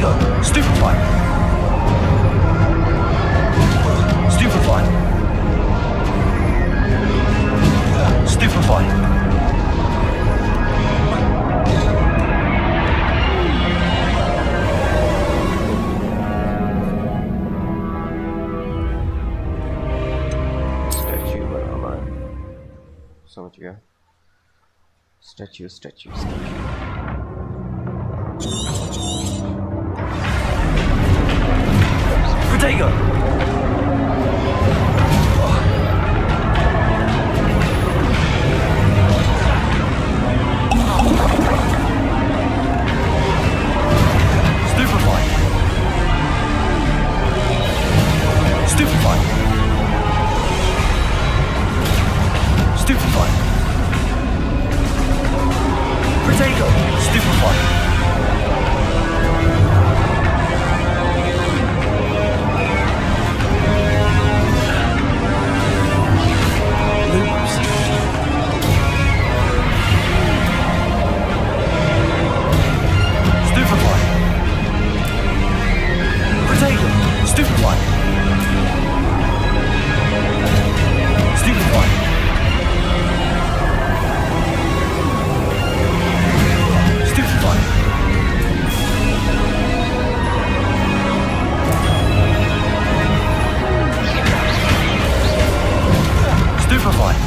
Potato! Stupefy! Stupefy! Stupefy! Statue beramal. Sama juga. Statue. Potato! Stupefy! Stupefy! Stupefy! Potato! Stupefy! Lumos. Stupefy! Potato! Stupefy! Stupefy! Stupefy! Stupefy!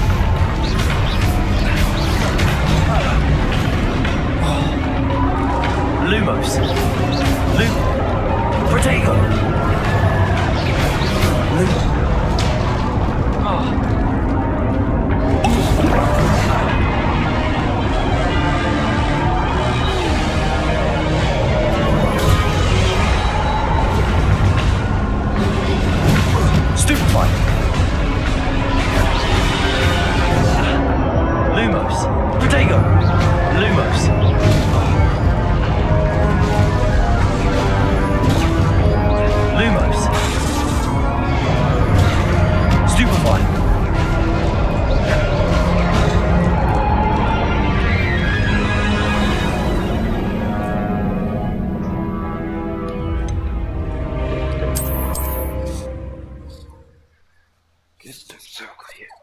Lumos. Potato! Stupefy! Lumos. Potato! Lumos. Lumos. Stupefy. Get the circle here.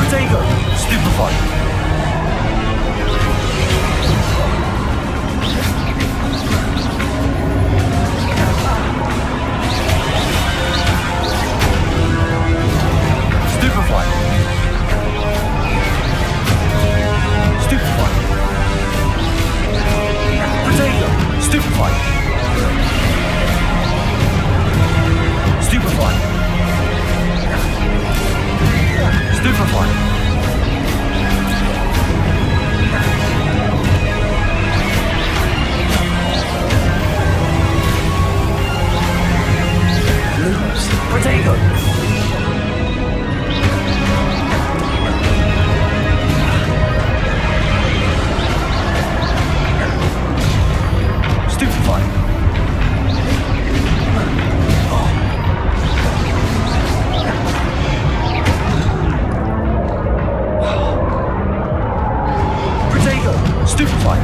Potato! Stupefy. Stupefy. Stupefy. Potato! Stupefy. Stupefy. Stupefy. Lumos. Potato. Stupefy. Potato. Stupefy.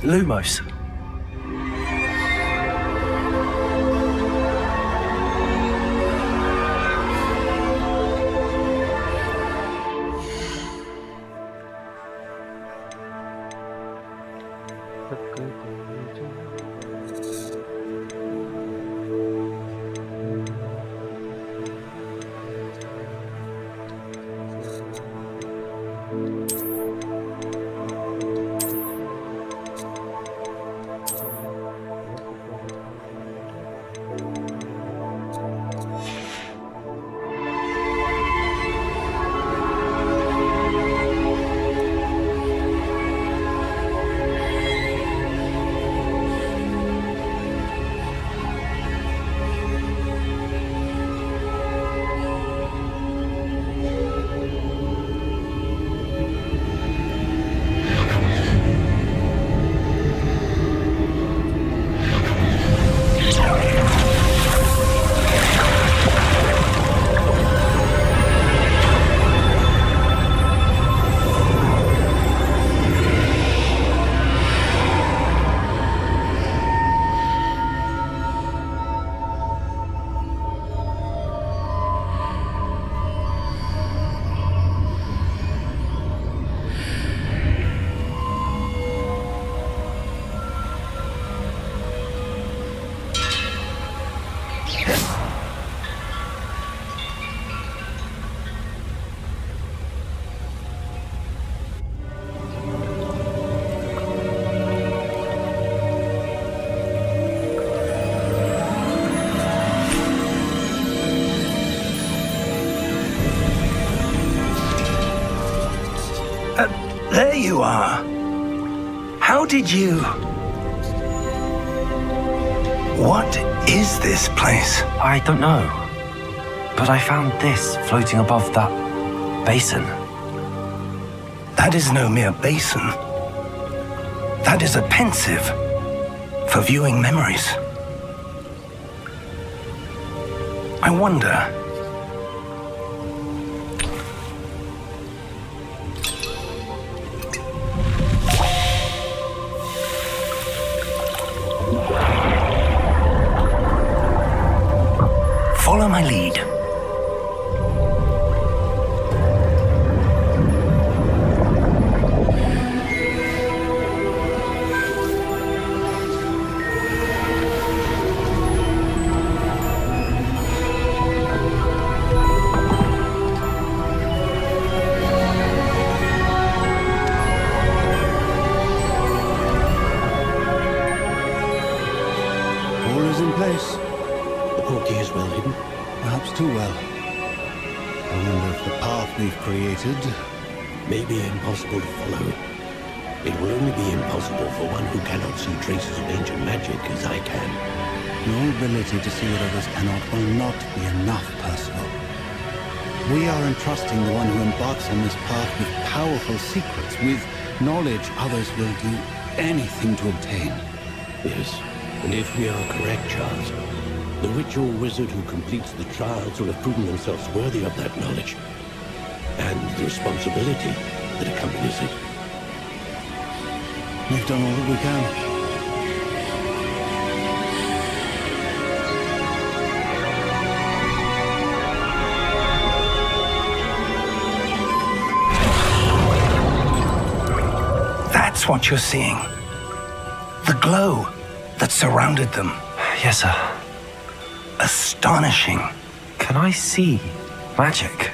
Lumos. There you are. How did you... What is this place? I don't know. But I found this floating above that basin. That is no mere basin. That is a pensive for viewing memories. I wonder... Follow my lead. All is in place. The portkey is well hidden. Perhaps too well. I wonder if the path we've created may be impossible to follow. It will only be impossible for one who cannot see traces of ancient magic as I can. Your ability to see what others cannot will not be enough, Percival. We are entrusting the one who embarks on this path with powerful secrets, with knowledge others will do anything to obtain. Yes, and if we are correct, Charles, the ritual wizard who completes the trials will have proven themselves worthy of that knowledge, and the responsibility that accompanies it. We've done all that we can. That's what you're seeing. The glow that surrounded them. Yes, sir. Astonishing. Can I see magic?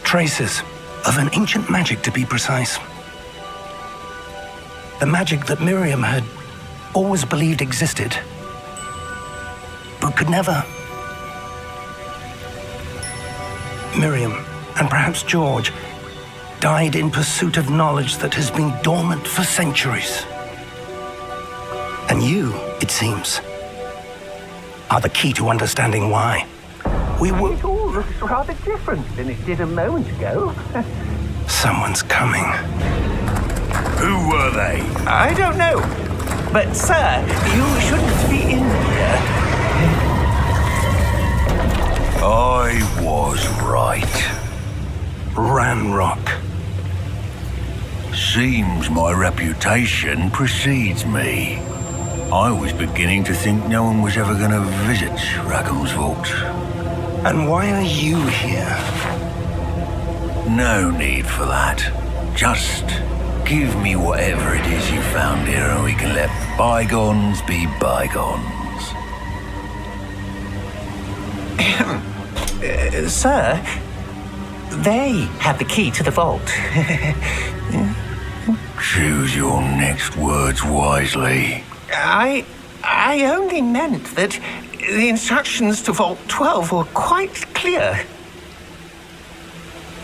Traces of an ancient magic, to be precise. The magic that Miriam had always believed existed, but could never. Miriam, and perhaps George, died in pursuit of knowledge that has been dormant for centuries. And you, it seems, are the key to understanding why. We will... It all looks rather different than it did a moment ago. Someone's coming. Who were they? I don't know. But, sir, you shouldn't be in here. I was right. Ranrock. Seems my reputation precedes me. I was beginning to think no one was ever going to visit Rackham's vault. And why are you here? No need for that. Just give me whatever it is you found here and we can let bygones be bygones. Sir, they have the key to the vault. Choose your next words wisely. I only meant that the instructions to Vault 12 were quite clear.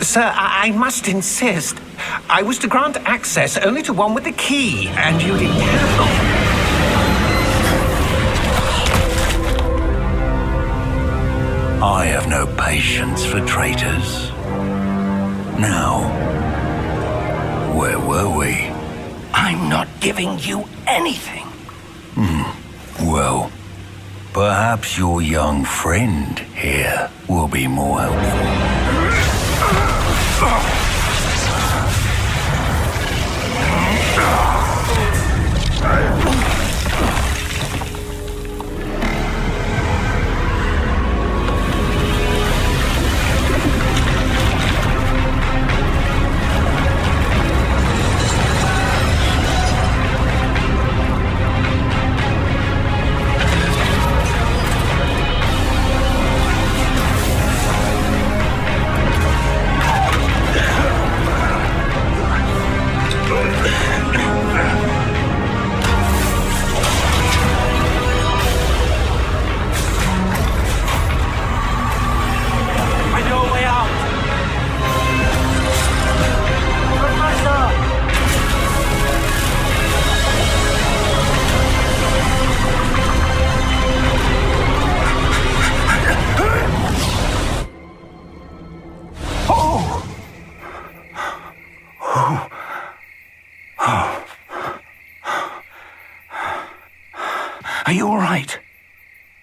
Sir, I must insist. I was to grant access only to one with the key, and you didn't have them. I have no patience for traitors. Now, where were we? I'm not giving you anything. Well, perhaps your young friend here will be more helpful.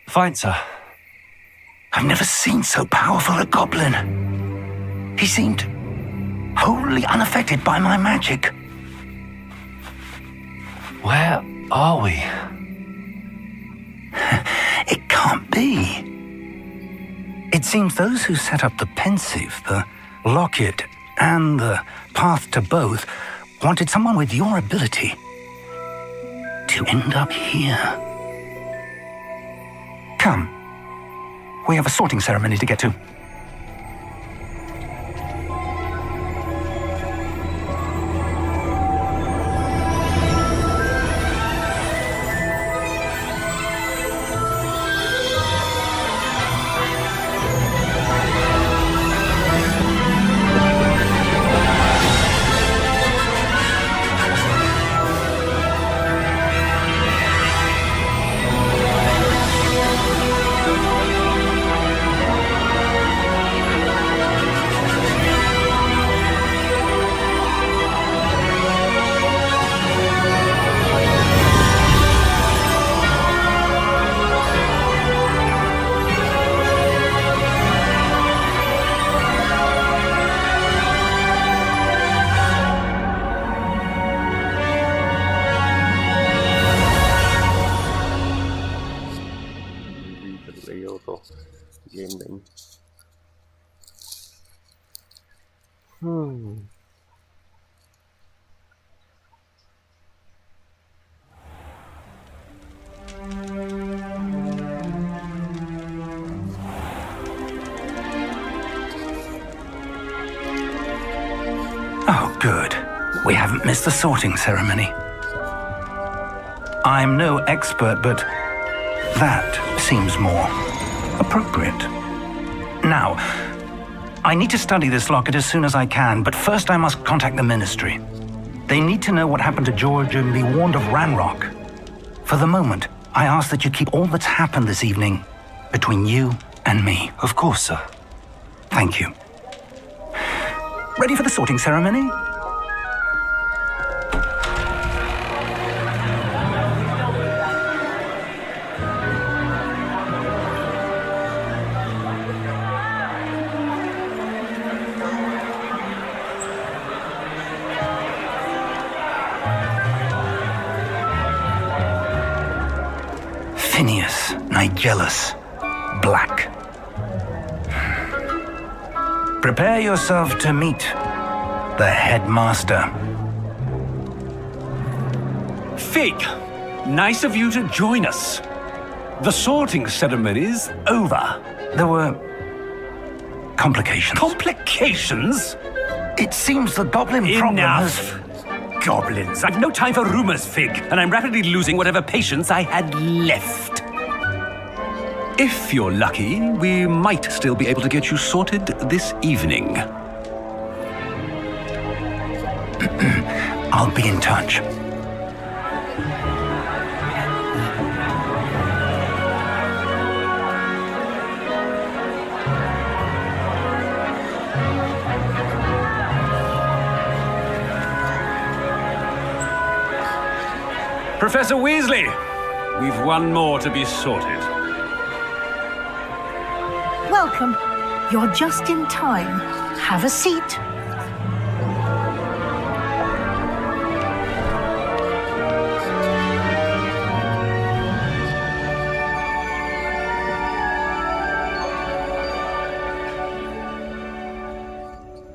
Fine, sir. I've never seen so powerful a goblin. He seemed wholly unaffected by my magic. Where are we? It can't be. It seems those who set up the pensive, the locket, and the path to both wanted someone with your ability to end up here. Come. We have a sorting ceremony to get to. Gaming. Oh, good. We haven't missed the sorting ceremony. I'm no expert, but that seems more appropriate. Now, I need to study this locket as soon as I can, but first I must contact the Ministry. They need to know what happened to George and be warned of Ranrock. For the moment, I ask that you keep all that's happened this evening between you and me. Of course, sir. Thank you. Ready for the sorting ceremony? Phineas, Nigellus, Black. Prepare yourself to meet the headmaster. Fig, nice of you to join us. The sorting ceremony's over. There were complications. Complications? It seems the goblin problem has... Enough! Goblins. I've no time for rumors, Fig, and I'm rapidly losing whatever patience I had left. If you're lucky, we might still be able to get you sorted this evening. I'll be in touch. Professor Weasley, we've one more to be sorted. Welcome. You're just in time. Have a seat.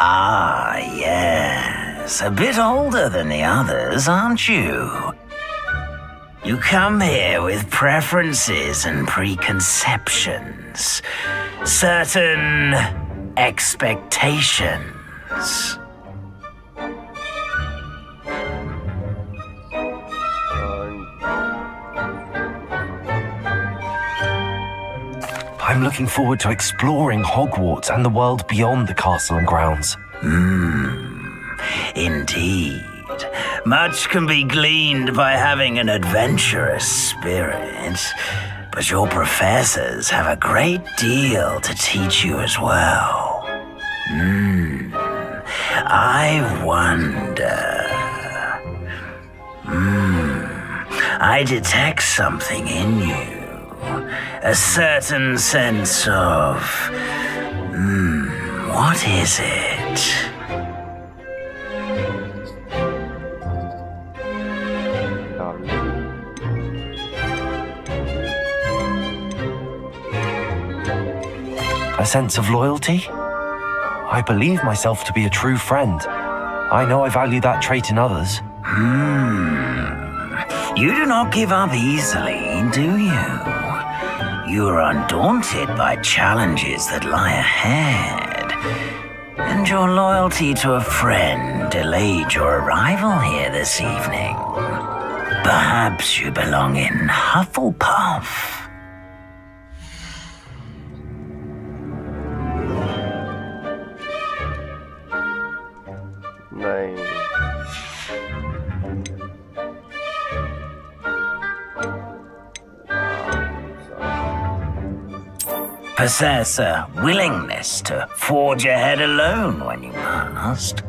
Ah, yes. A bit older than the others, aren't you? You come here with preferences and preconceptions. Certain expectations. I'm looking forward to exploring Hogwarts and the world beyond the castle and grounds. Indeed. Much can be gleaned by having an adventurous spirit, but your professors have a great deal to teach you as well. I wonder... I detect something in you. a certain sense of... what is it? A sense of loyalty? I believe myself to be a true friend. I know I value that trait in others. You do not give up easily, do you? You are undaunted by challenges that lie ahead. And your loyalty to a friend delayed your arrival here this evening. Perhaps you belong in Hufflepuff. Này. Possess a willingness to forge ahead alone when you must.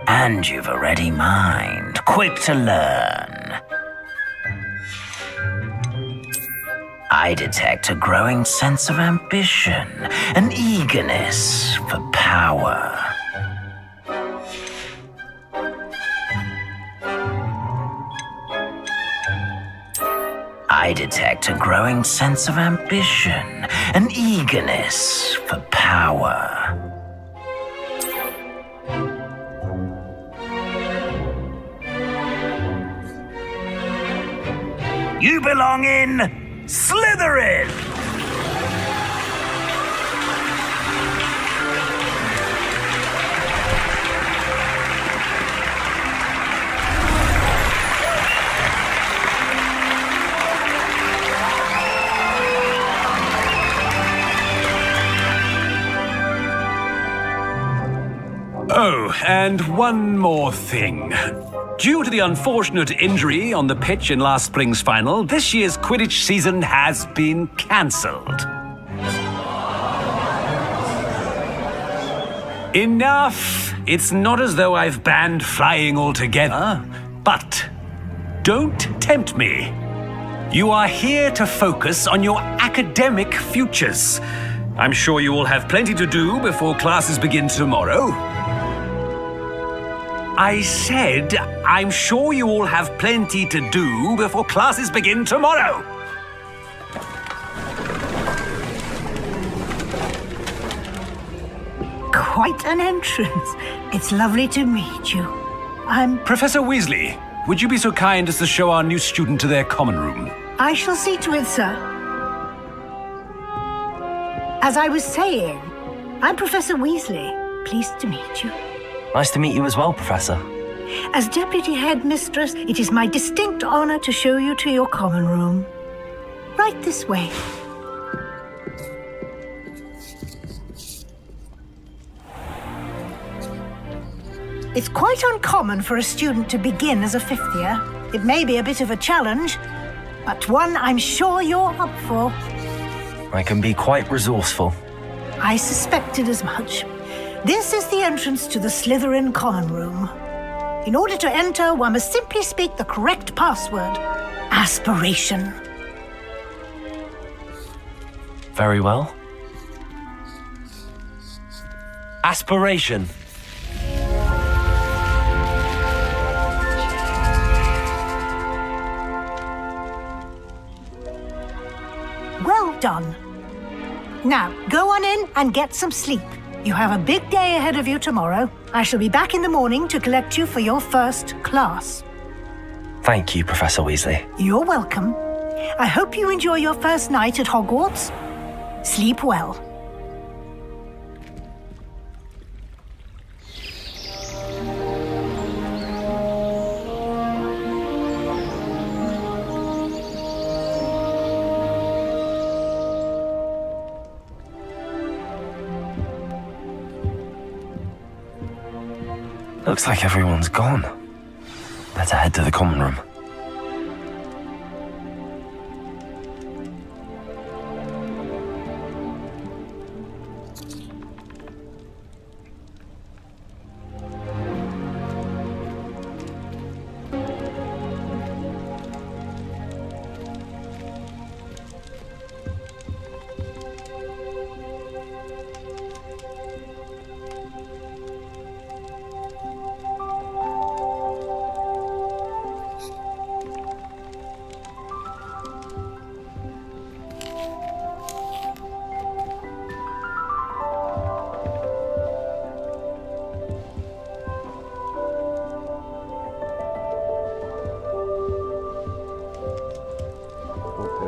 And you've a ready mind, quick to learn. I detect a growing sense of ambition, an eagerness for power. I detect a growing sense of ambition, an eagerness for power. You belong in Slytherin! Oh, and one more thing. Due to the unfortunate injury on the pitch in last spring's final, this year's Quidditch season has been cancelled. Enough! It's not as though I've banned flying altogether, but don't tempt me. You are here to focus on your academic futures. I'm sure you will have plenty to do before classes begin tomorrow. I said, I'm sure you all have plenty to do before classes begin tomorrow. Quite an entrance. It's lovely to meet you. Professor Weasley, would you be so kind as to show our new student to their common room? I shall see to it, sir. As I was saying, I'm Professor Weasley. Pleased to meet you. Nice to meet you as well, Professor. As Deputy Headmistress, it is my distinct honor to show you to your common room. Right this way. It's quite uncommon for a student to begin as a fifth year. It may be a bit of a challenge, but one I'm sure you're up for. I can be quite resourceful. I suspected as much. This is the entrance to the Slytherin common room. In order to enter, one must simply speak the correct password. Aspiration. Very well. Aspiration. Well done. Now, go on in and get some sleep. You have a big day ahead of you tomorrow. I shall be back in the morning to collect you for your first class. Thank you, Professor Weasley. You're welcome. I hope you enjoy your first night at Hogwarts. Sleep well. Looks like everyone's gone. Better head to the common room.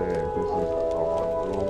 this is our room.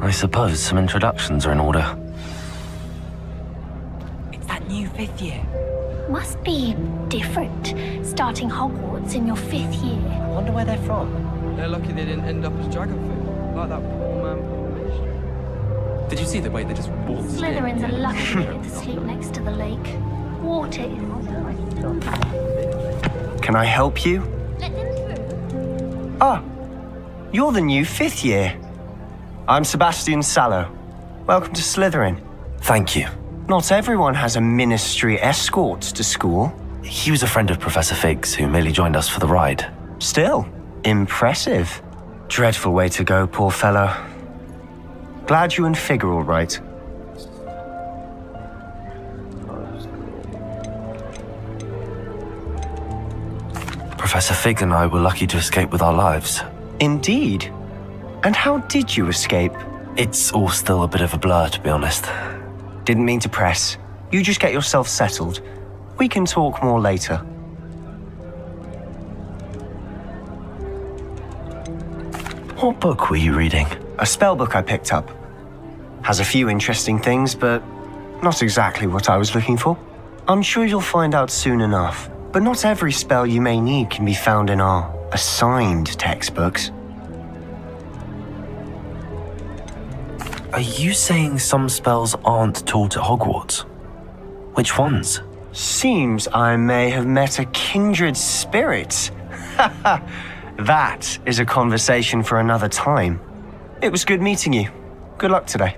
I suppose some introductions are in order. It's that new 5th year. Must be different, starting Hogwarts in your 5th year. I wonder where they're from. They're lucky they didn't end up as dragon food, like that poor man from the mission. Did you see the way they just waltzed Slytherins in? are lucky they get to sleep next to the lake. Water is Can I help you? Let them through. Ah, you're the new 5th year. I'm Sebastian Sallow. Welcome to Slytherin. Thank you. Not everyone has a ministry escort to school. He was a friend of Professor Fig's who merely joined us for the ride. Still, impressive. Dreadful way to go, poor fellow. Glad you and Fig are all right. Professor Fig and I were lucky to escape with our lives. Indeed. And how did you escape? It's all still a bit of a blur, to be honest. Didn't mean to press. You just get yourself settled. We can talk more later. What book were you reading? A spell book I picked up. Has a few interesting things, but not exactly what I was looking for. I'm sure you'll find out soon enough. But not every spell you may need can be found in our assigned textbooks. Are you saying some spells aren't taught at Hogwarts? Which ones? Seems I may have met a kindred spirit. That is a conversation for another time. It was good meeting you. Good luck today.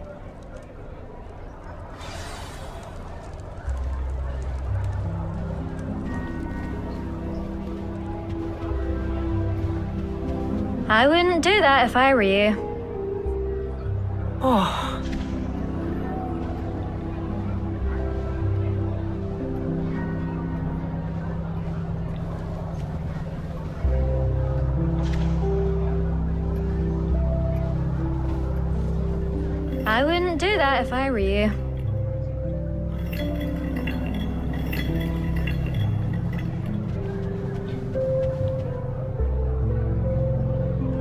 I wouldn't do that if I were you. Oh. I wouldn't do that if I were you.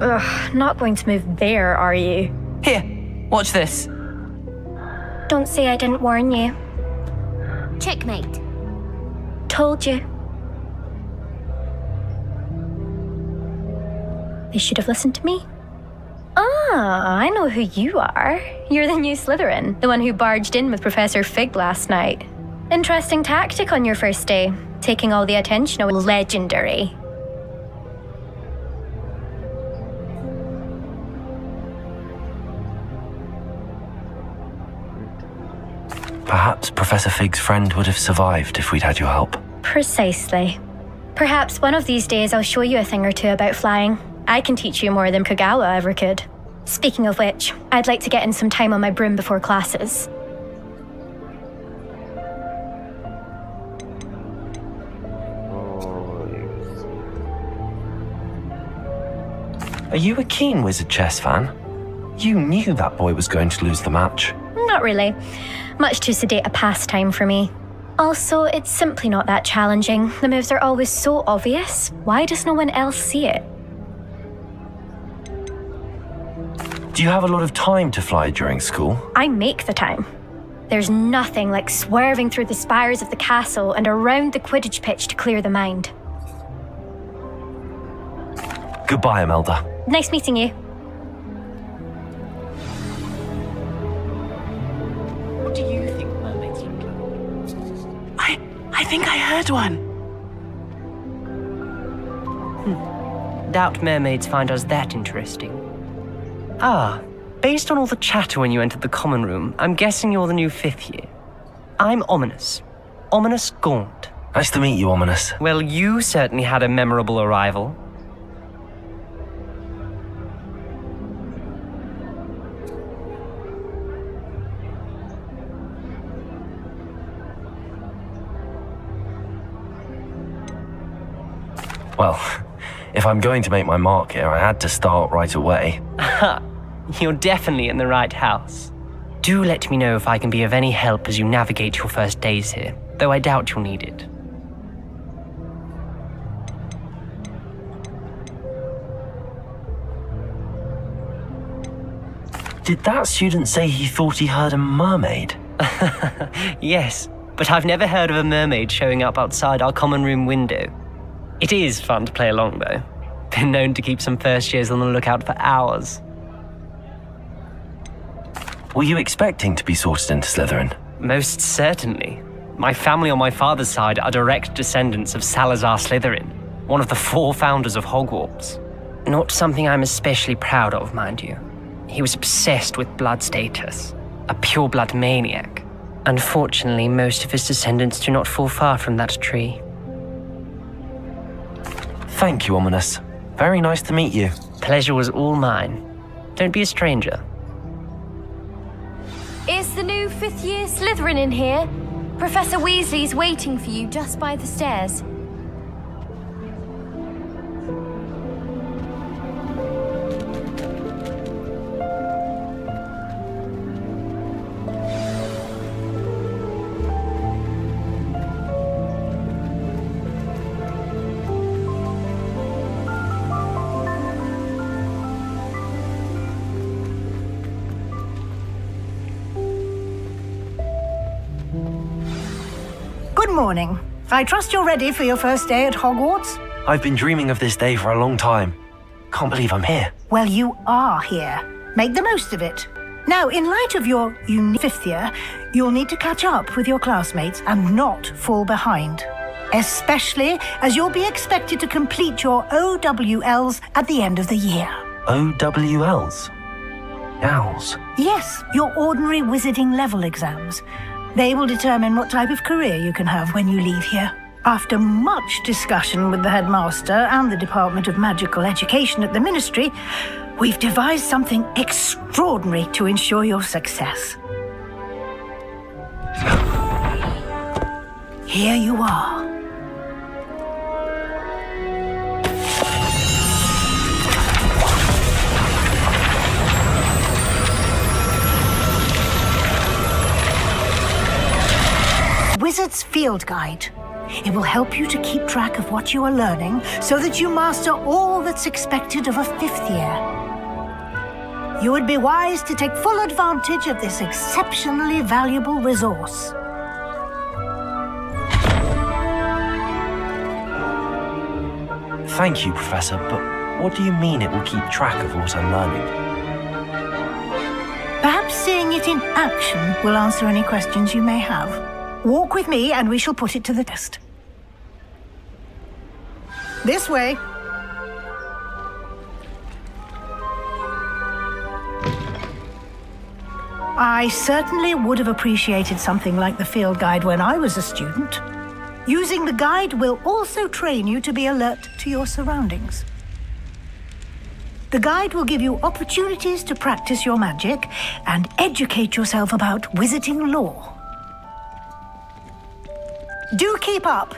Ugh, not going to move there, are you? Here, watch this. Don't say I didn't warn you. Checkmate. Told you. They should have listened to me. Ah, I know who you are. You're the new Slytherin, the one who barged in with Professor Fig last night. Interesting tactic on your first day, taking all the attention away. Legendary. Perhaps Professor Fig's friend would have survived if we'd had your help. Precisely. Perhaps one of these days I'll show you a thing or two about flying. I can teach you more than Kagawa ever could. Speaking of which, I'd like to get in some time on my broom before classes. Are you a keen Wizard chess fan? You knew that boy was going to lose the match. Not really. Much too sedate a pastime for me. Also, it's simply not that challenging. The moves are always so obvious. Why does no one else see it? Do you have a lot of time to fly during school? I make the time. There's nothing like swerving through the spires of the castle and around the Quidditch pitch to clear the mind. Goodbye, Imelda. Nice meeting you. What do you think mermaids look like? I think I heard one. doubt mermaids find us that interesting. Ah, based on all the chatter when you entered the common room, I'm guessing you're the new 5th year. I'm Ominous. Ominous Gaunt. Nice to meet you, Ominous. Well, you certainly had a memorable arrival. Well, if I'm going to make my mark here, I had to start right away. You're definitely in the right house. Do let me know if I can be of any help as you navigate your first days here, though I doubt you'll need it. Did that student say he thought he heard a mermaid? Yes, but I've never heard of a mermaid showing up outside our common room window. It is fun to play along, though. Been known to keep some first years on the lookout for hours. Were you expecting to be sorted into Slytherin? Most certainly. My family on my father's side are direct descendants of Salazar Slytherin, one of the 4 founders of Hogwarts. Not something I'm especially proud of, mind you. He was obsessed with blood status, a pure-blood maniac. Unfortunately, most of his descendants do not fall far from that tree. Thank you, Ominous. Very nice to meet you. Pleasure was all mine. Don't be a stranger. Is the new 5th year Slytherin in here? Professor Weasley's waiting for you just by the stairs. Good morning. I trust you're ready for your first day at Hogwarts? I've been dreaming of this day for a long time. Can't believe I'm here. Well, you are here. Make the most of it. Now, in light of your unique 5th year, you'll need to catch up with your classmates and not fall behind. Especially as you'll be expected to complete your OWLs at the end of the year. OWLs? Owls? Yes, your ordinary wizarding level exams. They will determine what type of career you can have when you leave here. After much discussion with the headmaster and the Department of Magical Education at the Ministry, we've devised something extraordinary to ensure your success. Here you are. Wizard's Field Guide. It will help you to keep track of what you are learning so that you master all that's expected of a 5th year. You would be wise to take full advantage of this exceptionally valuable resource. Thank you, Professor, but what do you mean it will keep track of what I'm learning? Perhaps seeing it in action will answer any questions you may have. Walk with me and we shall put it to the test. This way. I certainly would have appreciated something like the field guide when I was a student. Using the guide will also train you to be alert to your surroundings. The guide will give you opportunities to practice your magic and educate yourself about wizarding lore. Do keep up.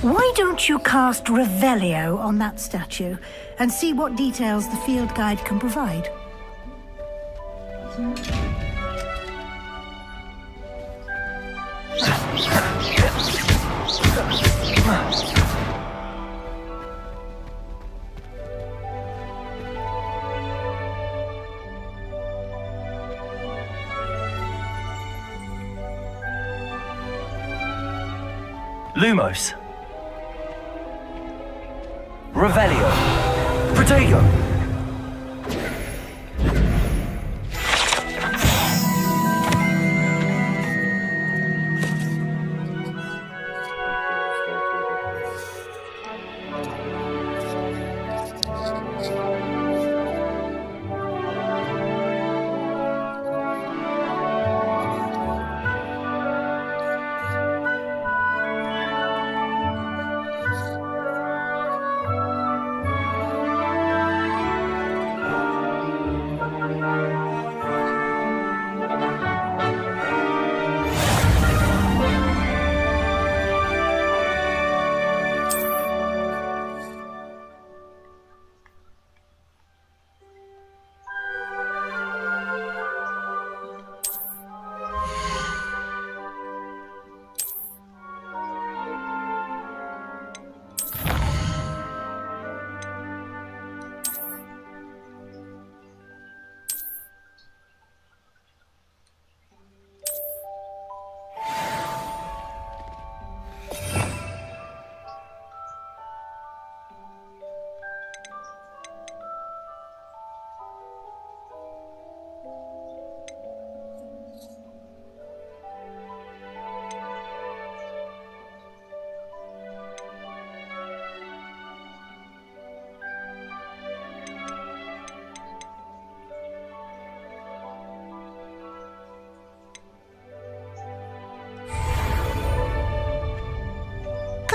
Why don't you cast Revelio on that statue and see what details the field guide can provide? Lumos. Revelio. Protego.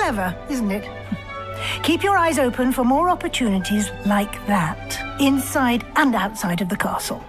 Clever, isn't it? Keep your eyes open for more opportunities like that, inside and outside of the castle.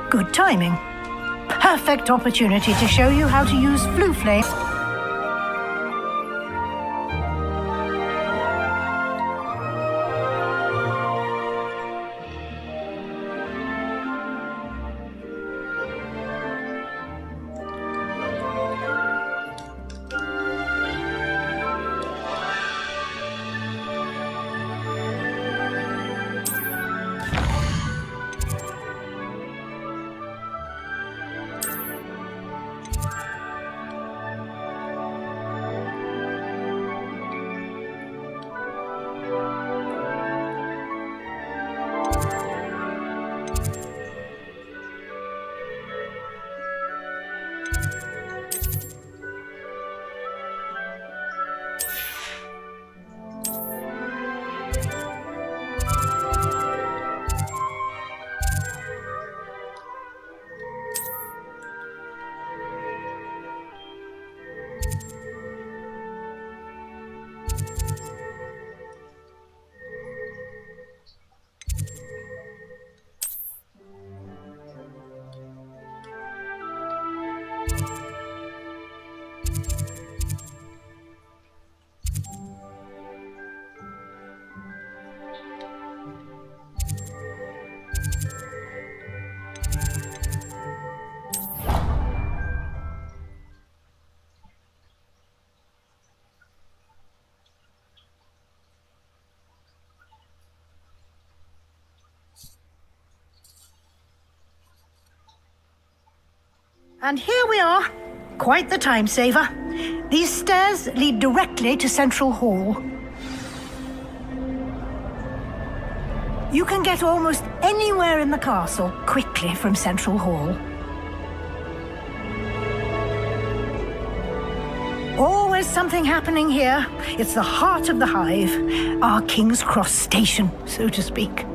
Good timing. Perfect opportunity to show you how to use Flue Flame. And here we are. Quite the time saver. These stairs lead directly to Central Hall. You can get almost anywhere in the castle quickly from Central Hall. Always something happening here. It's the heart of the hive, our King's Cross station, so to speak.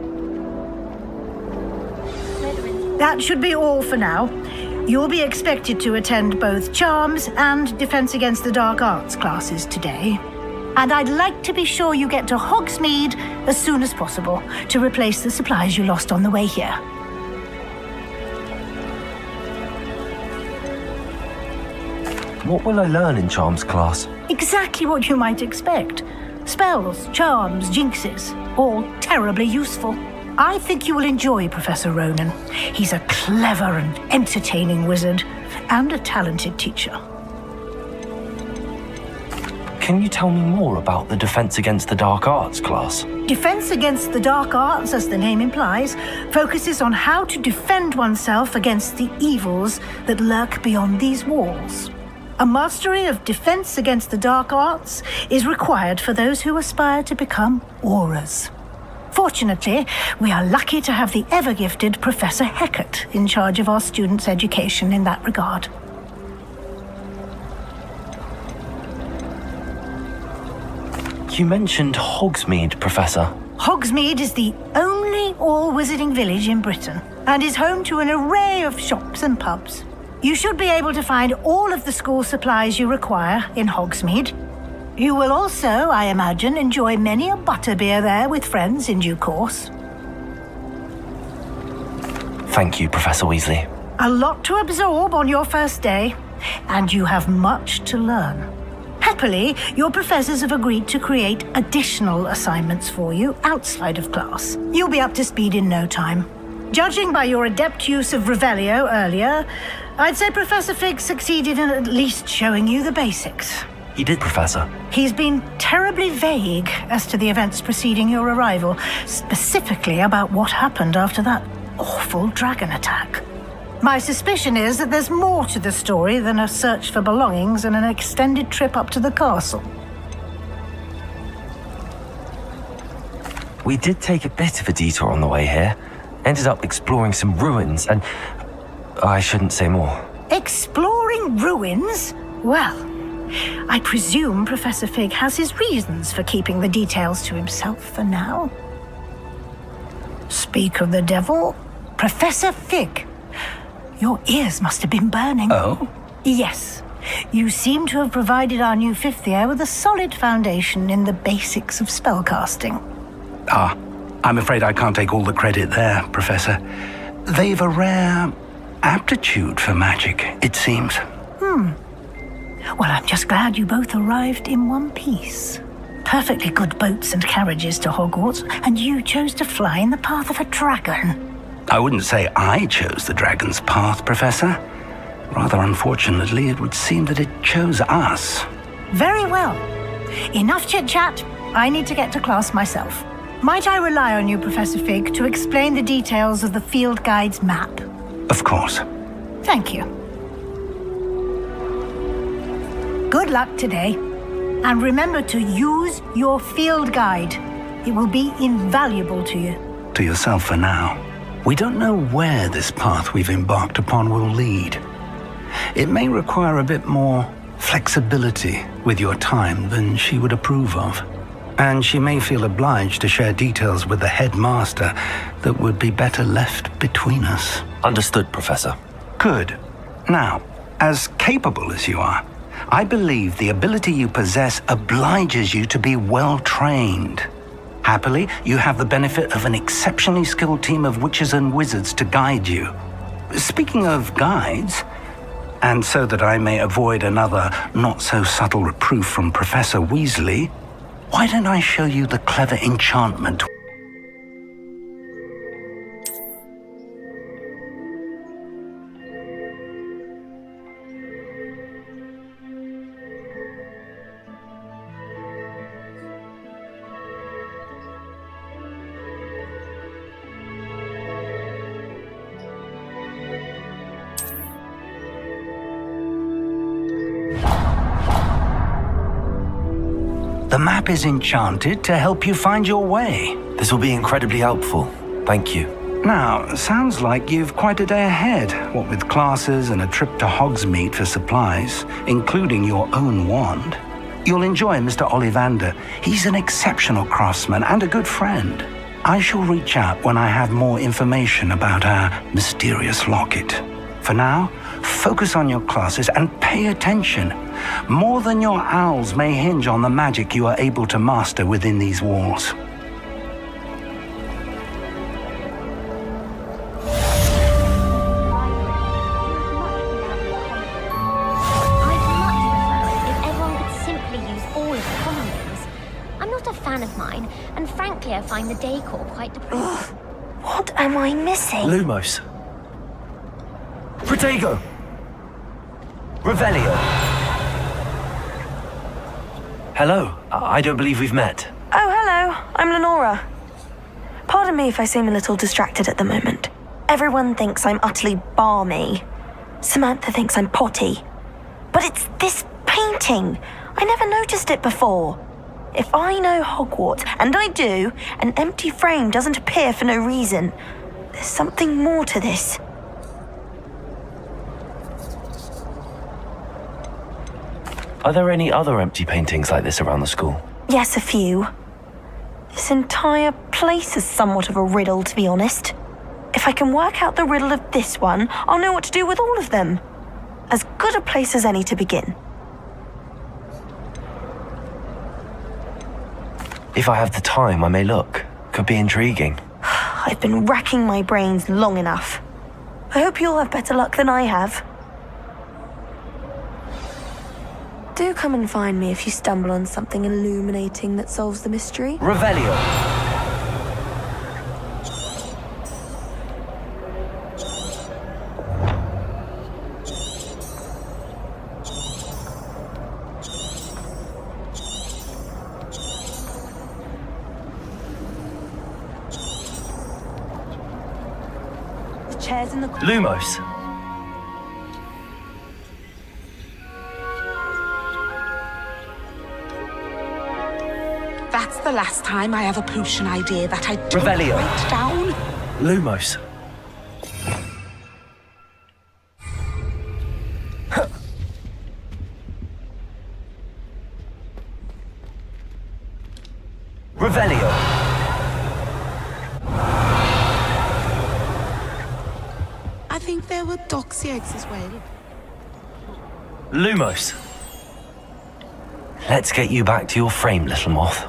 That should be all for now. You'll be expected to attend both Charms and Defense Against the Dark Arts classes today. And I'd like to be sure you get to Hogsmeade as soon as possible to replace the supplies you lost on the way here. What will I learn in Charms class? Exactly what you might expect. Spells, charms, jinxes, all terribly useful. I think you will enjoy Professor Ronan. He's a clever and entertaining wizard, and a talented teacher. Can you tell me more about the Defense Against the Dark Arts class? Defense Against the Dark Arts, as the name implies, focuses on how to defend oneself against the evils that lurk beyond these walls. A mastery of Defense Against the Dark Arts is required for those who aspire to become auras. Fortunately, we are lucky to have the ever-gifted Professor Hecat in charge of our students' education in that regard. You mentioned Hogsmeade, Professor. Hogsmeade is the only all-wizarding village in Britain and is home to an array of shops and pubs. You should be able to find all of the school supplies you require in Hogsmeade. You will also, I imagine, enjoy many a butterbeer there with friends in due course. Thank you, Professor Weasley. A lot to absorb on your first day, and you have much to learn. Happily, your professors have agreed to create additional assignments for you outside of class. You'll be up to speed in no time. Judging by your adept use of Revelio earlier, I'd say Professor Fig succeeded in at least showing you the basics. He did, Professor. He's been terribly vague as to the events preceding your arrival, specifically about what happened after that awful dragon attack. My suspicion is that there's more to the story than a search for belongings and an extended trip up to the castle. We did take a bit of a detour on the way here. Ended up exploring some ruins and... I shouldn't say more. Exploring ruins? Well, I presume Professor Fig has his reasons for keeping the details to himself for now. Speak of the devil, Professor Fig. Your ears must have been burning. Oh? Yes. You seem to have provided our new fifth year with a solid foundation in the basics of spellcasting. Ah, I'm afraid I can't take all the credit there, Professor. They've a rare aptitude for magic, it seems. Well, I'm just glad you both arrived in one piece. Perfectly good boats and carriages to Hogwarts, and you chose to fly in the path of a dragon. I wouldn't say I chose the dragon's path, Professor. Rather unfortunately, it would seem that it chose us. Very well. Enough chit-chat. I need to get to class myself. Might I rely on you, Professor Fig, to explain the details of the field guide's map? Of course. Thank you. Good luck today. And remember to use your field guide. It will be invaluable to you. To yourself for now. We don't know where this path we've embarked upon will lead. It may require a bit more flexibility with your time than she would approve of. And she may feel obliged to share details with the headmaster that would be better left between us. Understood, Professor. Good. Now, as capable as you are, I believe the ability you possess obliges you to be well trained. Happily, you have the benefit of an exceptionally skilled team of witches and wizards to guide you. Speaking of guides, and so that I may avoid another not-so-subtle reproof from Professor Weasley, why don't I show you the clever enchantment? The map is enchanted to help you find your way. This will be incredibly helpful. Thank you. Now, sounds like you've quite a day ahead, what with classes and a trip to Hogsmeade for supplies, including your own wand. You'll enjoy Mr. Ollivander. He's an exceptional craftsman and a good friend. I shall reach out when I have more information about our mysterious locket. For now, focus on your classes and pay attention. More than your owls may hinge on the magic you are able to master within these walls. I find the decor quite depressing. What am I missing? Lumos. Protego. Revelio. Hello. I don't believe we've met. Oh, hello. I'm Lenora. Pardon me if I seem a little distracted at the moment. Everyone thinks I'm utterly balmy. Samantha thinks I'm potty. But it's this painting. I never noticed it before. If I know Hogwarts, and I do, an empty frame doesn't appear for no reason. There's something more to this. Are there any other empty paintings like this around the school? Yes, a few. This entire place is somewhat of a riddle, to be honest. If I can work out the riddle of this one, I'll know what to do with all of them. As good a place as any to begin. If I have the time, I may look. Could be intriguing. I've been racking my brains long enough. I hope you'll have better luck than I have. Do come and find me if you stumble on something illuminating that solves the mystery. Revelio. Chairs in the Lumos. That's the the last time I have a potion idea that I don't Revelio. write down? Lumos. Revelio. I think there were doxy eggs as well. Lumos. Let's get you back to your frame, little moth.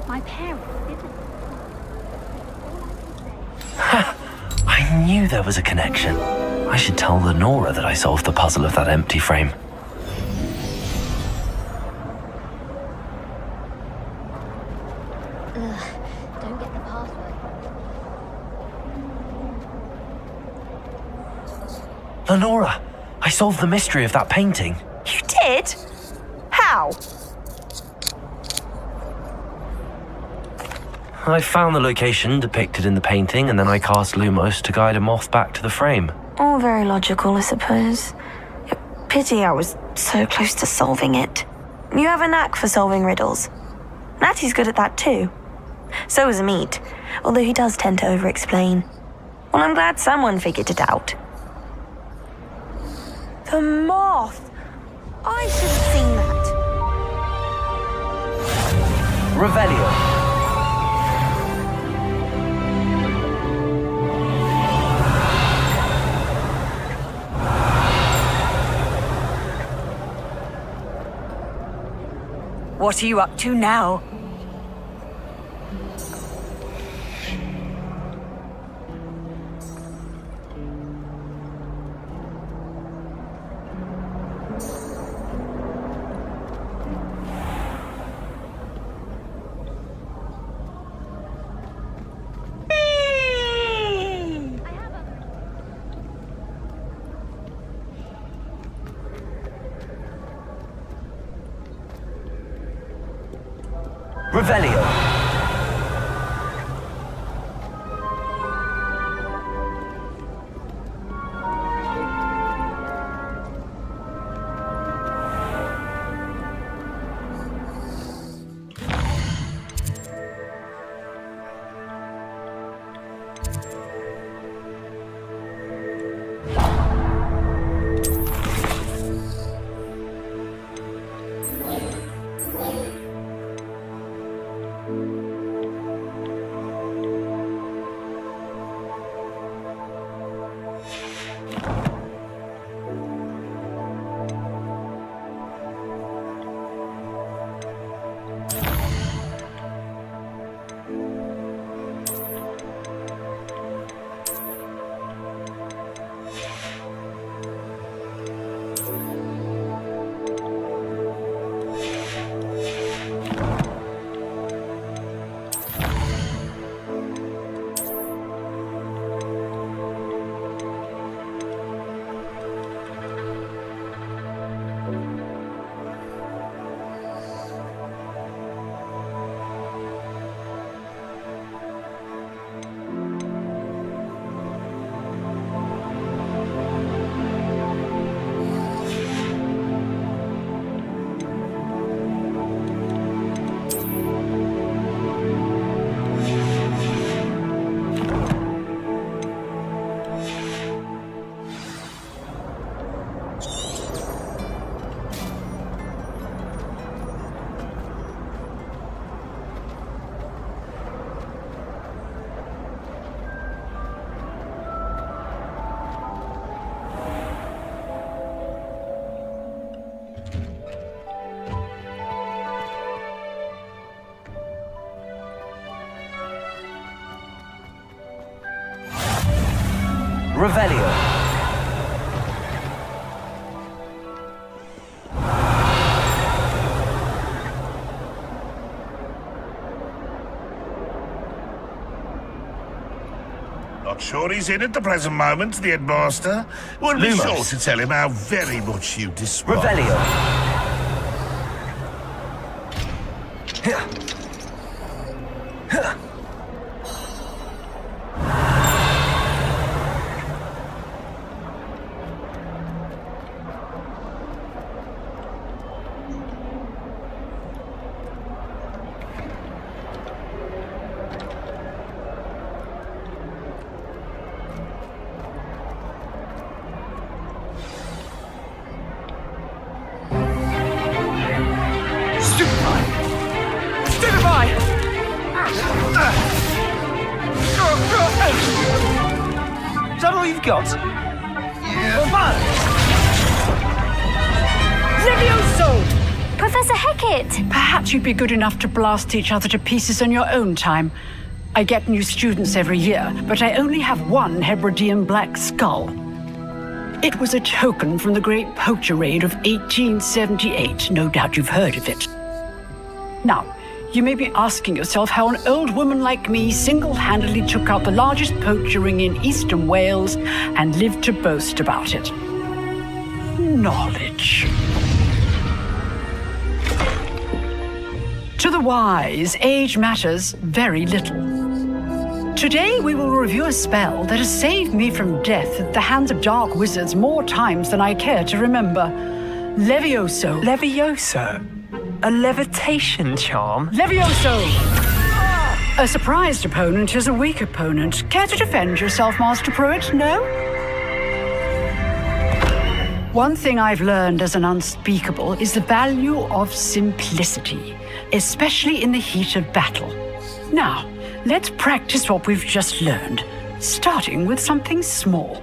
My parents didn't. I knew there was a connection. I should tell Lenora that I solved the puzzle of that empty frame. Don't get the password. Lenora, I solved the mystery of that painting. You did? How? I found the location depicted in the painting, and then I cast Lumos to guide a moth back to the frame. All very logical, I suppose. Pity I was so close to solving it. You have a knack for solving riddles. Natty's good at that too. So is Amit, although he does tend to over-explain. Well, I'm glad someone figured it out. The moth! I should have seen that. Revelio. What are you up to now? Revelio. Revelio. Not sure he's in at the present moment, the headmaster. Would be Lumos. sure to tell him how very much you despise. Revelio. you've got. Levioso! Professor Hecat! Perhaps you'd be good enough to blast each other to pieces in your own time. I get new students every year, but I only have one Hebridean black skull. It was a token from the Great Poacher Raid of 1878. No doubt you've heard of it. Now, you may be asking yourself how an old woman like me single-handedly took out the largest poacher ring in eastern Wales and lived to boast about it. Knowledge. To the wise, age matters very little. Today we will review a spell that has saved me from death at the hands of dark wizards more times than I care to remember. Levioso. Levioso? A levitation charm? Levioso! A surprised opponent is a weak opponent. Care to defend yourself, Master Pruitt? No? One thing I've learned as an unspeakable is the value of simplicity, especially in the heat of battle. Now, let's practice what we've just learned, starting with something small.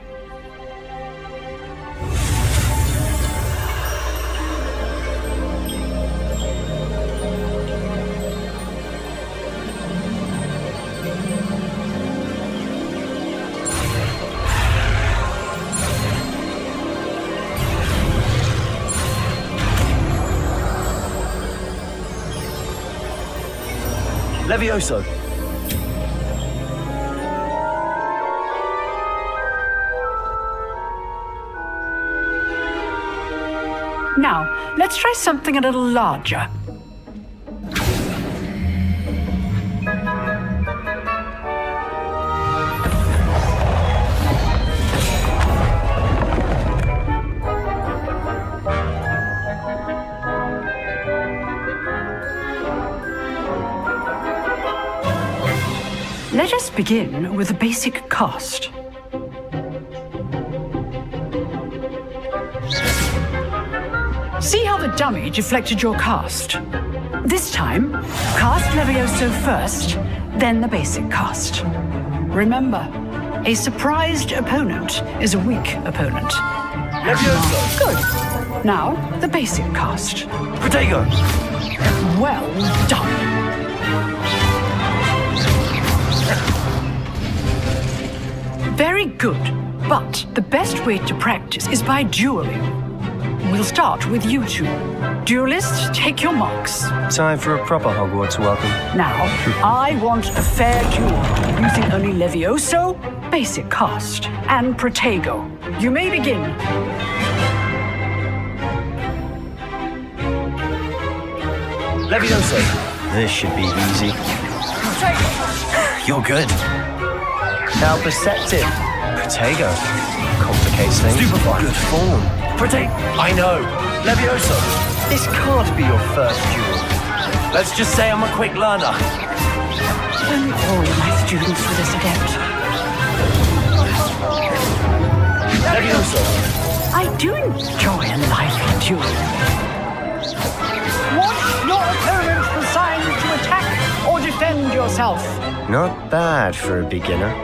Levioso. Now, let's try something a little larger. Let us begin with the basic cast. See how the dummy deflected your cast? This time, cast Levioso first, then the basic cast. Remember, a surprised opponent is a weak opponent. Levioso! Good. Now, the basic cast. Protego! Well done. Very good, but the best way to practice is by dueling. We'll start with you two. Duelists, take your marks. Time for a proper Hogwarts welcome. Now, I want a fair duel, using only Levioso, basic cast, and Protego. You may begin. Levioso. This should be easy. You're good. How perceptive. Protego. Complicates things. Stupefy. Good form. Protego. I know. Levioso. This can't be your first duel. Let's just say I'm a quick learner. Only all my students were this adept. Levioso. I do enjoy a lively duel. Want your opponent assigned to attack or defend yourself? Not bad for a beginner.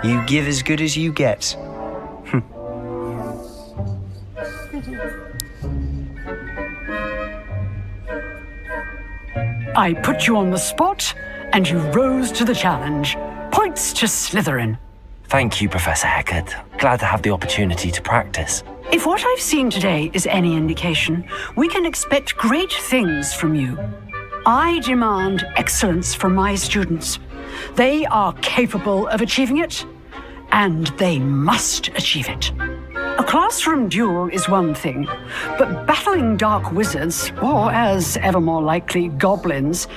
You give as good as you get. I put you on the spot, and you rose to the challenge. Points to Slytherin. Thank you, Professor Hecat. Glad to have the opportunity to practice. If what I've seen today is any indication, we can expect great things from you. I demand excellence from my students. They are capable of achieving it, and they must achieve it. A classroom duel is one thing, but battling dark wizards, or as ever more likely, goblins,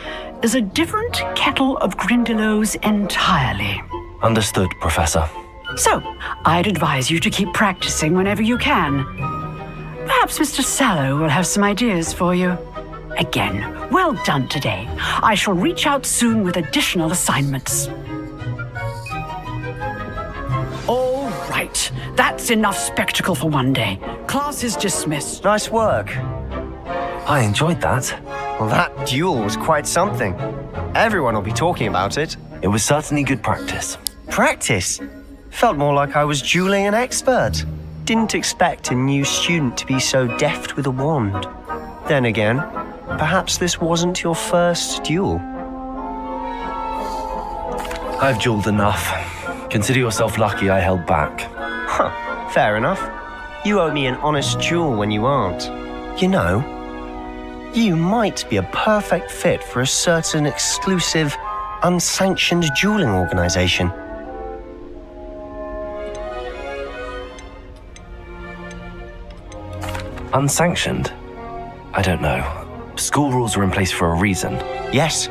is a different kettle of Grindylows entirely. Understood, Professor. So, I'd advise you to keep practicing whenever you can. Perhaps Mr. Sallow will have some ideas for you. Again, well done today. I shall reach out soon with additional assignments. All right, that's enough spectacle for one day. Class is dismissed. Nice work. I enjoyed that. Well, that duel was quite something. Everyone will be talking about it. It was certainly good practice. Practice? Felt more like I was dueling an expert. Didn't expect a new student to be so deft with a wand. Then again, perhaps this wasn't your first duel. I've dueled enough. Consider yourself lucky I held back. Huh, fair enough. You owe me an honest duel when you aren't. You know, you might be a perfect fit for a certain exclusive, unsanctioned dueling organization. Unsanctioned? I don't know. School rules are in place for a reason. Yes,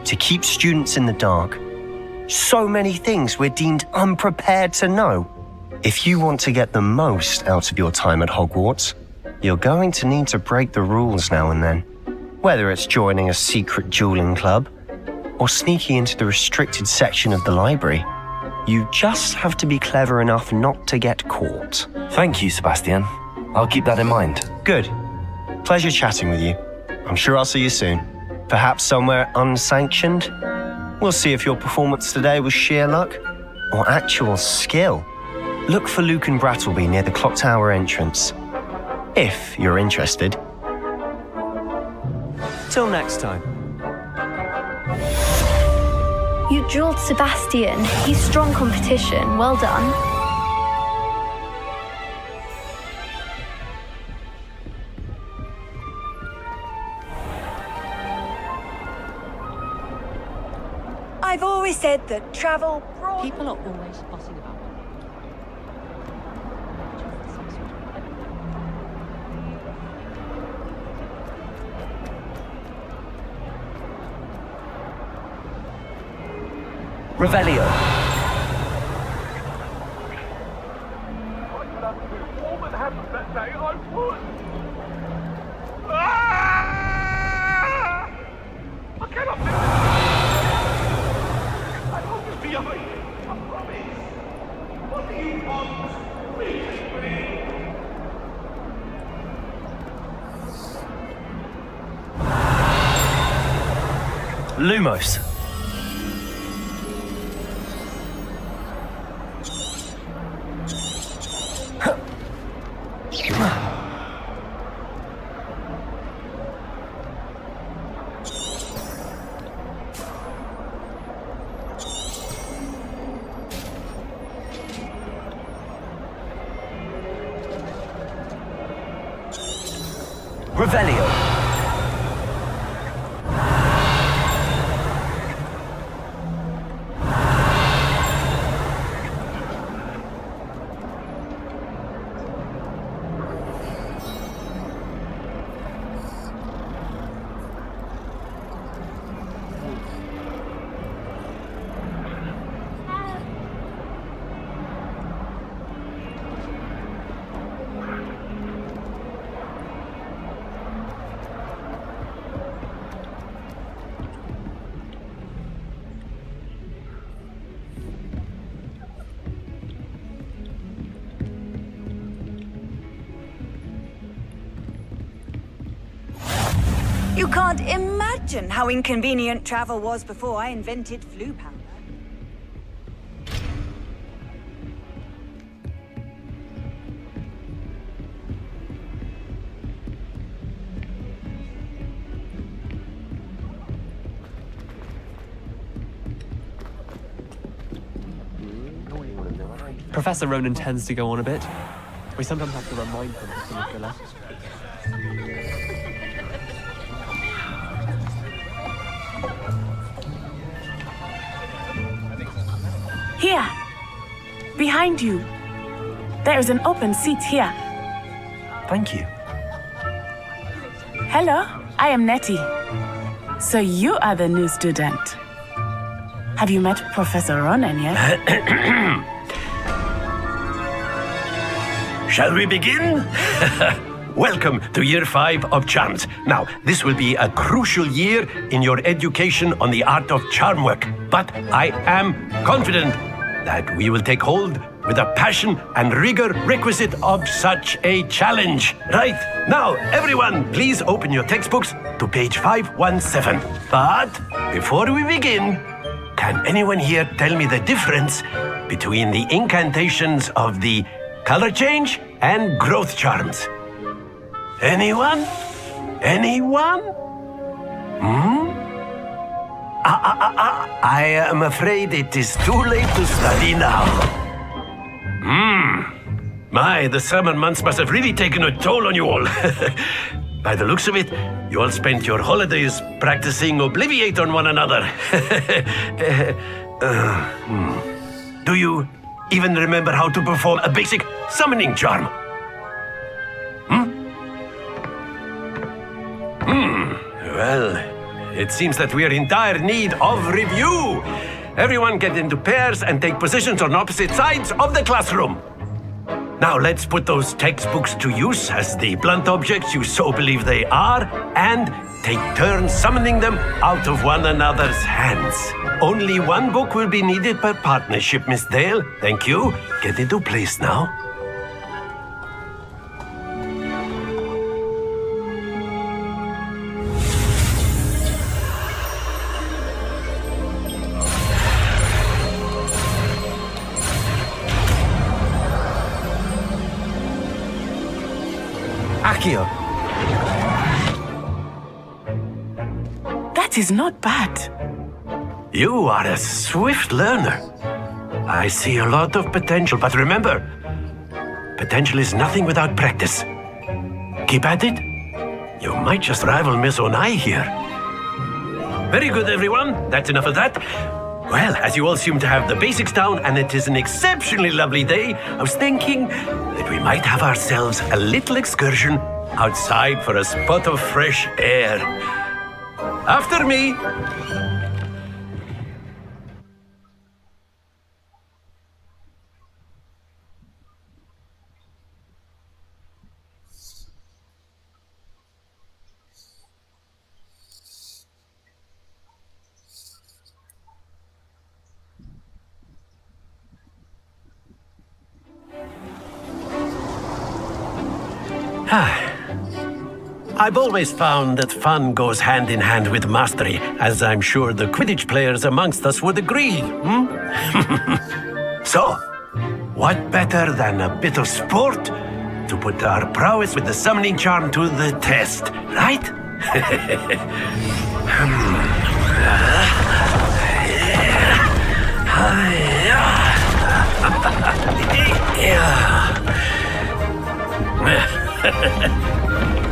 to keep students in the dark. So many things we're deemed unprepared to know. If you want to get the most out of your time at Hogwarts, you're going to need to break the rules now and then. Whether it's joining a secret dueling club or sneaking into the restricted section of the library, you just have to be clever enough not to get caught. Thank you, Sebastian. I'll keep that in mind. Good. Pleasure chatting with you. I'm sure I'll see you soon. Perhaps somewhere unsanctioned? We'll see if your performance today was sheer luck or actual skill. Look for Luke and Brattleby near the clock tower entrance, if you're interested. Till next time. You dueled Sebastian. He's strong competition. Well done. I've always said that travel... People are always fussing about. Revelio. Lumos. Revelio. You can't imagine how inconvenient travel was before I invented flu powder. Professor Ronan tends to go on a bit. We sometimes have to remind him of some filler. Here, behind you. There is an open seat here. Thank you. Hello, I am Nettie. So you are the new student. Have you met Professor Ronan yet? Shall we begin? Welcome to Year 5 of Charms. Now, this will be a crucial year in your education on the art of charm work. But I am confident that we will take hold with the passion and rigor requisite of such a challenge. Right, now, everyone, please open your textbooks to page 517. But before we begin, can anyone here tell me the difference between the incantations of the color change and growth charms. Anyone? Anyone? I am afraid it is too late to study now. My, the summer months must have really taken a toll on you all. By the looks of it, you all spent your holidays practicing Obliviate on one another. Do you even remember how to perform a basic summoning charm? Well, it seems that we are in dire need of review. Everyone get into pairs and take positions on opposite sides of the classroom. Now let's put those textbooks to use as the blunt objects you so believe they are, and take turns summoning them out of one another's hands. Only one book will be needed per partnership, Miss Dale. Thank you. Get into place now. Akio. That is not bad. You are a swift learner. I see a lot of potential, but remember, potential is nothing without practice. Keep at it. You might just rival Miss Onai here. Very good, everyone. That's enough of that. Well, as you all seem to have the basics down, and it is an exceptionally lovely day, I was thinking that we might have ourselves a little excursion outside for a spot of fresh air. After me. I've always found that fun goes hand in hand with mastery, as I'm sure the Quidditch players amongst us would agree. So, what better than a bit of sport to put our prowess with the summoning charm to the test, right?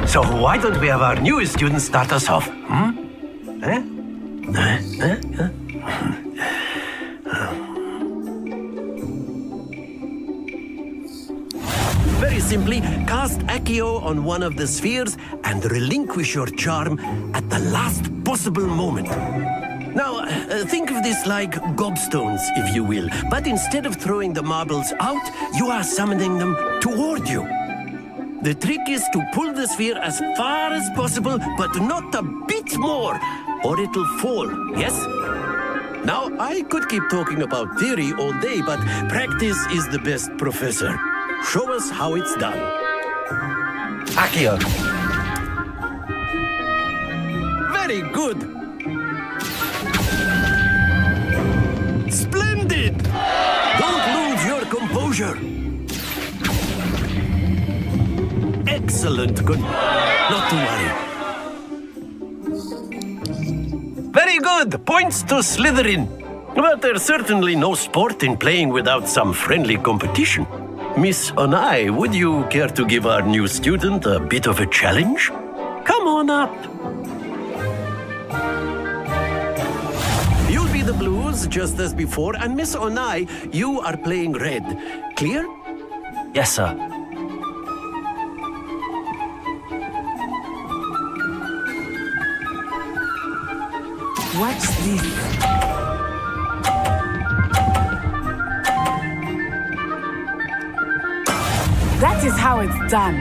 So why don't we have our newest student start us off? Very simply, cast Accio on one of the spheres and relinquish your charm at the last possible moment. Now, think of this like gobstones, if you will, but instead of throwing the marbles out, you are summoning them toward you. The trick is to pull the sphere as far as possible, but not a bit more, or it'll fall, yes? Now, I could keep talking about theory all day, but practice is the best professor. Show us how it's done. Accio. Very good. Splendid! Don't lose your composure. Excellent. Good. Not to worry. Very good. Points to Slytherin. But there's certainly no sport in playing without some friendly competition. Miss Onai, would you care to give our new student a bit of a challenge? Come on up. You'll be the blues just as before, and Miss Onai, you are playing red. Clear? Yes, sir. Watch this. That is how it's done.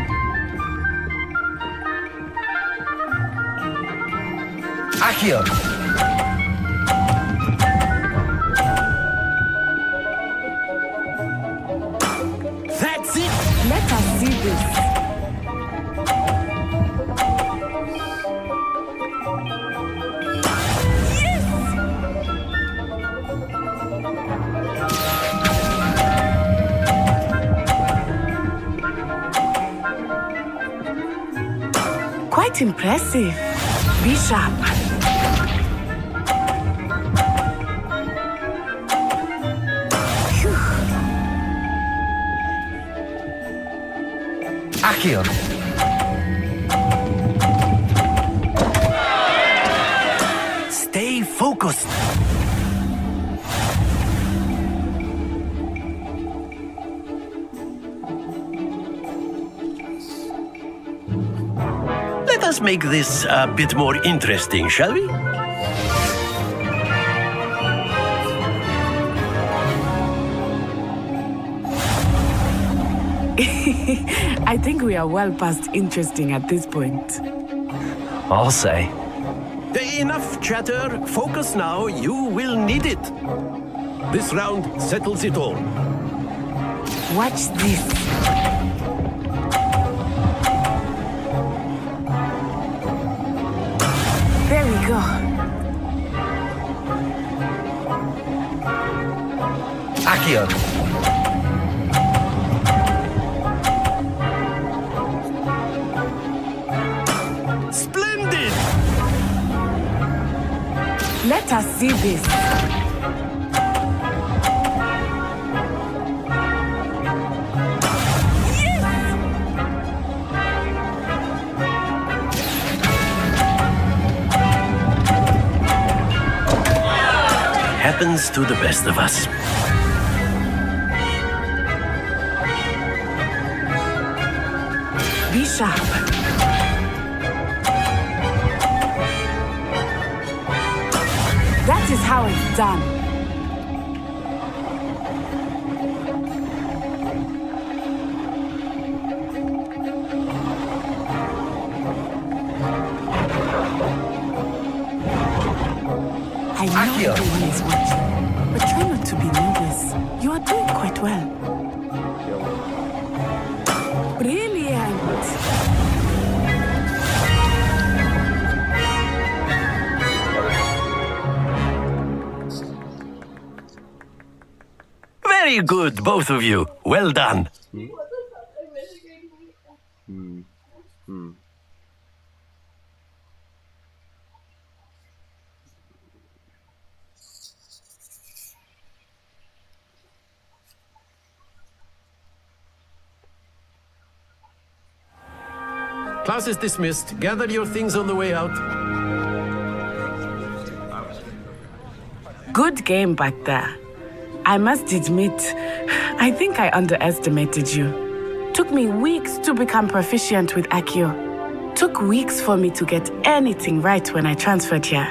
Accio. That's it. Let us see this. Quite impressive. Be sharp. Akion! Stay focused. Let us make this a bit more interesting, shall we? I think we are well past interesting at this point. I'll say. Enough chatter. Focus now. You will need it. This round settles it all. Watch this. There we go. Akion! Splendid! Let us see this. Happens to the best of us. Be sharp. That is how it's done. I know everyone is watching, but try not to be nervous. You are doing quite well. Brilliant! Very good, both of you. Well done. Class is dismissed. Gather your things on the way out. Good game back there. I must admit, I think I underestimated you. Took me weeks to become proficient with Accio. Took weeks for me to get anything right when I transferred here.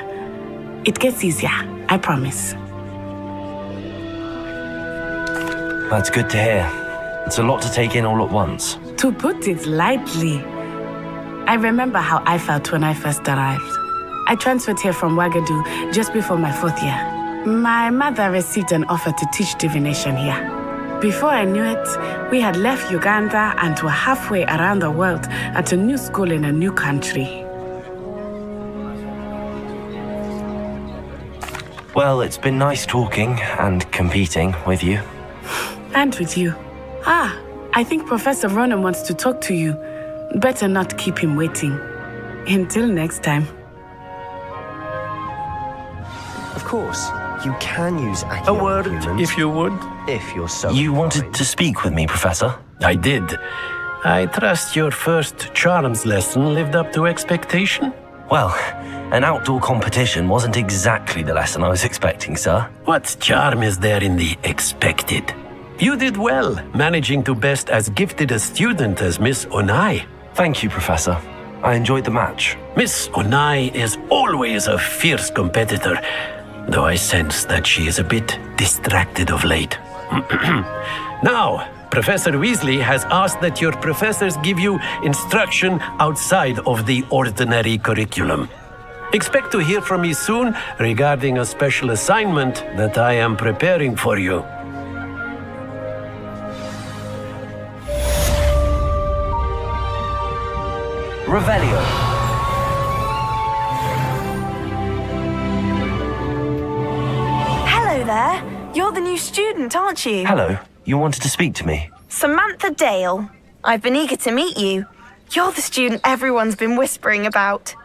It gets easier, I promise. That's good to hear. It's a lot to take in all at once. To put it lightly, I remember how I felt when I first arrived. I transferred here from Ouagadougou just before my 4th year. My mother received an offer to teach divination here. Before I knew it, we had left Uganda and were halfway around the world at a new school in a new country. Well, it's been nice talking and competing with you. And with you. I think Professor Ronan wants to talk to you. Better not keep him waiting. Until next time. Of course, you can use Accio. A word, if you would. If you're so You wanted to speak with me, Professor? I did. I trust your first charms lesson lived up to expectation? Well, an outdoor competition wasn't exactly the lesson I was expecting, sir. What charm is there in the expected? You did well, managing to best as gifted a student as Miss Onai. Thank you, Professor. I enjoyed the match. Miss Onai is always a fierce competitor, though I sense that she is a bit distracted of late. Now, Professor Weasley has asked that your professors give you instruction outside of the ordinary curriculum. Expect to hear from me soon regarding a special assignment that I am preparing for you. Revelio. Hello there. You're the new student, aren't you? Hello. You wanted to speak to me? Samantha Dale. I've been eager to meet you. You're the student everyone's been whispering about.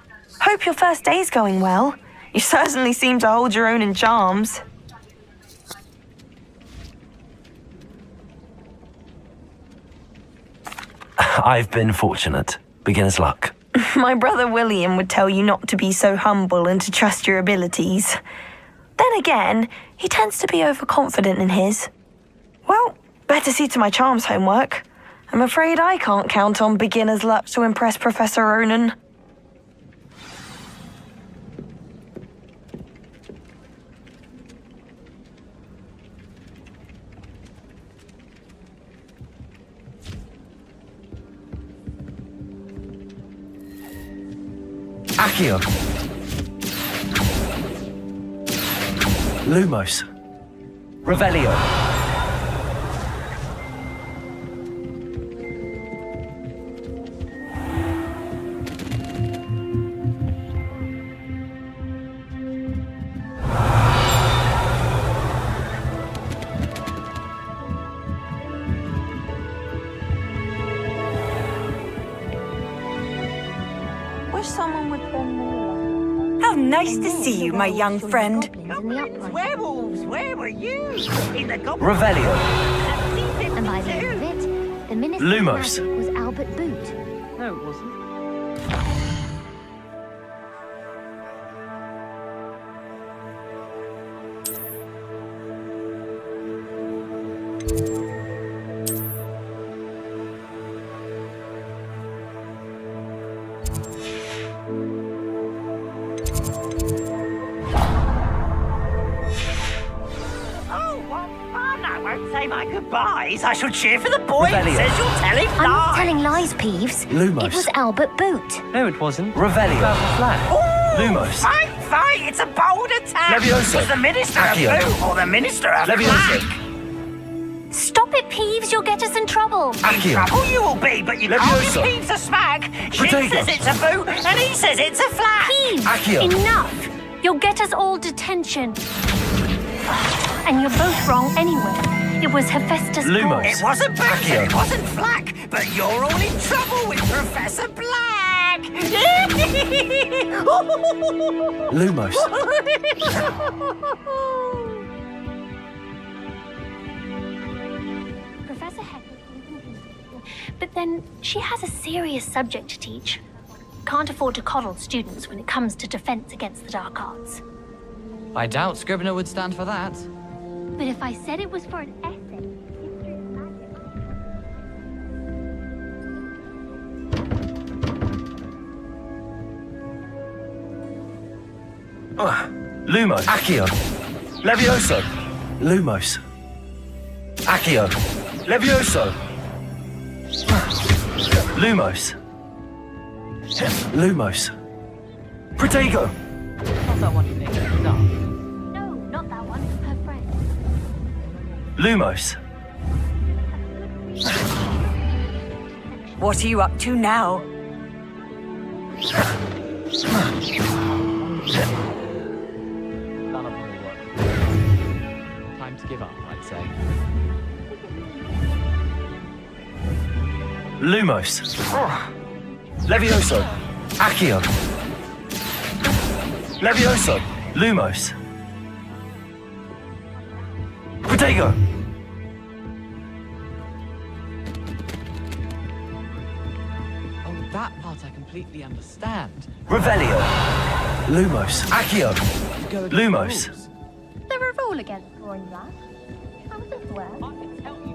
Hope your first day's going well. You certainly seem to hold your own in charms. I've been fortunate. Beginner's luck. My brother William would tell you not to be so humble and to trust your abilities. Then again, he tends to be overconfident in his. Well, better see to my charms homework. I'm afraid I can't count on beginner's luck to impress Professor Ronan. Accio. Lumos. Revelio. Wish someone would bring me. How nice to see you, my young friend. Werewolves, where were you? In the goblin. Revelio. And by the end of it, the Minister Lumos. of Magic was Albert Boot. No, it wasn't. My goodbyes. I shall cheer for the boy who Revelio. says you're telling I'm not lies. telling lies, Peeves. Lumos. It was Albert Boot. No, it wasn't. Revelio. About the flag. Ooh, Lumos. Fight! It's a bold attack. Levioso. Was the Minister Accio. of Boot or the Minister of Levioso. Flag? Stop it, Peeves. You'll get us in trouble. Accio. Trouble you will be, but you can't Levioso. give Peeves a smack. She Protego. says it's a boot, and he says it's a flag. Peeves, Accio. enough. You'll get us all detention. And you're both wrong anyway. It was Hephaestus Lumos. Paul. It wasn't boot Accio. and it wasn't flak, but you're all in trouble with Professor Black. Lumos. Professor Heck. But then she has a serious subject to teach. Can't afford to coddle students when it comes to defense against the dark arts. I doubt Scrivener would stand for that. But if I said it was for an essay, history of magic. Lumos. Accio. Levioso. Lumos. Accio. Levioso. Lumos. Lumos. Protego. Not that one, Nick. No. No, not that one. Her friend. Lumos. What are you up to now? None of them will work. Time to give up, I'd say. Lumos. Levioso. Accio. Levioso. Lumos. Protego. Oh, that part I completely understand. Revelio. Lumos. Accio. Go against the Lumos. rules. There a rule against drawing that? I wasn't aware. I can tell you.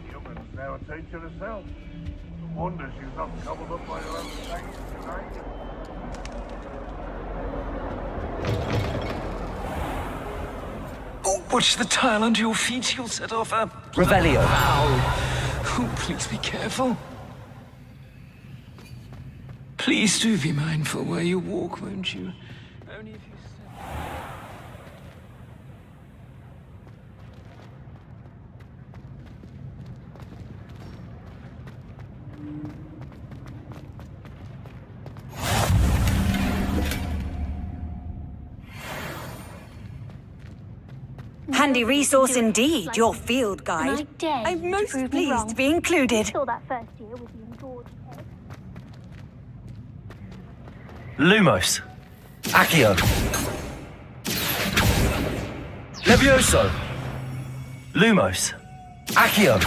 Human's now a teacher herself. No wonder she's not covered up by her own things tonight. Oh, watch the tile under your feet. You'll set off a... Revelio. Ow. Oh, please be careful. Please do be mindful where you walk, won't you? Only if you Handy resource indeed, your field guide. I'm most pleased to be included. That first year with you and George. Lumos. Accio. Levioso. Lumos. Accio.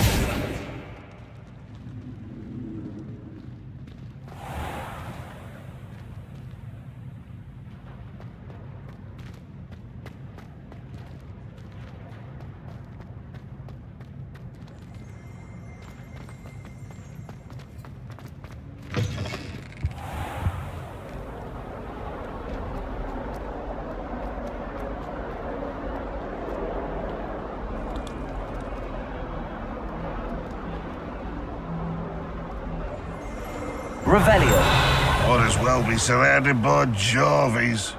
Revelio. Might as well be surrounded by Jarvies.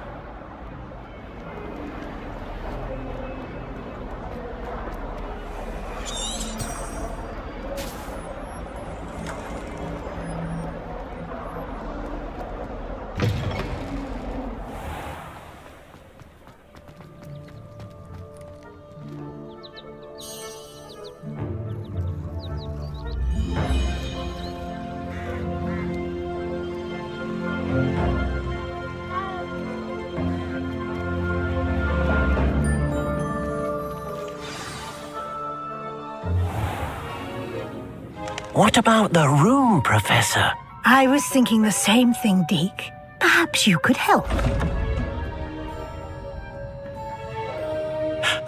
What about the room, Professor? I was thinking the same thing, Deke. Perhaps you could help.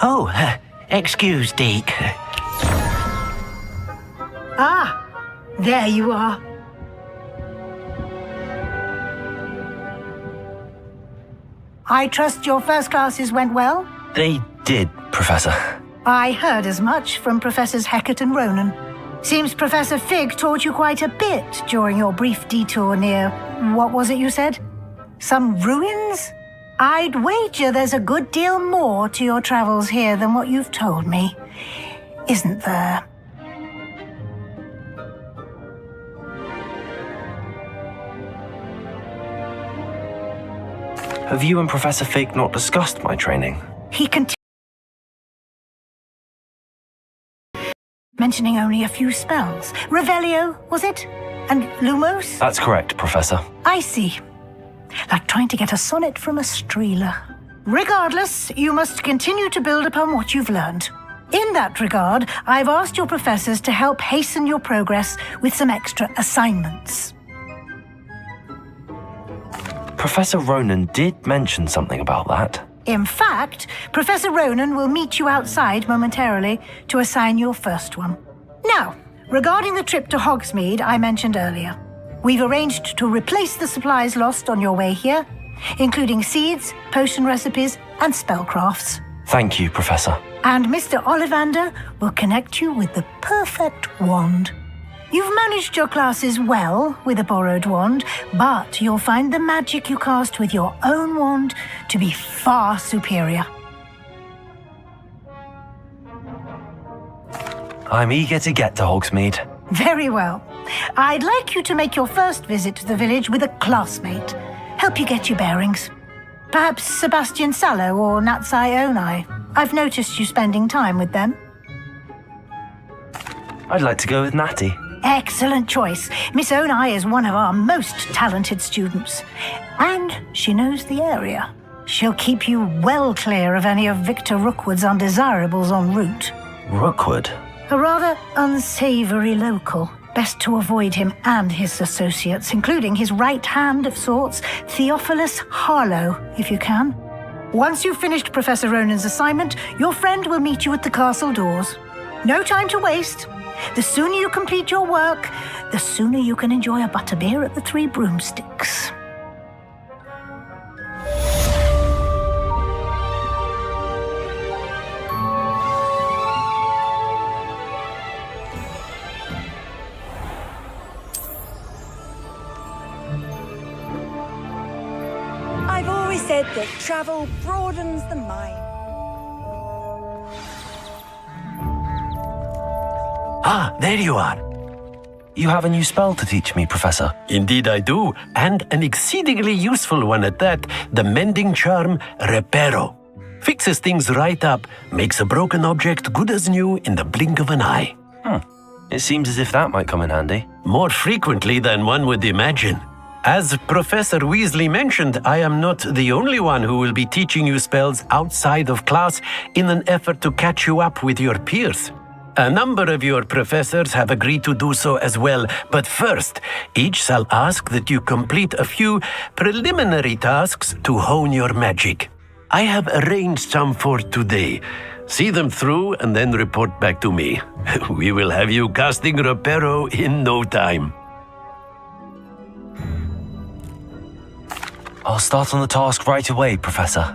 Oh, excuse, Deke. Ah, there you are. I trust your first classes went well? They did, Professor. I heard as much from Professors Hecat and Ronan. Seems Professor Fig taught you quite a bit during your brief detour near... what was it you said? Some ruins? I'd wager there's a good deal more to your travels here than what you've told me. Isn't there? Have you and Professor Fig not discussed my training? He continued, mentioning only a few spells. Revelio, was it? And Lumos? That's correct, Professor. I see. Like trying to get a sonnet from a streeler. Regardless, you must continue to build upon what you've learned. In that regard, I've asked your professors to help hasten your progress with some extra assignments. Professor Ronan did mention something about that. In fact, Professor Ronan will meet you outside momentarily to assign your first one. Now, regarding the trip to Hogsmeade I mentioned earlier, we've arranged to replace the supplies lost on your way here, including seeds, potion recipes, and spellcrafts. Thank you, Professor. And Mr. Ollivander will connect you with the perfect wand. You've managed your classes well with a borrowed wand, but you'll find the magic you cast with your own wand to be far superior. I'm eager to get to Hogsmeade. Very well. I'd like you to make your first visit to the village with a classmate. Help you get your bearings. Perhaps Sebastian Sallow or Natsai Onai. I've noticed you spending time with them. I'd like to go with Natty. Excellent choice. Miss Onai is one of our most talented students. And she knows the area. She'll keep you well clear of any of Victor Rookwood's undesirables en route. Rookwood? A rather unsavory local. Best to avoid him and his associates, including his right hand of sorts, Theophilus Harlow, if you can. Once you've finished Professor Ronan's assignment, your friend will meet you at the castle doors. No time to waste. The sooner you complete your work, the sooner you can enjoy a butterbeer at the Three Broomsticks. always said that travel broadens the mind. Ah, there you are. You have a new spell to teach me, Professor. Indeed I do, and an exceedingly useful one at that, the mending charm Reparo. Fixes things right up, makes a broken object good as new in the blink of an eye. It seems as if that might come in handy. More frequently than one would imagine. As Professor Weasley mentioned, I am not the only one who will be teaching you spells outside of class in an effort to catch you up with your peers. A number of your professors have agreed to do so as well, but first, each shall ask that you complete a few preliminary tasks to hone your magic. I have arranged some for today. See them through and then report back to me. We will have you casting Reparo in no time. I'll start on the task right away, Professor.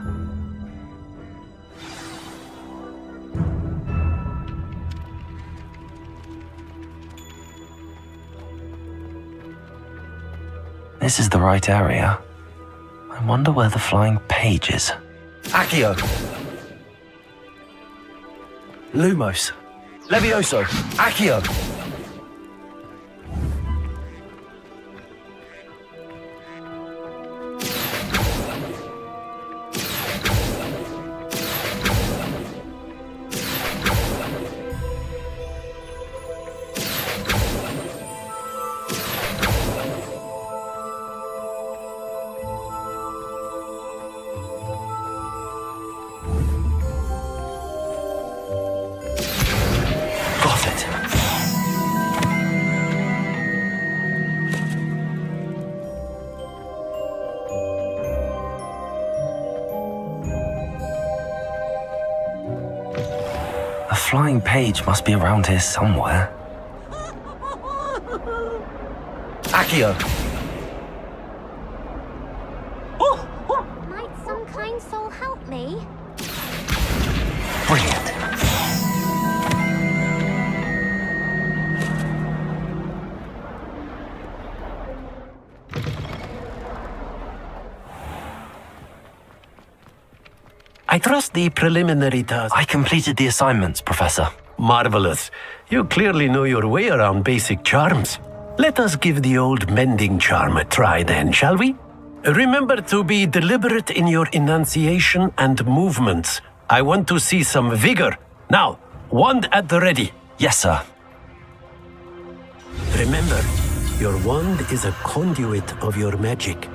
This is the right area. I wonder where the flying page is. Accio! Lumos! Levioso! Accio! The flying page must be around here somewhere. Accio! Might some kind soul help me? Brilliant. I trust the preliminary task. I completed the assignments, Professor. Marvelous. You clearly know your way around basic charms. Let us give the old mending charm a try then, shall we? Remember to be deliberate in your enunciation and movements. I want to see some vigor. Now, wand at the ready. Yes, sir. Remember, your wand is a conduit of your magic.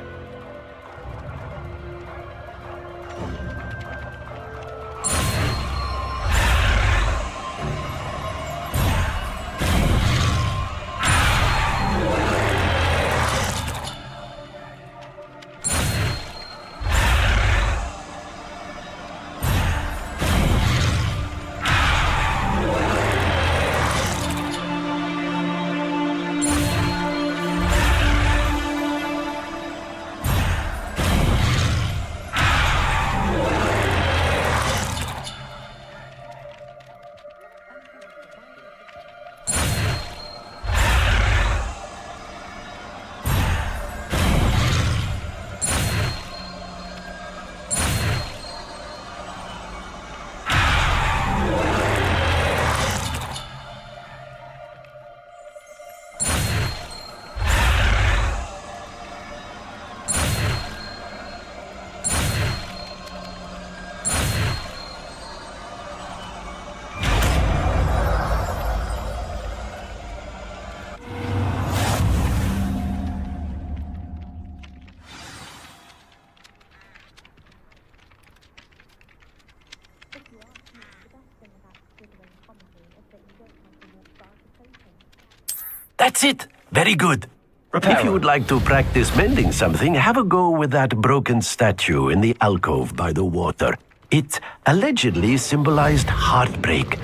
That's it. Very good. If you would like to practice mending something, have a go with that broken statue in the alcove by the water. It allegedly symbolized heartbreak.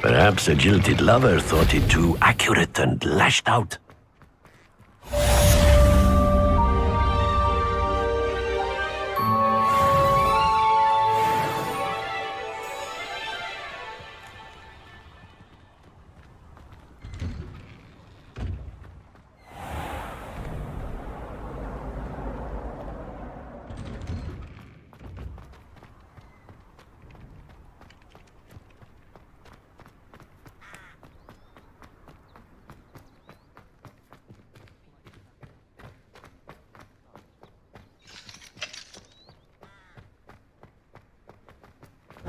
Perhaps a jilted lover thought it too accurate and lashed out.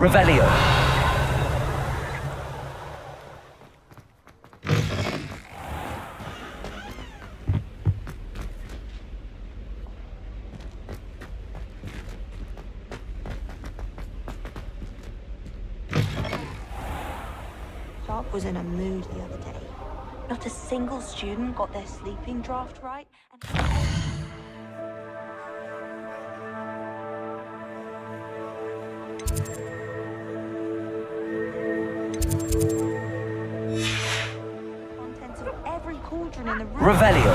Revelio. Sharp was in a mood the other day. Not a single student got their sleeping draft right. Contents of every cauldron in the room. Revelio.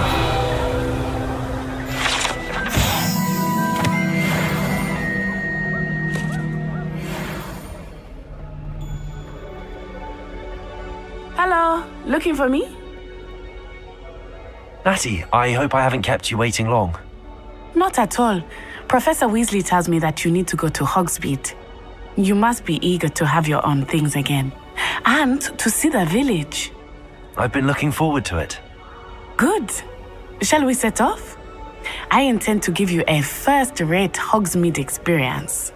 Hello, looking for me? Natty, I hope I haven't kept you waiting long. Not at all. Professor Weasley tells me that you need to go to Hogsmeade. You must be eager to have your own things again. And to see the village. I've been looking forward to it. Good. Shall we set off? I intend to give you a first-rate Hogsmeade experience.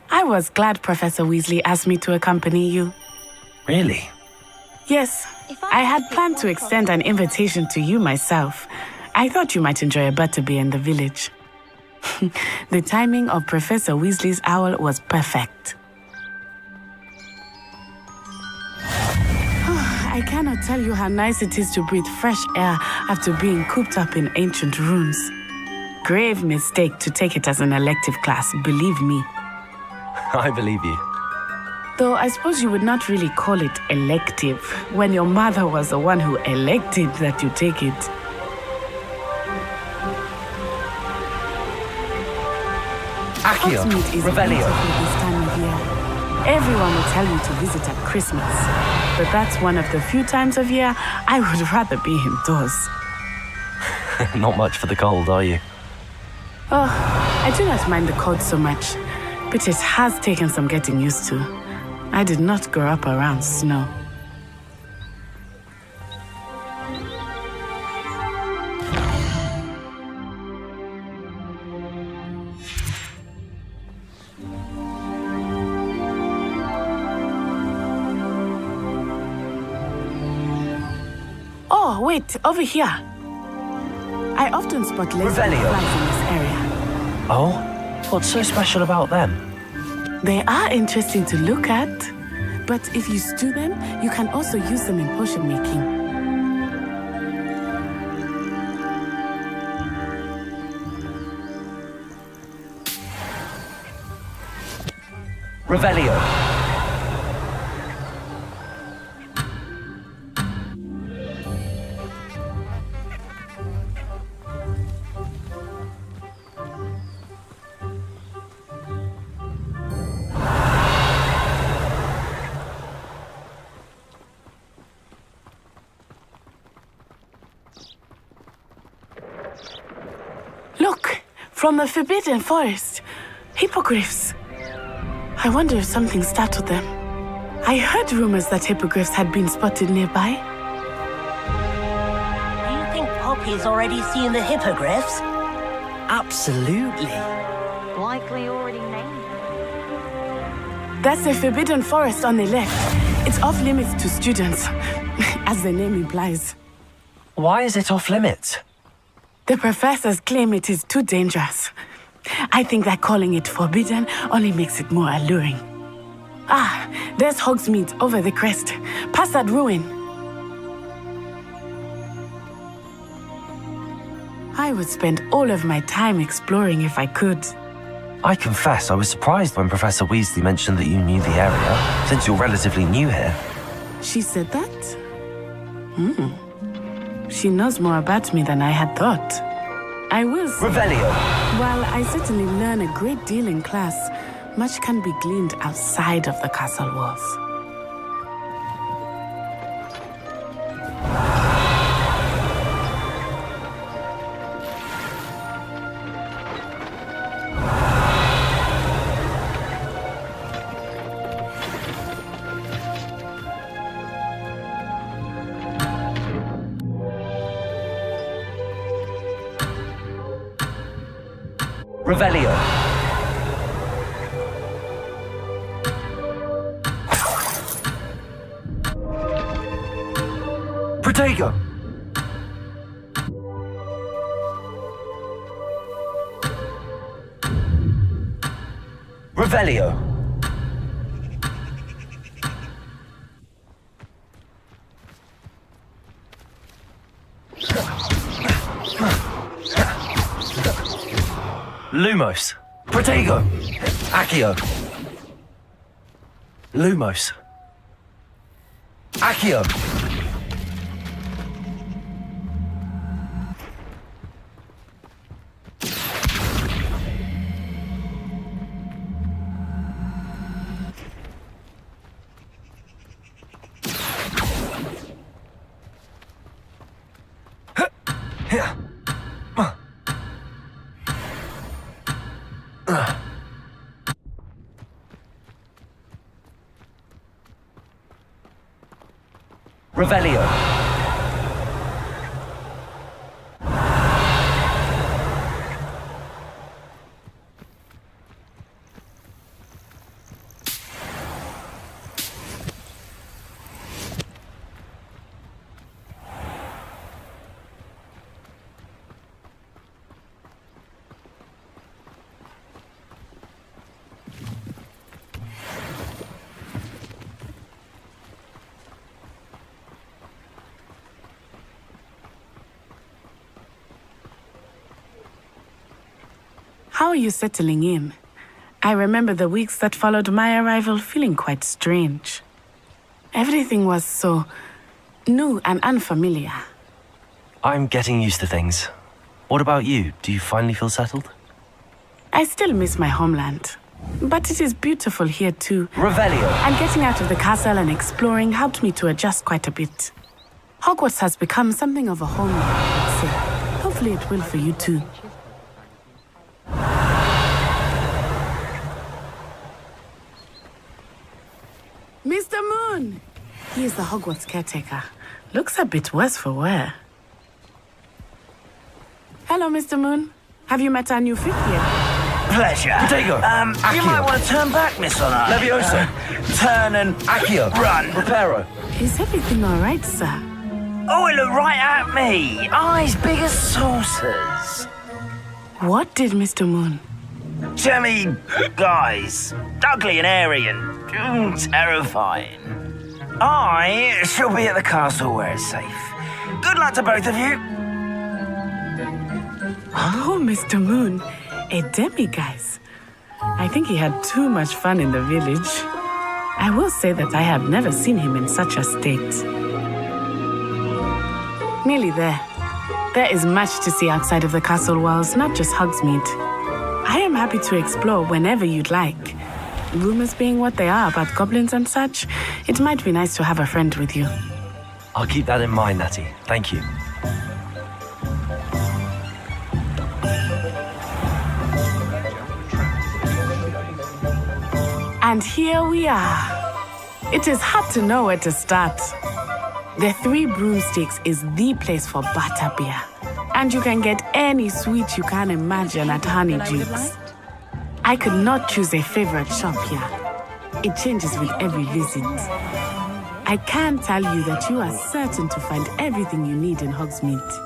I was glad Professor Weasley asked me to accompany you. Really? Yes, I had planned to extend an invitation to you myself. I thought you might enjoy a butterbeer in the village. The timing of Professor Weasley's owl was perfect. I cannot tell you how nice it is to breathe fresh air after being cooped up in ancient ruins. Grave mistake to take it as an elective class, believe me. I believe you. Though I suppose you would not really call it elective when your mother was the one who elected that you take it. Accio, Hogsmeade is Revelio. beautiful this time of year. Everyone will tell you to visit at Christmas, but that's one of the few times of year I would rather be indoors. Not much for the cold, are you? Oh, I do not mind the cold so much, but it has taken some getting used to. I did not grow up around snow. Oh, wait, over here. I often spot lesbian Revelio. flies in this area. Oh? What's so special about them? They are interesting to look at, but if you stew them, you can also use them in potion making. Revelio. Look, from the Forbidden Forest. Hippogriffs. I wonder if something startled them. I heard rumors that hippogriffs had been spotted nearby. Do you think Poppy's already seen the hippogriffs? Absolutely. Likely already named. That's the Forbidden Forest on the left. It's off limits to students, as the name implies. Why is it off limits? The professors claim it is too dangerous. I think that calling it forbidden only makes it more alluring. Ah, there's Hogsmeade over the crest, past that ruin. I would spend all of my time exploring if I could. I confess I was surprised when Professor Weasley mentioned that you knew the area, since you're relatively new here. She said that? She knows more about me than I had thought. I will say, Revelio. while I certainly learn a great deal in class, much can be gleaned outside of the castle walls. Revelio. Protego. Revelio. Lumos. Protego. Accio. Lumos. Accio. Revelio. How are you settling in? I remember the weeks that followed my arrival feeling quite strange. Everything was so new and unfamiliar. I'm getting used to things. What about you? Do you finally feel settled? I still miss my homeland, but it is beautiful here too. Revelio. And getting out of the castle and exploring helped me to adjust quite a bit. Hogwarts has become something of a home, I would say. Hopefully it will for you too. Mr. Moon! He is the Hogwarts caretaker. Looks a bit worse for wear. Hello, Mr. Moon. Have you met our new fifth year? Pleasure. Protego. You might want to turn back, Miss Honor. Levioso. Turn and Accio. run. Reparo. Is everything all right, sir? Oh, it looked right at me. Eyes big as saucers. What did Mr. Moon? Jemmy guys. Ugly and airy and terrifying. I shall be at the castle where it's safe. Good luck to both of you. Oh, Mr. Moon, a demiguise. I think he had too much fun in the village. I will say that I have never seen him in such a state. Nearly there. There is much to see outside of the castle walls, not just Hogsmeade. I am happy to explore whenever you'd like. Rumors being what they are about goblins and such, it might be nice to have a friend with you. I'll keep that in mind, Natty. Thank you. And here we are. It is hard to know where to start. The Three Broomsticks is the place for butterbeer. And you can get any sweet you can imagine at Honeydukes. I could not choose a favorite shop here. It changes with every visit. I can tell you that you are certain to find everything you need in Hogsmeade.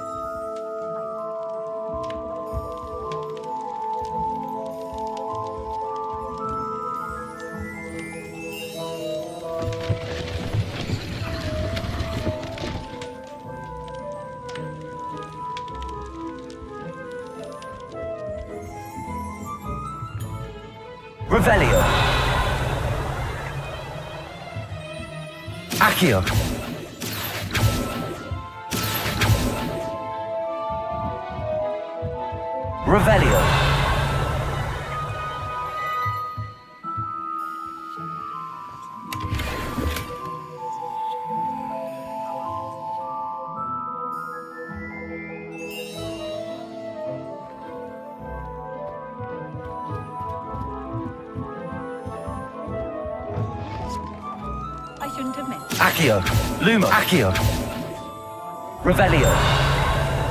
Revelio. Accio. Revelio. I shouldn't have meant. Accio. Lumos. Accio. Revelio.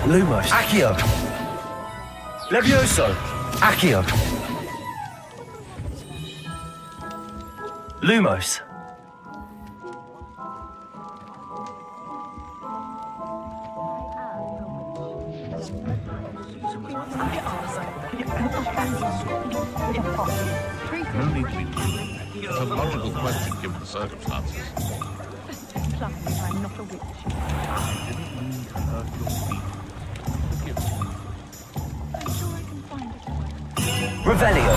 Lumos. Accio. Levioso. Accio. Lumos. No need to be doing that. It's a logical question given the circumstances. I'm not a witch. I didn't mean to hurt your feet. Forgive me. I'm sure I can find it. Revelio.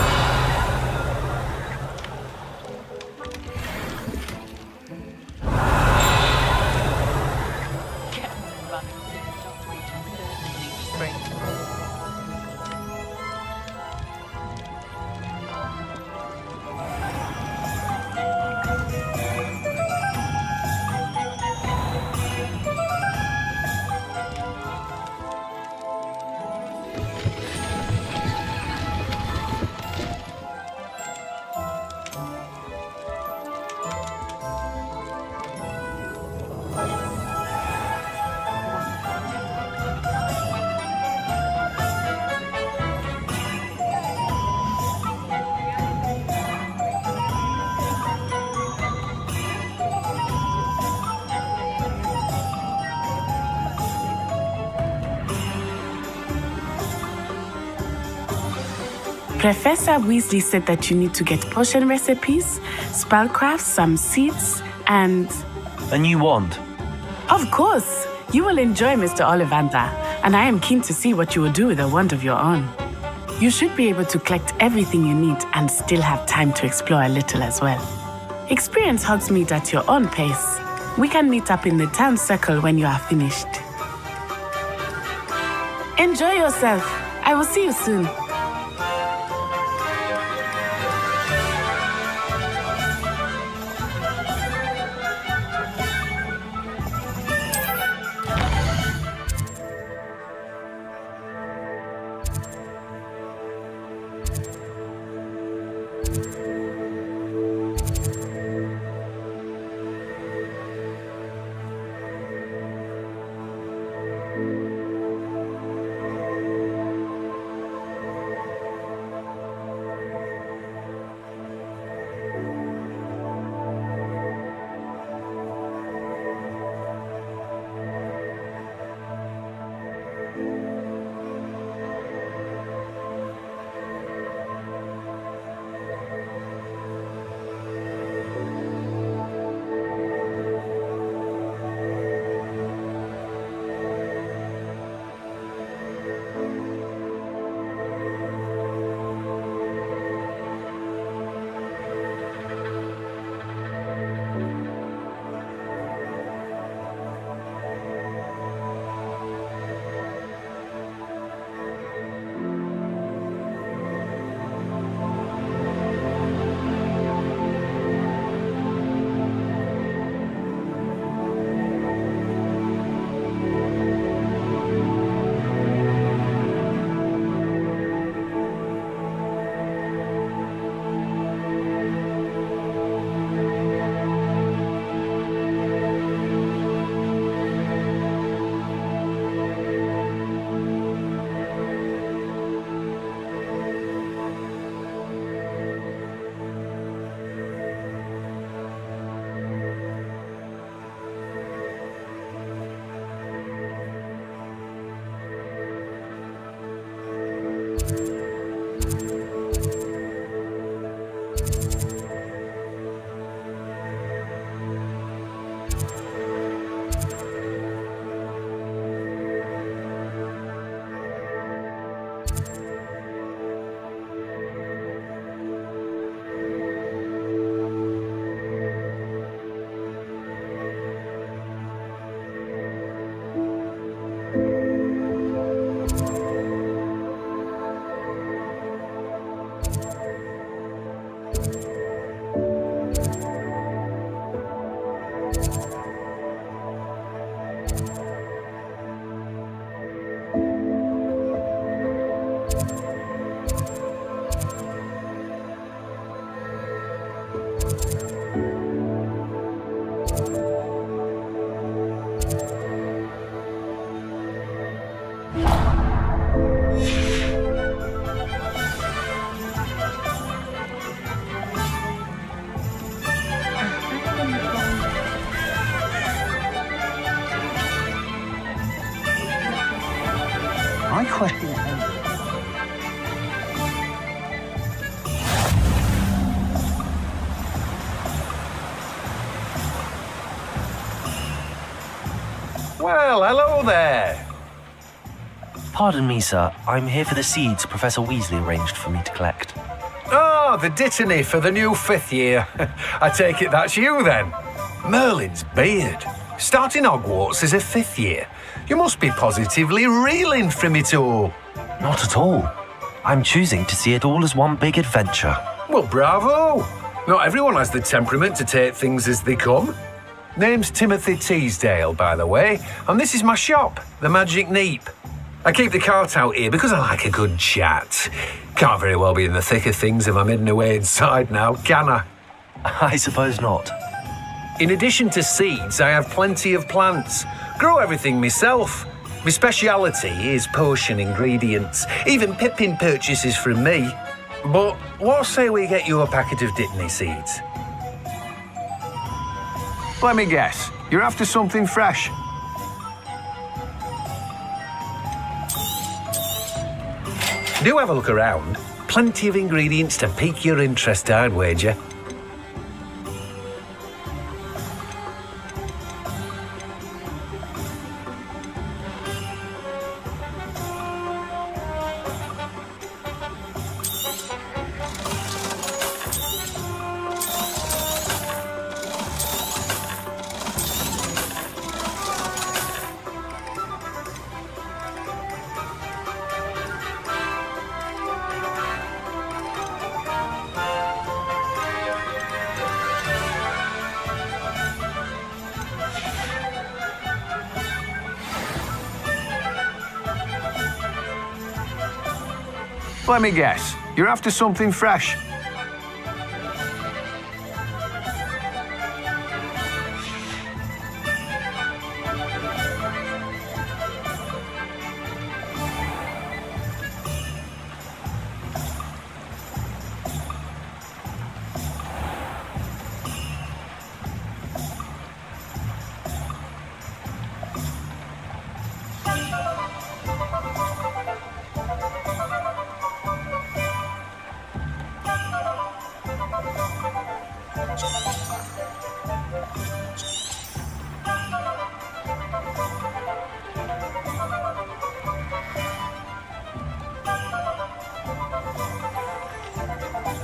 Professor Weasley said that you need to get potion recipes, spellcraft, some seeds, and... A new wand. Of course! You will enjoy Mr. Ollivander, and I am keen to see what you will do with a wand of your own. You should be able to collect everything you need and still have time to explore a little as well. Experience Hogsmeade at your own pace. We can meet up in the town circle when you are finished. Enjoy yourself. I will see you soon. My question is... Well, hello there. Pardon me, sir. I'm here for the seeds Professor Weasley arranged for me to collect. Oh, the dittany for the new 5th year. I take it that's you then. Merlin's beard. Starting Hogwarts as a 5th year. You must be positively reeling from it all. Not at all. I'm choosing to see it all as one big adventure. Well, bravo. Not everyone has the temperament to take things as they come. Name's Timothy Teasdale, by the way, and this is my shop, the Magic Neep. I keep the cart out here because I like a good chat. Can't very well be in the thick of things if I'm hidden away inside now, can I? I suppose not. In addition to seeds, I have plenty of plants. Grow everything myself. My speciality is potion ingredients. Even Pippin purchases from me. But what say we get you a packet of Dittany seeds? Let me guess. You're after something fresh. Do have a look around. Plenty of ingredients to pique your interest, I'd wager. Let me guess. You're after something fresh.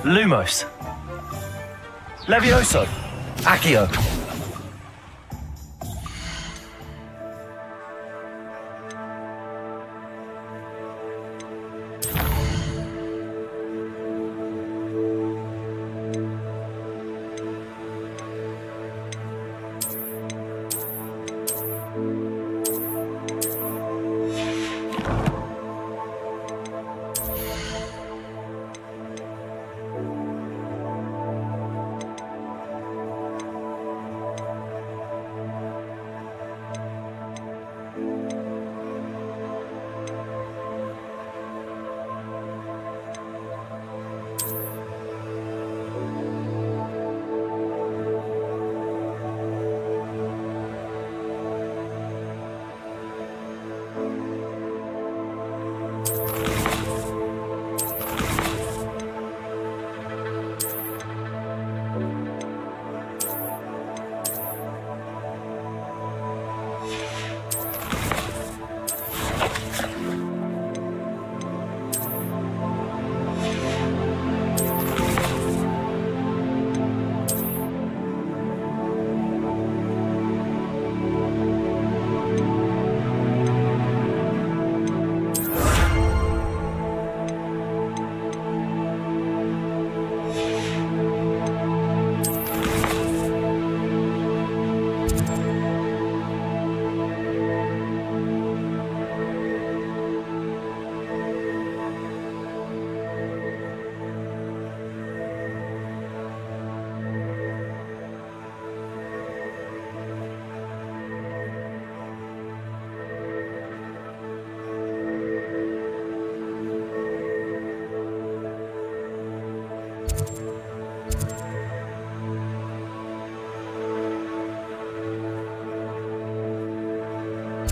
Lumos. Levioso. Accio.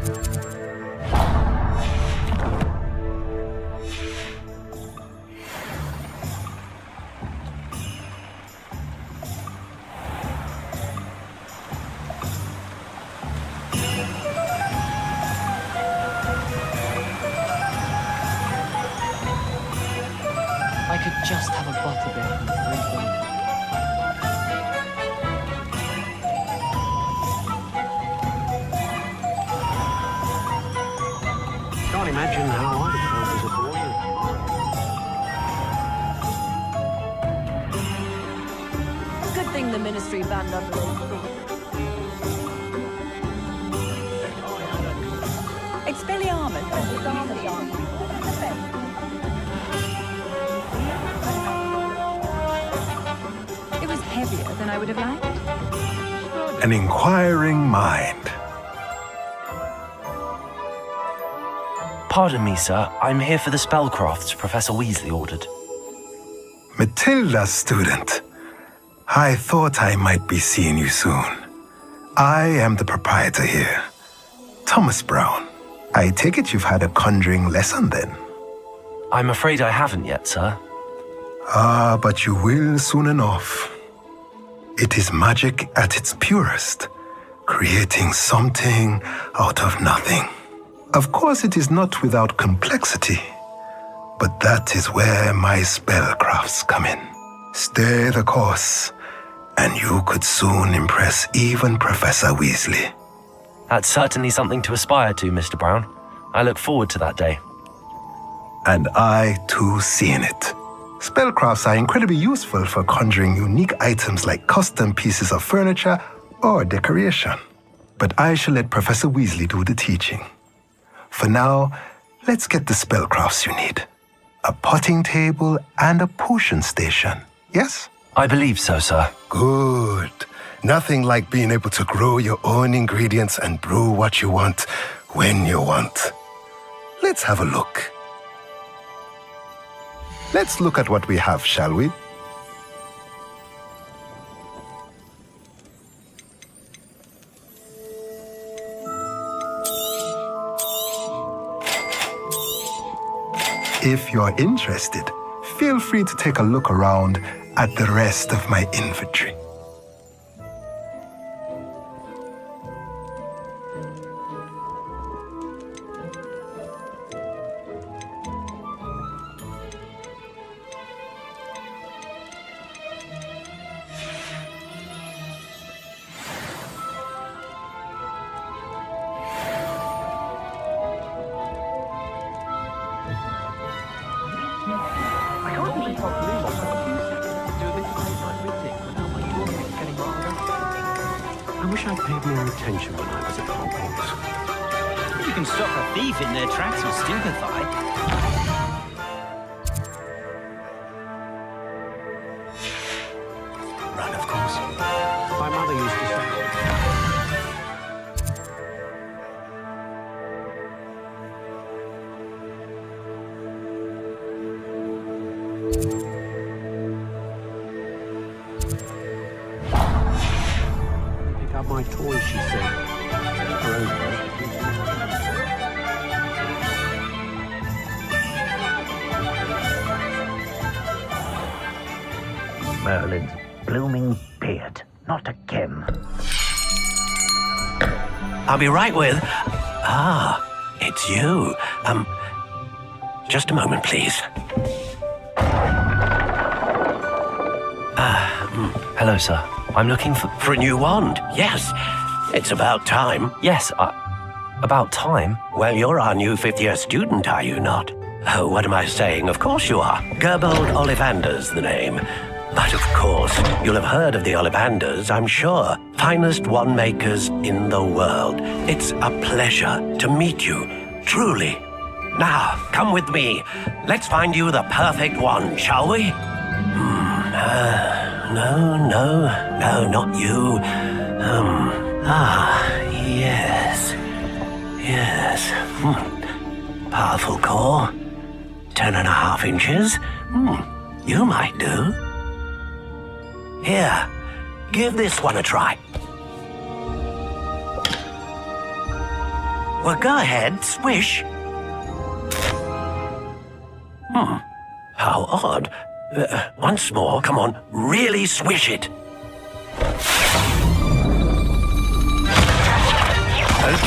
I could just have a butterbeer and Can't imagine how I felt as a boy. Good thing the ministry banned underage. It's fairly armoured. It was heavier than I would have liked. An inquiring mind. Pardon me, sir. I'm here for the spellcrafts Professor Weasley ordered. Matilda, student. I thought I might be seeing you soon. I am the proprietor here, Thomas Brown. I take it you've had a conjuring lesson then? I'm afraid I haven't yet, sir. Ah, but you will soon enough. It is magic at its purest, creating something out of nothing. Of course, it is not without complexity, but that is where my spellcrafts come in. Stay the course, and you could soon impress even Professor Weasley. That's certainly something to aspire to, Mr. Brown. I look forward to that day. And I, too, see in it. Spellcrafts are incredibly useful for conjuring unique items like custom pieces of furniture or decoration. But I shall let Professor Weasley do the teaching. For now, let's get the spellcrafts you need. A potting table and a potion station, yes? I believe so, sir. Good. Nothing like being able to grow your own ingredients and brew what you want when you want. Let's have a look. Let's look at what we have, shall we? If you're interested, feel free to take a look around at the rest of my inventory. I wish I'd paid more attention when I was at Hogwarts. You can stop a thief in their tracks with stupefy. Run, of course. My mother used to say. Pick up my toys, she said. Her own toys. Merlin's blooming beard. Not again. I'll be right with. Ah, it's you. Just a moment, please. Hello, sir. I'm looking for a new wand. Yes, it's about time. Yes, about time? Well, you're our new fifth-year student, are you not? Oh, what am I saying? Of course you are. Gerbold Ollivander's the name. But of course, you'll have heard of the Ollivanders, I'm sure. Finest wand makers in the world. It's a pleasure to meet you, truly. Now, come with me. Let's find you the perfect wand, shall we? No, not you. Yes. Powerful core. 10.5 inches. You might do. Here, give this one a try. Well, go ahead, swish. How odd. Once more, come on, really swish it. Oh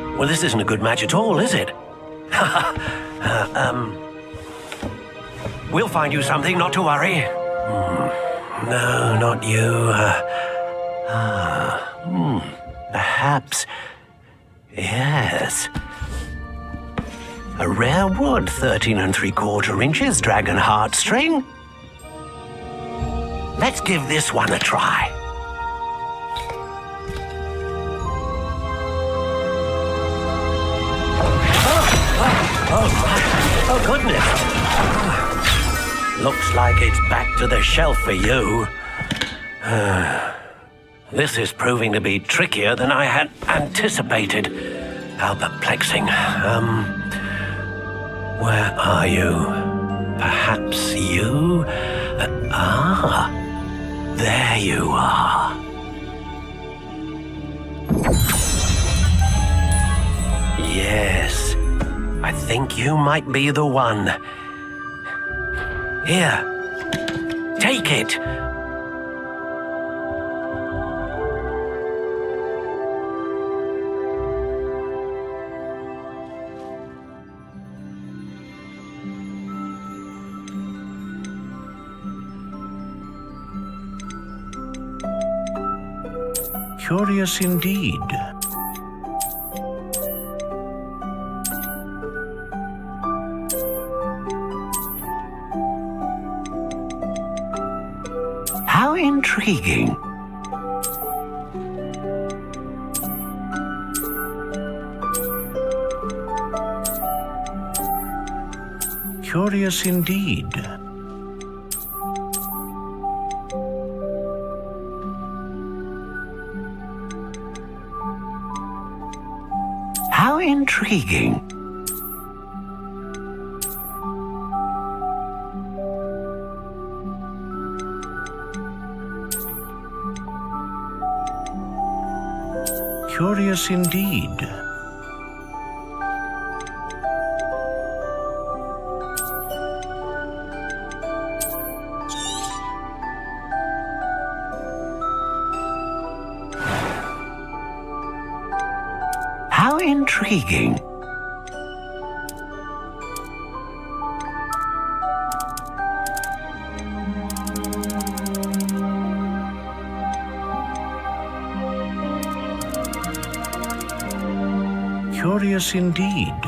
dear. Well, this isn't a good match at all, is it? We'll find you something, not to worry. No, not you. Perhaps. Yes. A rare wood, 13 3/4 inches, dragon heartstring. Let's give this one a try. Oh, goodness. Looks like it's back to the shelf for you. This is proving to be trickier than I had anticipated. How perplexing. Where are you? Perhaps you? There you are. Yes, I think you might be the one. Here, take it. Curious indeed. How intriguing. Curious indeed. How intriguing. Curious indeed. How intriguing. Curious indeed.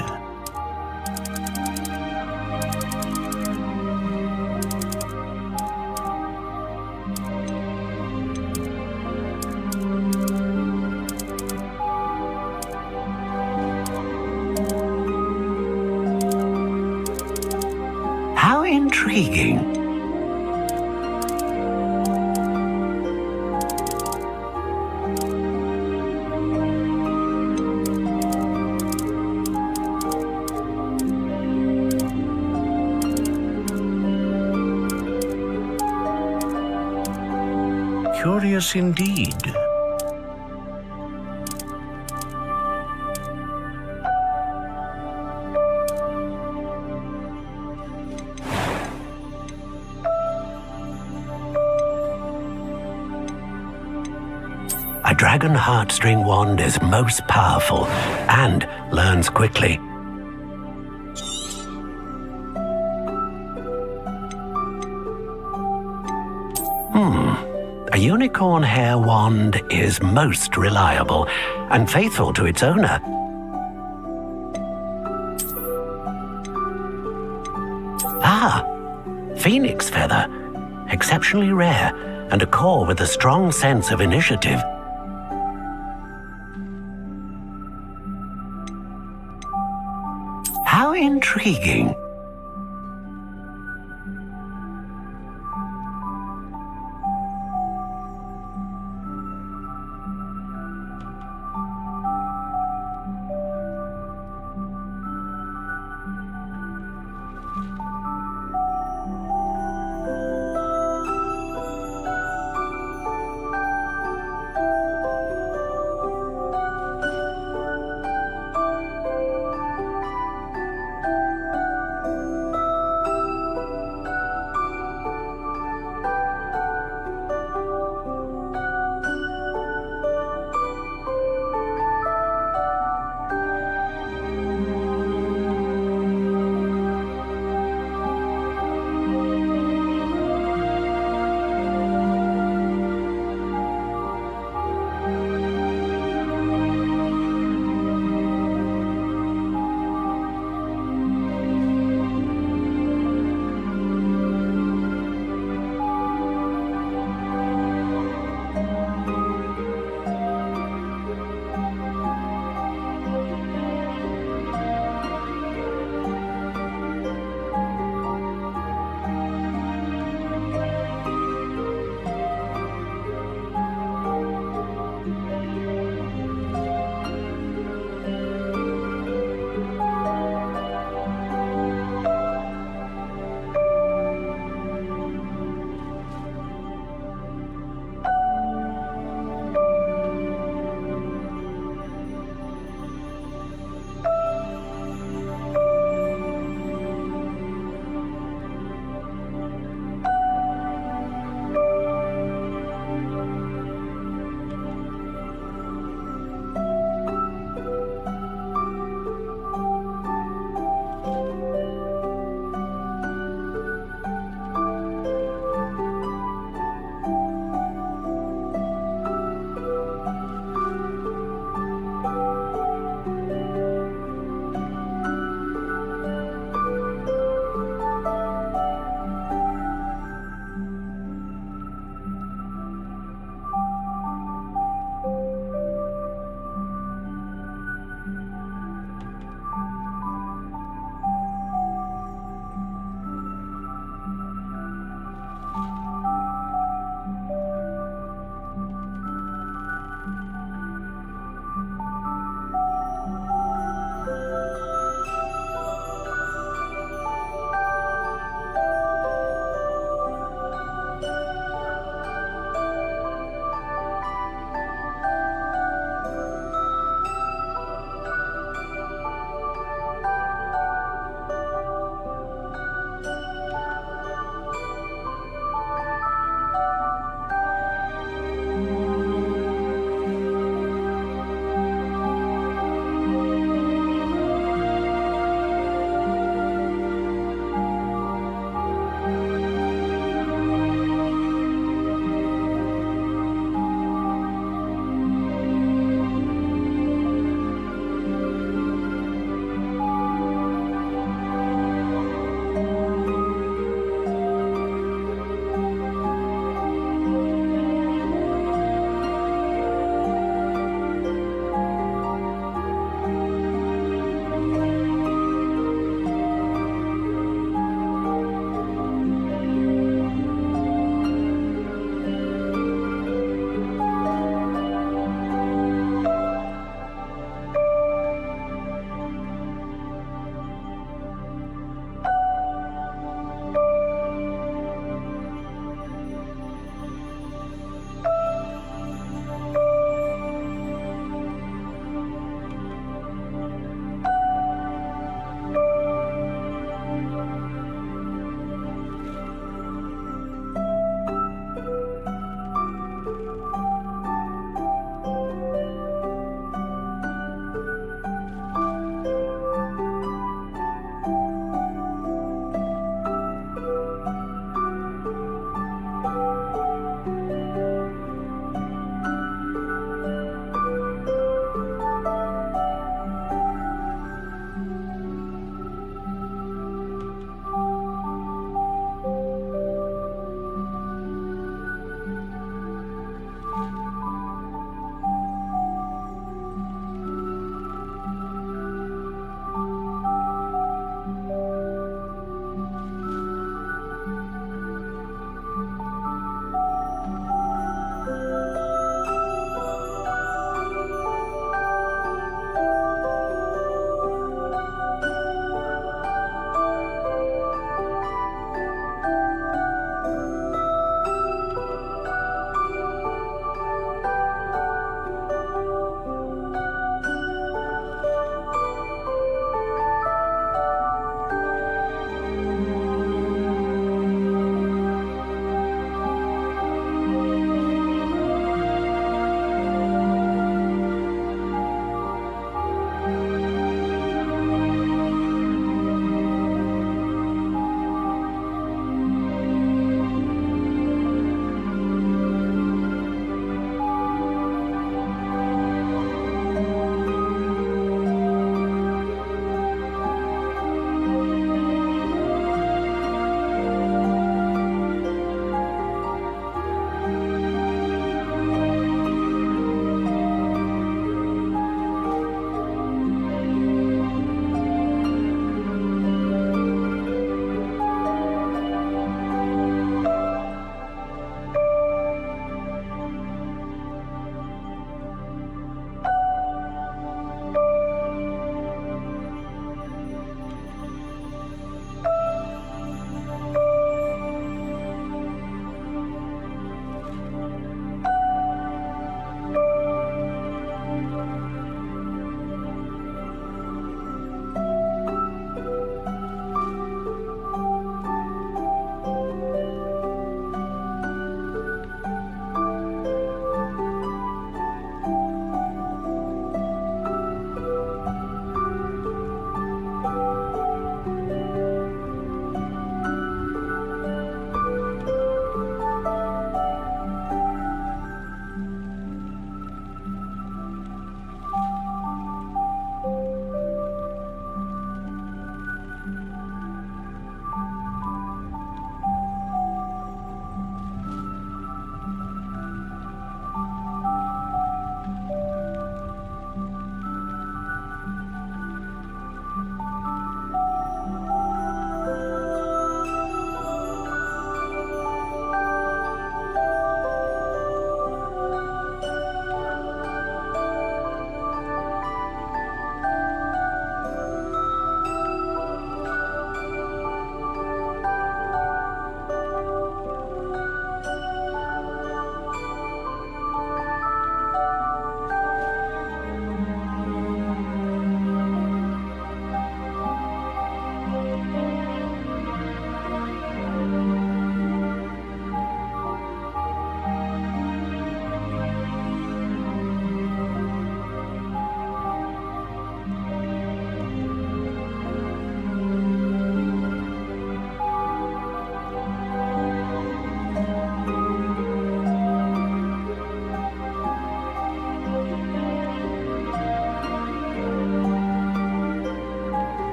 How intriguing. Curious indeed. A dragon heartstring wand is most powerful and learns quickly. A unicorn hair wand is most reliable and faithful to its owner. Phoenix feather, exceptionally rare, and a core with a strong sense of initiative. How intriguing.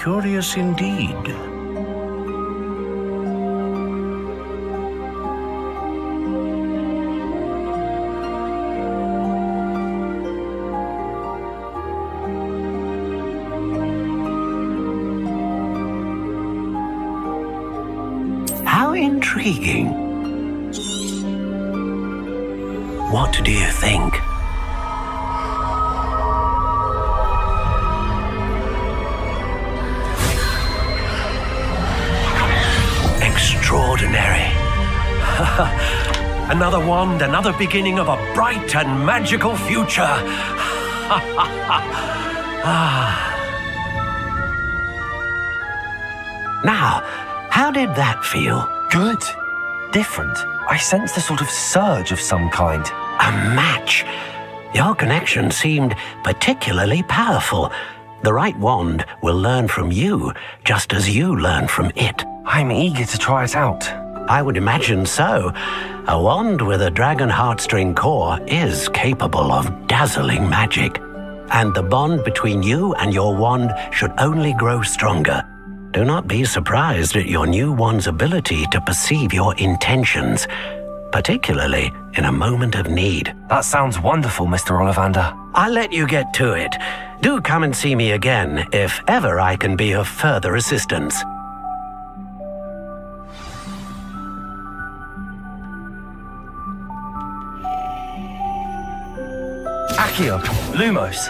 curious indeed. How intriguing. What do you think? Extraordinary. Another wand, another beginning of a bright and magical future. Now, how did that feel? Good. Different. I sensed a sort of surge of some kind. A match. Your connection seemed particularly powerful. The right wand will learn from you, just as you learn from it. I'm eager to try it out. I would imagine so. A wand with a dragon heartstring core is capable of dazzling magic. And the bond between you and your wand should only grow stronger. Do not be surprised at your new wand's ability to perceive your intentions, particularly in a moment of need. That sounds wonderful, Mr. Ollivander. I'll let you get to it. Do come and see me again if ever I can be of further assistance. Accio, Lumos.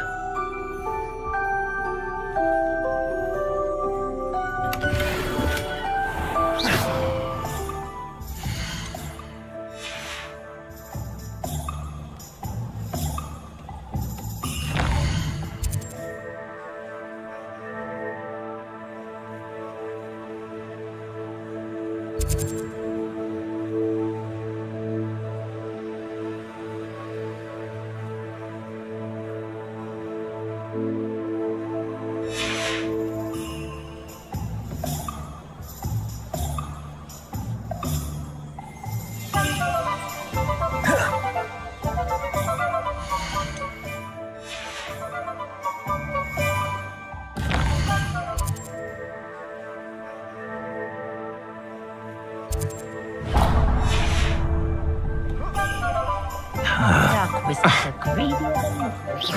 Dark wizards are greedier than most.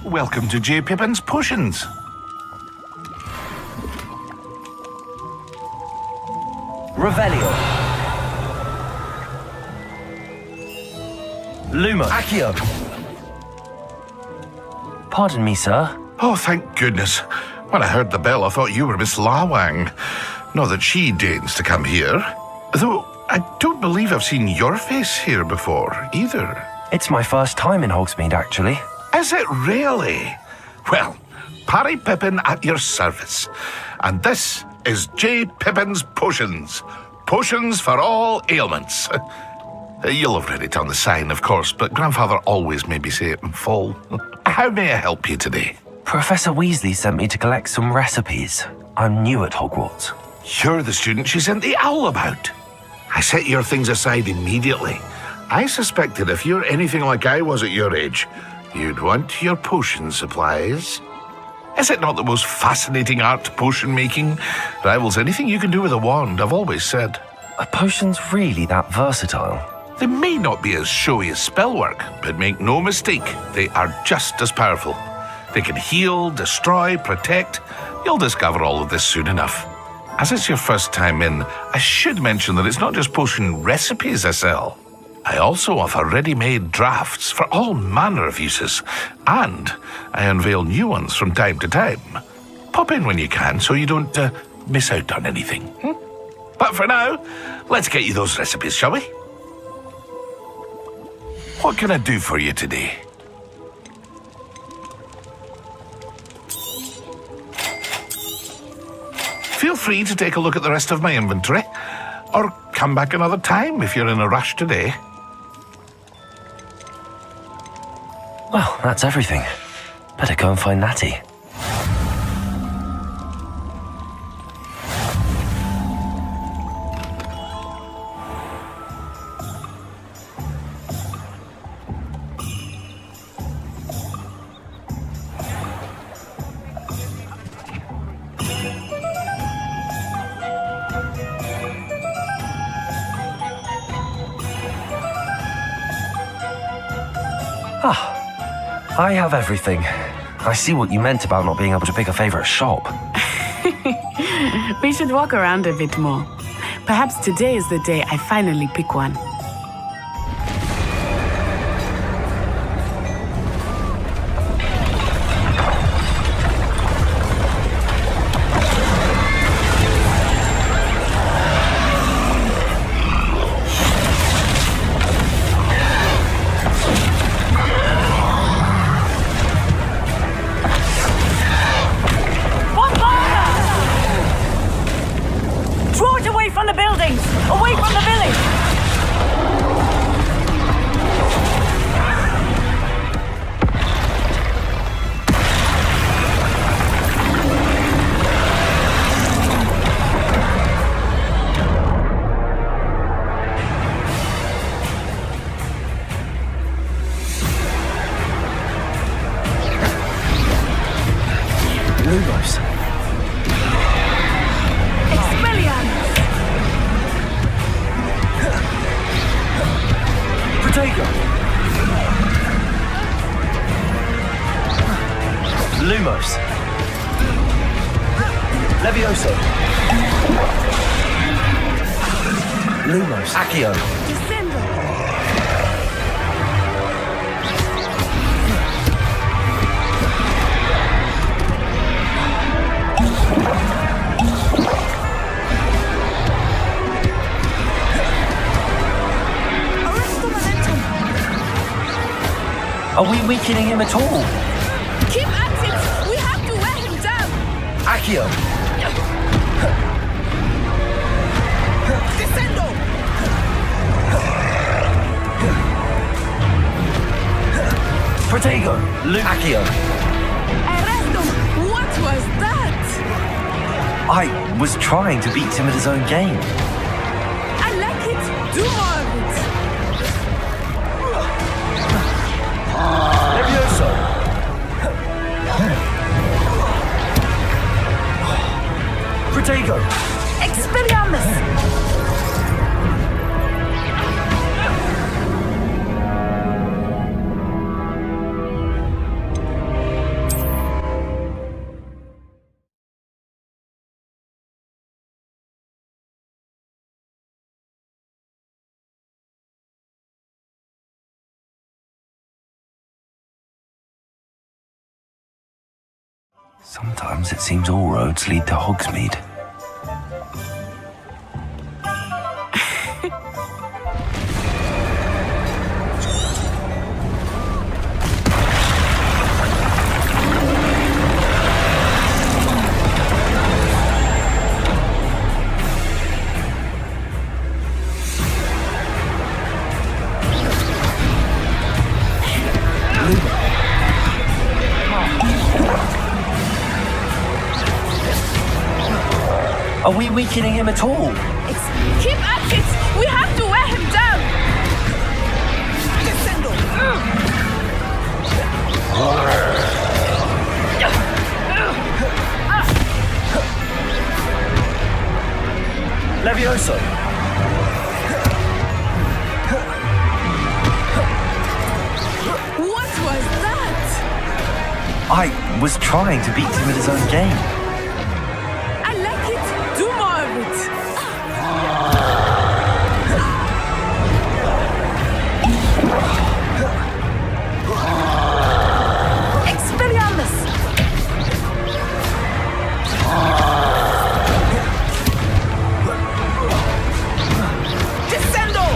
Welcome to J. Pippin's Potions. Revelio. Lumos. Accio. Pardon me, sir. Oh, thank goodness. When I heard the bell, I thought you were Miss Lawang. Not that she deigns to come here. Though I don't believe I've seen your face here before, either. It's my first time in Hogsmeade, actually. Is it really? Well, Parry Pippin at your service. And this is J. Pippin's Potions. Potions for all ailments. You'll have read it on the sign, of course, but Grandfather always made me say it in full. How may I help you today? Professor Weasley sent me to collect some recipes. I'm new at Hogwarts. You're the student she sent the owl about. I set your things aside immediately. I suspected if you're anything like I was at your age, you'd want your potion supplies. Is it not the most fascinating art, potion making? Rivals anything you can do with a wand, I've always said. Are potions really that versatile? They may not be as showy as spellwork, but make no mistake, they are just as powerful. They can heal, destroy, protect. You'll discover all of this soon enough. As it's your first time in, I should mention that it's not just potion recipes I sell. I also offer ready-made drafts for all manner of uses, and I unveil new ones from time to time. Pop in when you can so you don't miss out on anything. But for now, let's get you those recipes, shall we? What can I do for you today? Feel free to take a look at the rest of my inventory, or come back another time if you're in a rush today. Well, that's everything. Better go and find Natty. I have everything. I see what you meant about not being able to pick a favorite shop. We should walk around a bit more. Perhaps today is the day I finally pick one. Lumos. Levioso. Lumos. Accio. Are we weakening him at all? Keep at it! We have to wear him down! Accio! Descendo! Protego! Accio! Arresto! What was that? I was trying to beat him at his own game. I like it! Do more of it! Levioso! Protego! Expelliarmus! Sometimes it seems all roads lead to Hogsmeade. Are we weakening him at all? Keep at it! We have to wear him down! Descendo! Levioso! What was that? I was trying to beat him at his own game. I like it! Do more of it! Expelliarmus! Descendo!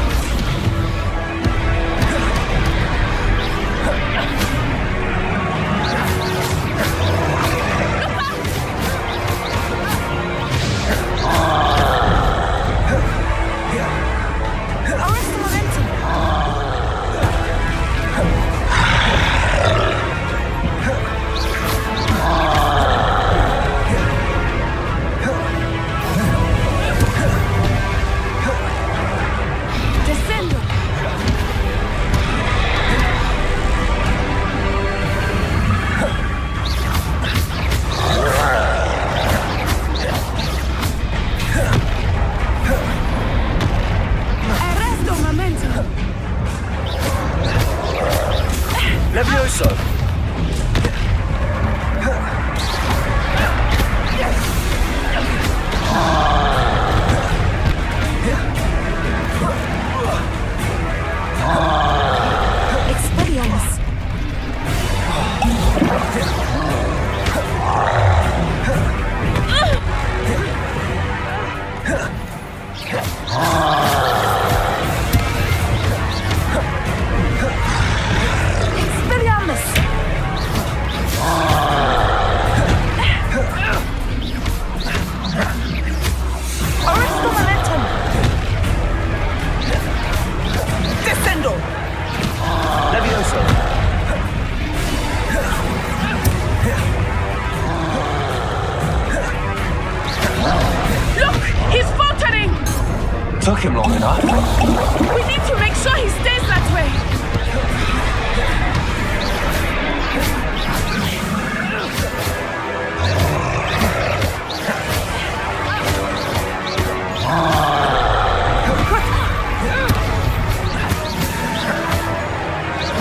him long enough. We need to make sure he stays that way.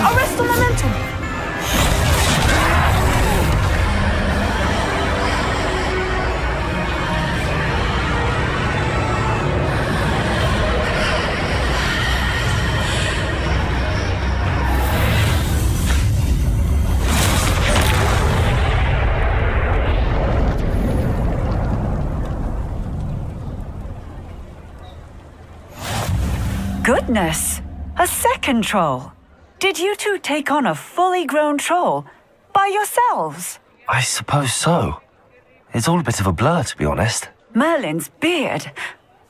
Arrest the momentum. Goodness! A second troll! Did you two take on a fully grown troll by yourselves? I suppose so. It's all a bit of a blur, to be honest. Merlin's beard.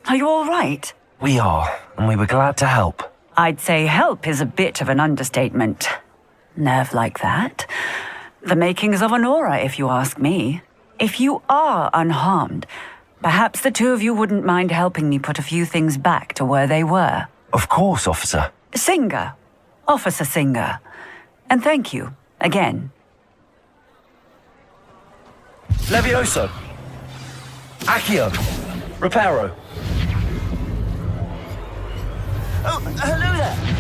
Are you all right? We are, and we were glad to help. I'd say help is a bit of an understatement. Nerve like that. The makings of an aura, if you ask me. If you are unharmed, perhaps the two of you wouldn't mind helping me put a few things back to where they were. Of course, officer. Singer. Officer Singer. And thank you, again. Levioso. Accio. Reparo. Oh, hello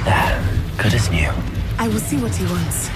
there. Good as new. I will see what he wants.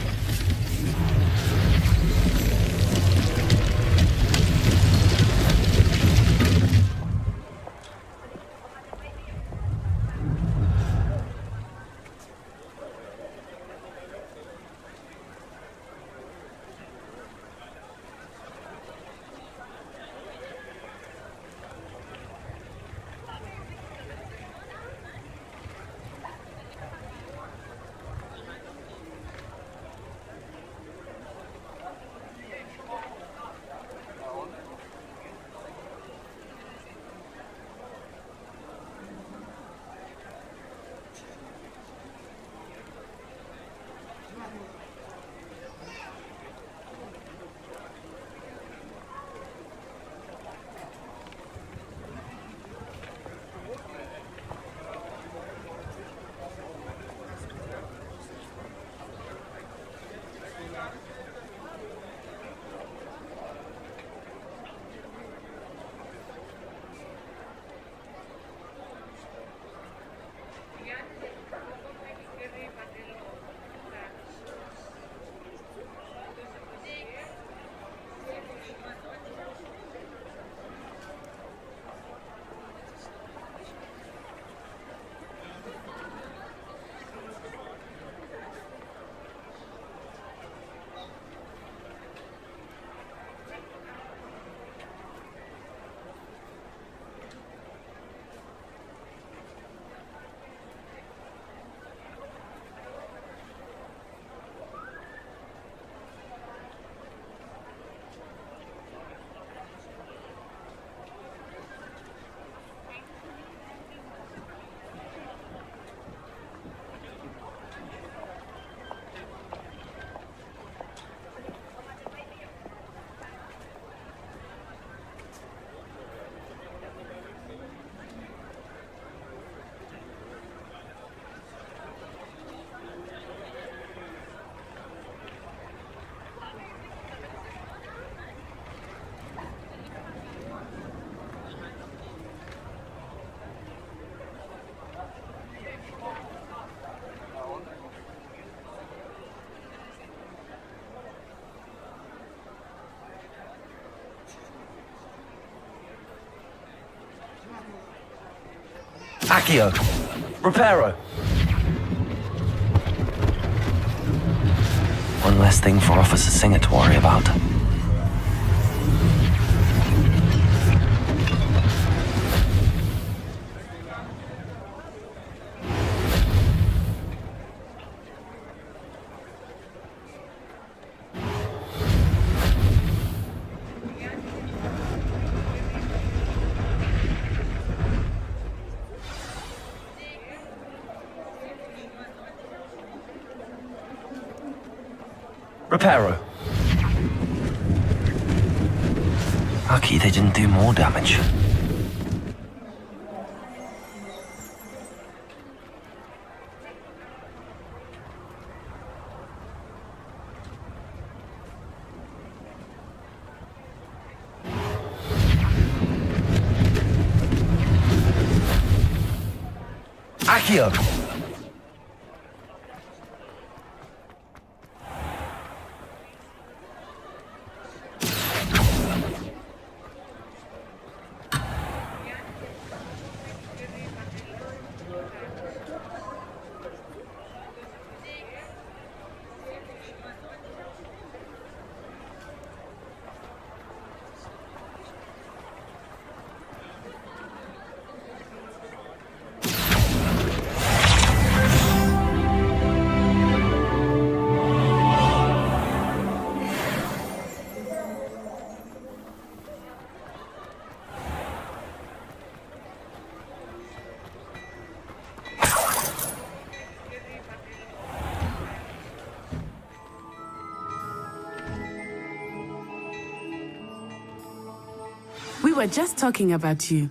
Accio. Reparo. One less thing for Officer Singer to worry about. Reparo. Lucky they didn't do more damage. Accio. We were just talking about you.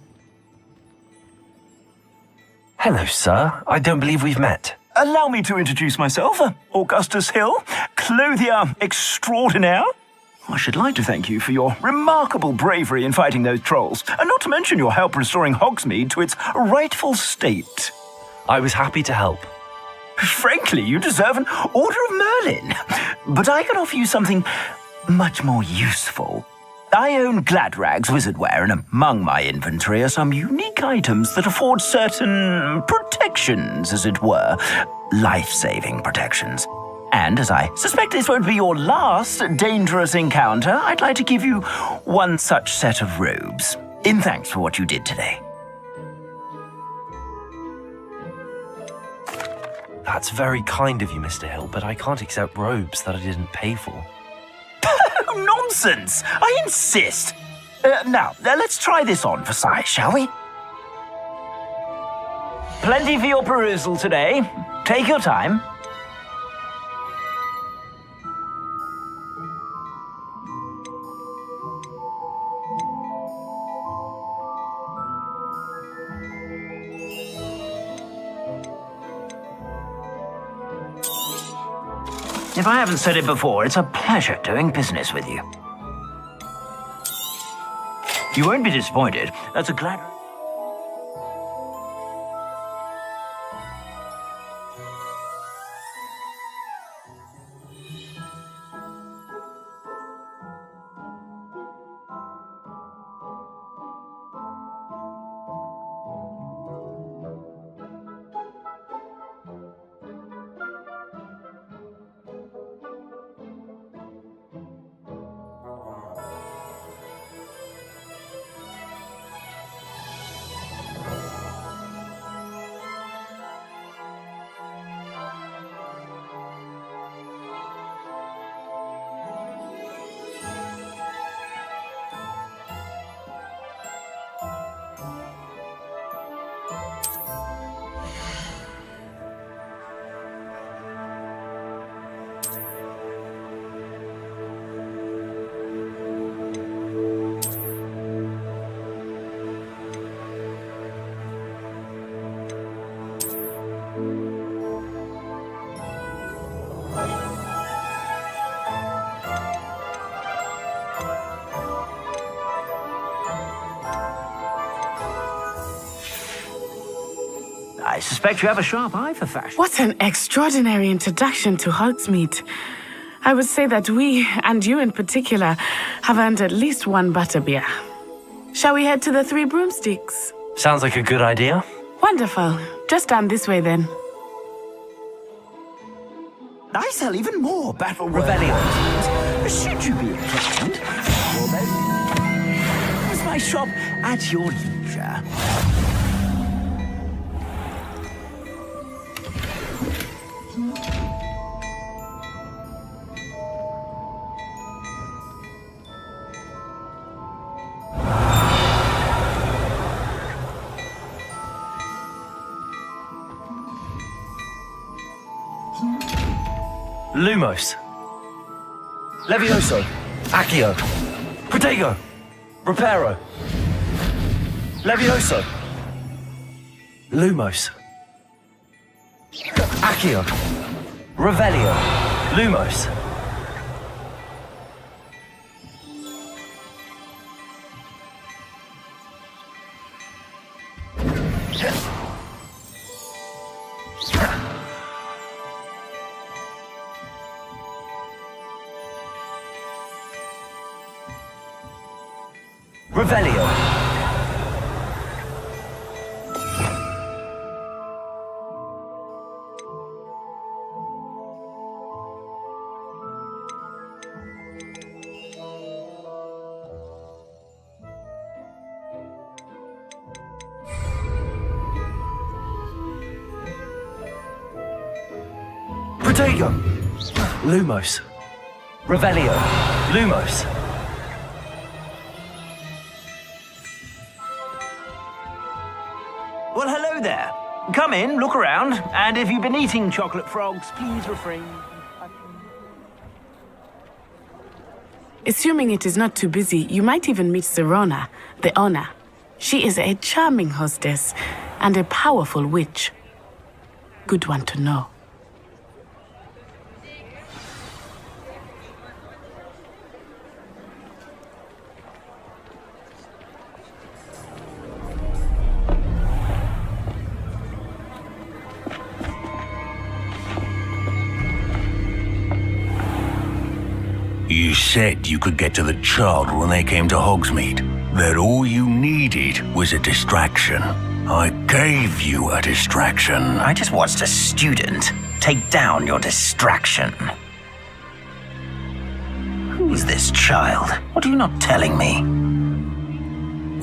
Hello, sir. I don't believe we've met. Allow me to introduce myself, Augustus Hill, clothier extraordinaire. I should like to thank you for your remarkable bravery in fighting those trolls, and not to mention your help restoring Hogsmeade to its rightful state. I was happy to help. Frankly, you deserve an Order of Merlin. But I can offer you something much more useful. I own Gladrag's wizardware, and among my inventory are some unique items that afford certain protections, as it were. Life-saving protections. And as I suspect this won't be your last dangerous encounter, I'd like to give you one such set of robes, in thanks for what you did today. That's very kind of you, Mr. Hill, but I can't accept robes that I didn't pay for. Nonsense! I insist! Now, let's try this on for size, shall we? Plenty for your perusal today. Take your time. If I haven't said it before, it's a pleasure doing business with you. You won't be disappointed. That's a glad... I suspect you have a sharp eye for fashion. What an extraordinary introduction to Hogsmeade. I would say that we, and you in particular, have earned at least one butterbeer. Shall we head to the Three Broomsticks? Sounds like a good idea. Wonderful. Just down this way then. I sell even more Battle Rebellion items. Should you be inclined? Use my shop at your leisure. Lumos. Levioso. Accio. Protego. Reparo. Levioso. Lumos. Accio. Revelio. Lumos. Revelio. Protego. Lumos. Revelio. Lumos. Well, hello there. Come in, look around, and if you've been eating chocolate frogs, please refrain. Assuming it is not too busy, you might even meet Sirona, the owner. She is a charming hostess and a powerful witch. Good one to know. You said you could get to the child when they came to Hogsmeade. That all you needed was a distraction. I gave you a distraction. I just watched a student take down your distraction. Who's this child? What are you not telling me?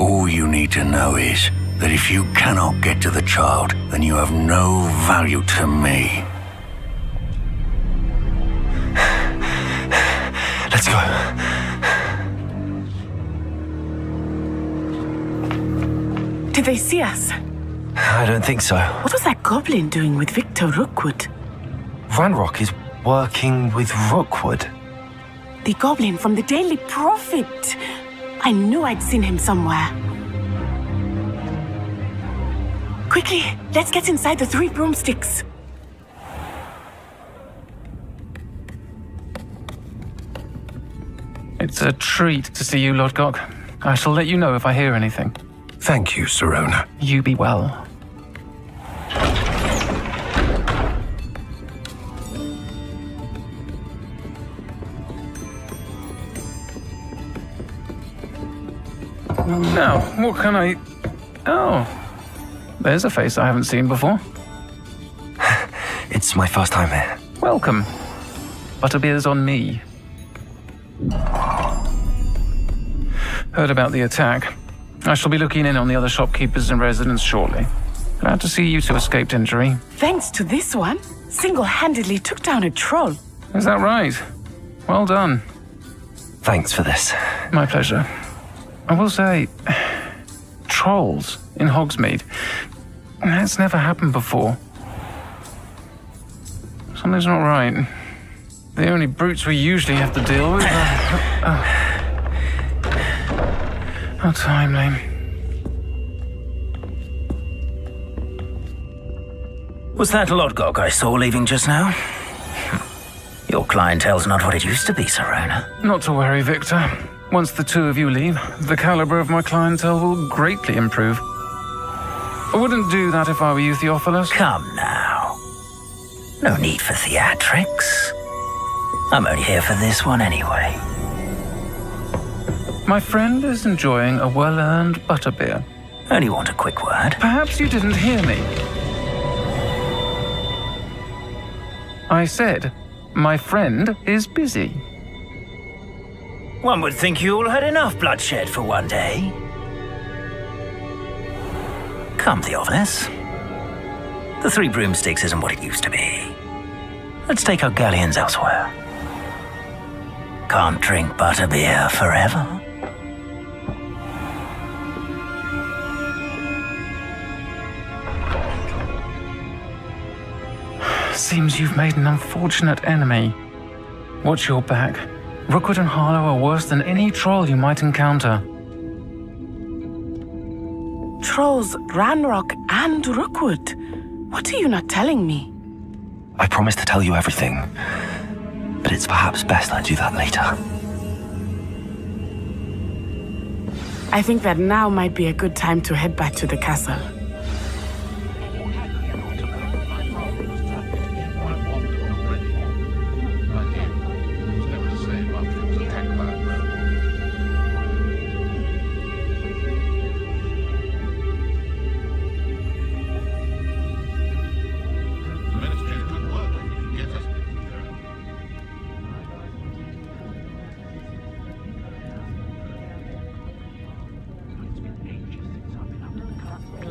All you need to know is that if you cannot get to the child, then you have no value to me. Let's go. Did they see us? I don't think so. What was that goblin doing with Victor Rookwood? Ranrock is working with Rookwood. The goblin from the Daily Prophet. I knew I'd seen him somewhere. Quickly, let's get inside the 3 broomsticks. It's a treat to see you, Lodgok. I shall let you know if I hear anything. Thank you, Sirona. You be well. Now, what can I... Oh, there's a face I haven't seen before. It's my first time here. Welcome. Butterbeer's on me. Heard about the attack. I shall be looking in on the other shopkeepers and residents shortly. Glad to see you two escaped injury. Thanks to this one, single-handedly took down a troll. Is that right? Well done. Thanks for this. My pleasure. I will say, trolls in Hogsmeade. That's never happened before. Something's not right. The only brutes we usually have to deal with are... How timely. Was that Lodgok I saw leaving just now? Your clientele's not what it used to be, Sirona. Not to worry, Victor. Once the two of you leave, the caliber of my clientele will greatly improve. I wouldn't do that if I were you, Theophilus. Come now. No need for theatrics. I'm only here for this one anyway. My friend is enjoying a well-earned butterbeer. Only want a quick word. Perhaps you didn't hear me. I said, my friend is busy. One would think you all had enough bloodshed for one day. Come, Theophilus. The 3 broomsticks isn't what it used to be. Let's take our galleons elsewhere. Can't drink butterbeer forever. Seems you've made an unfortunate enemy. Watch your back. Rookwood and Harlow are worse than any troll you might encounter. Trolls, Ranrock, and Rookwood. What are you not telling me? I promise to tell you everything, but it's perhaps best I do that later. I think that now might be a good time to head back to the castle.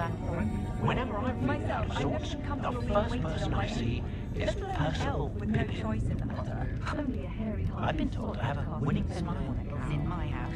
Whenever I'm feeling out of sorts, the first person I see is Percival Pippin. I've been told I have a winning smile. In my house.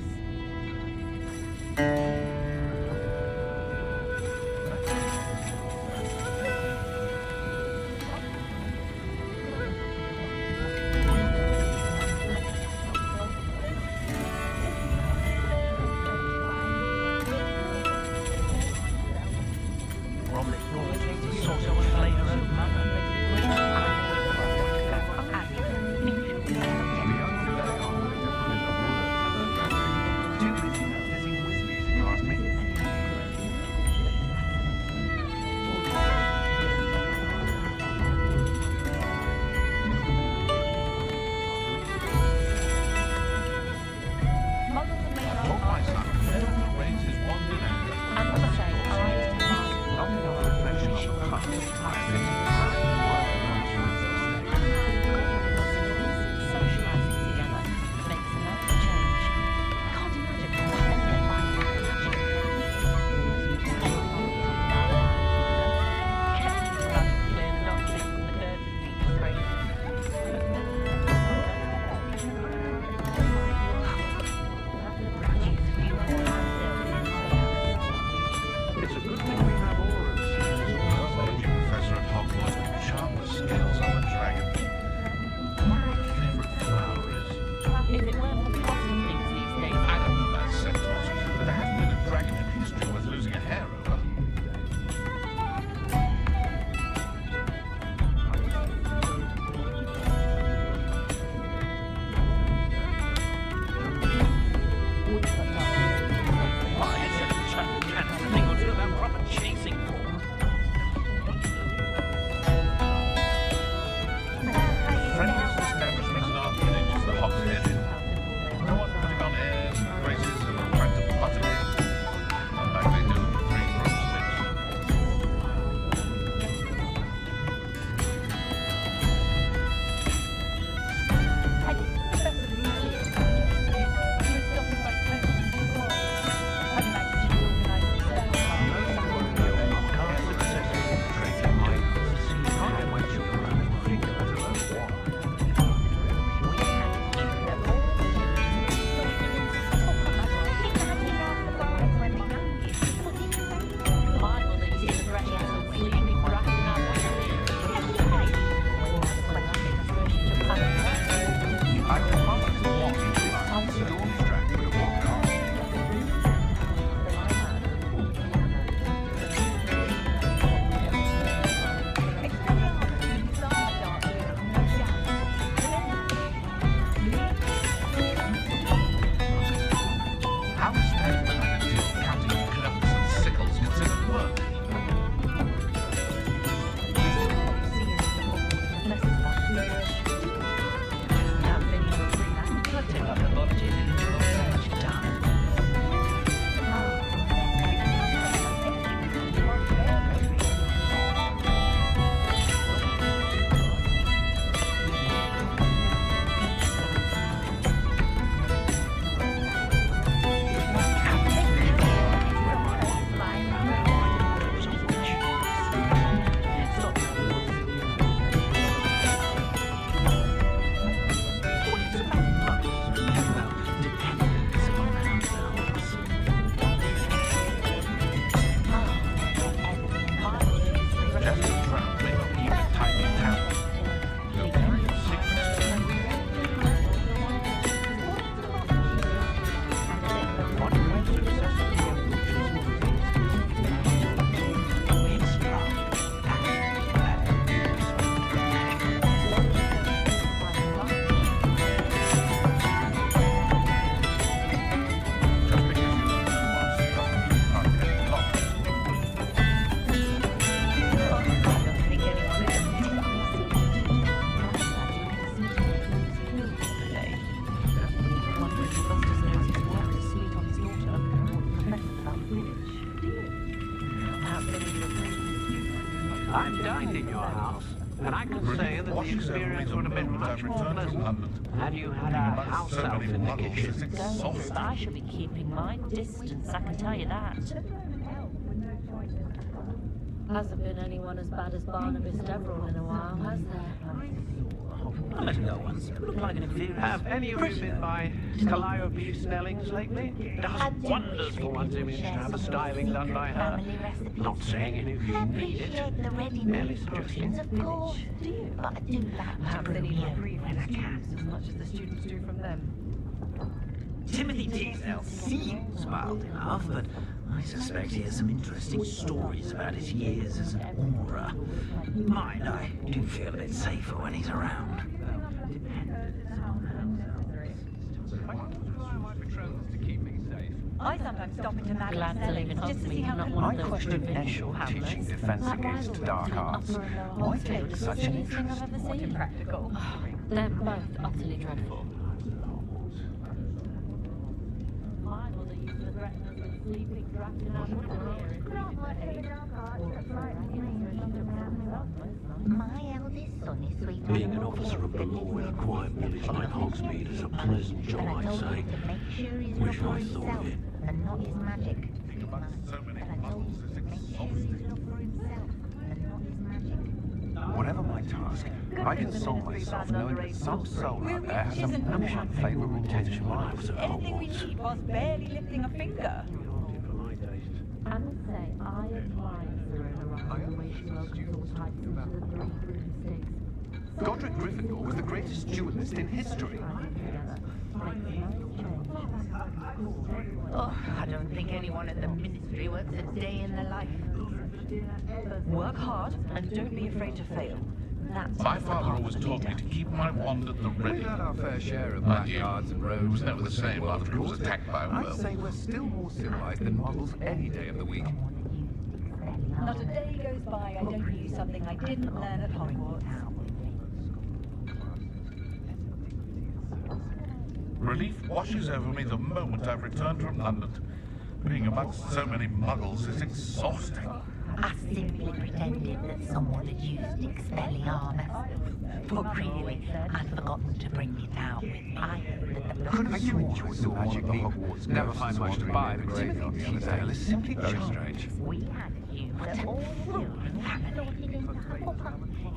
I've dined in your house. And I can say that the experience would have been much more pleasant had you had a house elf in the kitchen. I should be keeping my distance, I can tell you that. Hasn't been anyone as bad as Barnabas Deverell in a while, has there? Let's go once. Look like an inferior. Have any of you been by Calliope Snelling's lately? It does wonders for one's image to have a styling done by her. Not saying any of you need it. Merely suggesting. Of course, do you? But I do like to review when I can. As much as the students do from them. Timothy Teasdale seems mild enough, but I suspect he has some interesting stories about his years as an aura. Mind, I do feel a bit safer when he's around. I sometimes stop into Maggie Glad to live in just to see how I question Eshel's teaching defense against dark arts. Why take such an interest? Quite impractical. They're both utterly dreadful. My mother used to threaten us with sleeping draft in our My eldest son is sweet. Being an officer of the law in a quiet village like Hogsmeade is a pleasant job, I'd say. Wish I thought of it. And not his magic. Whatever my task, I console myself knowing that some soul out there has some unfavourable intention when I was at Hogwarts. whilst barely lifting a finger. I must say, I admire Serena the way she welcomes all types into the 3 broomsticks. Godric Gryffindor was the greatest duelist in history. Oh, I don't think anyone at the Ministry works a day in their life. Work hard and don't be afraid to fail. That's My father always taught me to keep my wand at the ready. We've had our fair share of Mind you, blackguards and rogues. it was never the same after it was attacked by a I'd werewolf. say we're still more civilized than Muggles any day of the week. Not a day goes by I don't use something I didn't learn at Hogwarts. Relief washes over me the moment I've returned from London. Being amongst so many muggles is exhausting. I simply pretended that someone had used Expelliarmus. But really, I'd forgotten to bring it out with me. Couldn't you enjoy the magic of Hogwarts? Never find much to buy, but Timothy Teasdale is simply very strange. We had you for all the family.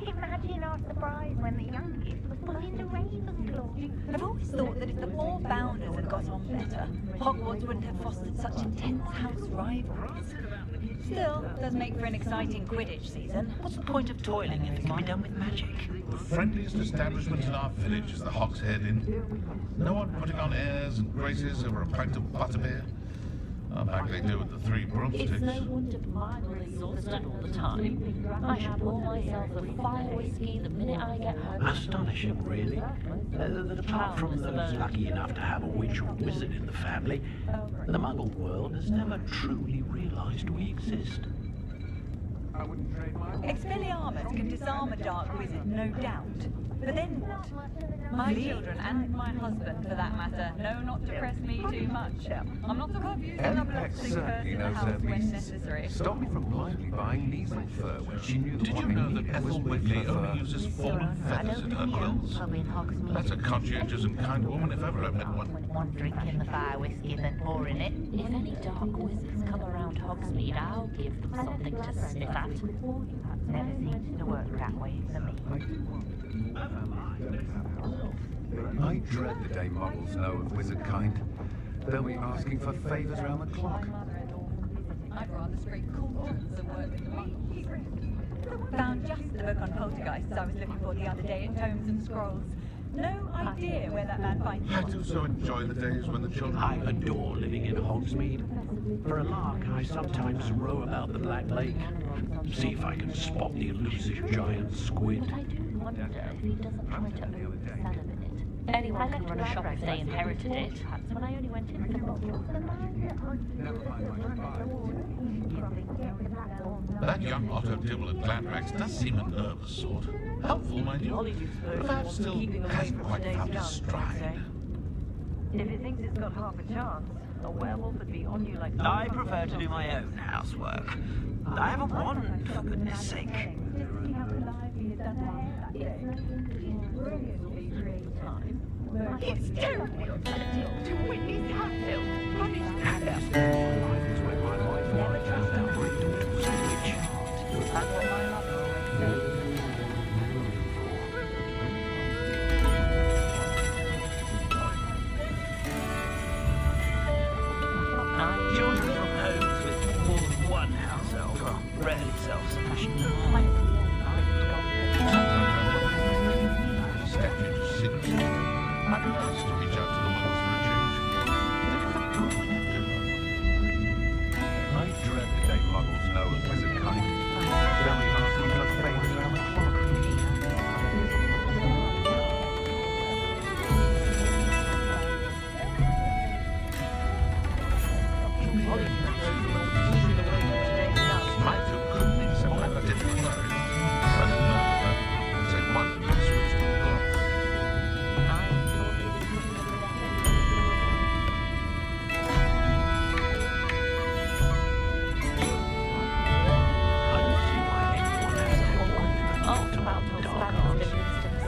Imagine our surprise when the youngest was put into Ravenclaw. I've always thought that if the 4 founders had got on better, Hogwarts wouldn't have fostered such intense house rivalries. Still, does make for an exciting Quidditch season. What's the point of toiling if it can be done with magic? The friendliest establishment in our village is the Hogshead Inn. No one putting on airs and graces over a pint of butterbeer. Like they do at the 3 broomsticks. It's no wonder my mother exhausted all the time. I should pour myself a fire whiskey the minute I get home. Astonishing, really. Apart from those lucky enough to have a witch or wizard in the family, the Muggle world has never truly realised we exist. Expelliarmus can disarm a dark wizard, no doubt. But then what? My children and my husband, for that matter, know not to press me too much. I'm not so confused that I'm a certainly knows her when necessary. Stopped me from blindly buying measle fur when she knew Did you know that Ethel Whitley only uses fallen feathers in her quills? That's a conscientious and kind woman if ever I met one. One drinking the fire whiskey and then pouring it. If any dark wizards come around Hogsmeade, I'll give them something to sniff at. Never seems to work that way for me. I dread the day Muggles know of wizard kind. They'll be asking for favours round the clock. I'd rather scrape cauldrons than work with me. Found just the book on poltergeists I was looking for the other day in Tomes and Scrolls. No idea where that man finds I do so enjoy the days when the children... I adore living in Hogsmeade. For a lark, I sometimes row about the Black Lake. See if I can spot the elusive giant squid. I do wonder if he doesn't try to oversell a bit. Anyone can run a shop if they inherited it. That's when I only went in for That young Otto Dibble at Glandrax does seem a nervous sort. Helpful, mind you, but perhaps still hasn't quite found his stride. If it thinks it's got half a chance, A werewolf would be on you like... I prefer to do my own housework. I have a wand, for goodness sake. It's terribly upsetting to witness Hatfield punished Children from homes with more than one house elf are rarely self-sufficient. I dread the day muggles know of wizard cunning. Very asking for fame around the clock. My two couldn't be so I didn't prefer it. But said one of them switched to the glass.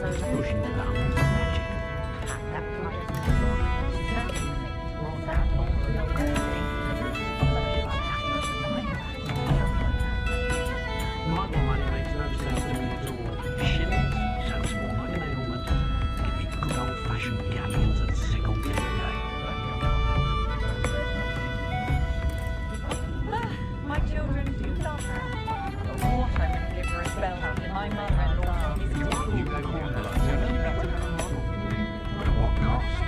Pushing the boundaries of magic. Muggle money makes no sense to me at all. Shillings sounds more like an ailment. Give me good old-fashioned galleons and sickle in the day. My children do love her. What I would give for a spell after my mother-in-law is dead. You go corner like that. But at what cost?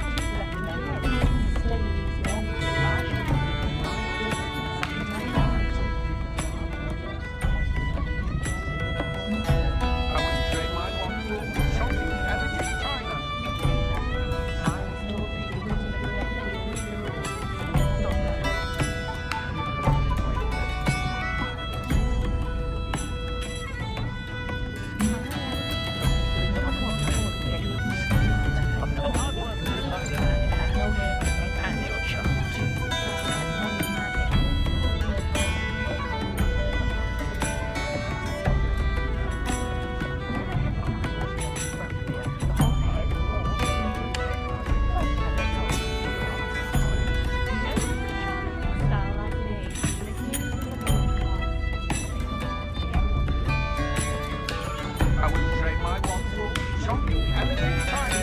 I wouldn't trade my one for shopping at a cheap China. I wouldn't trade my one for shopping at a cheap China.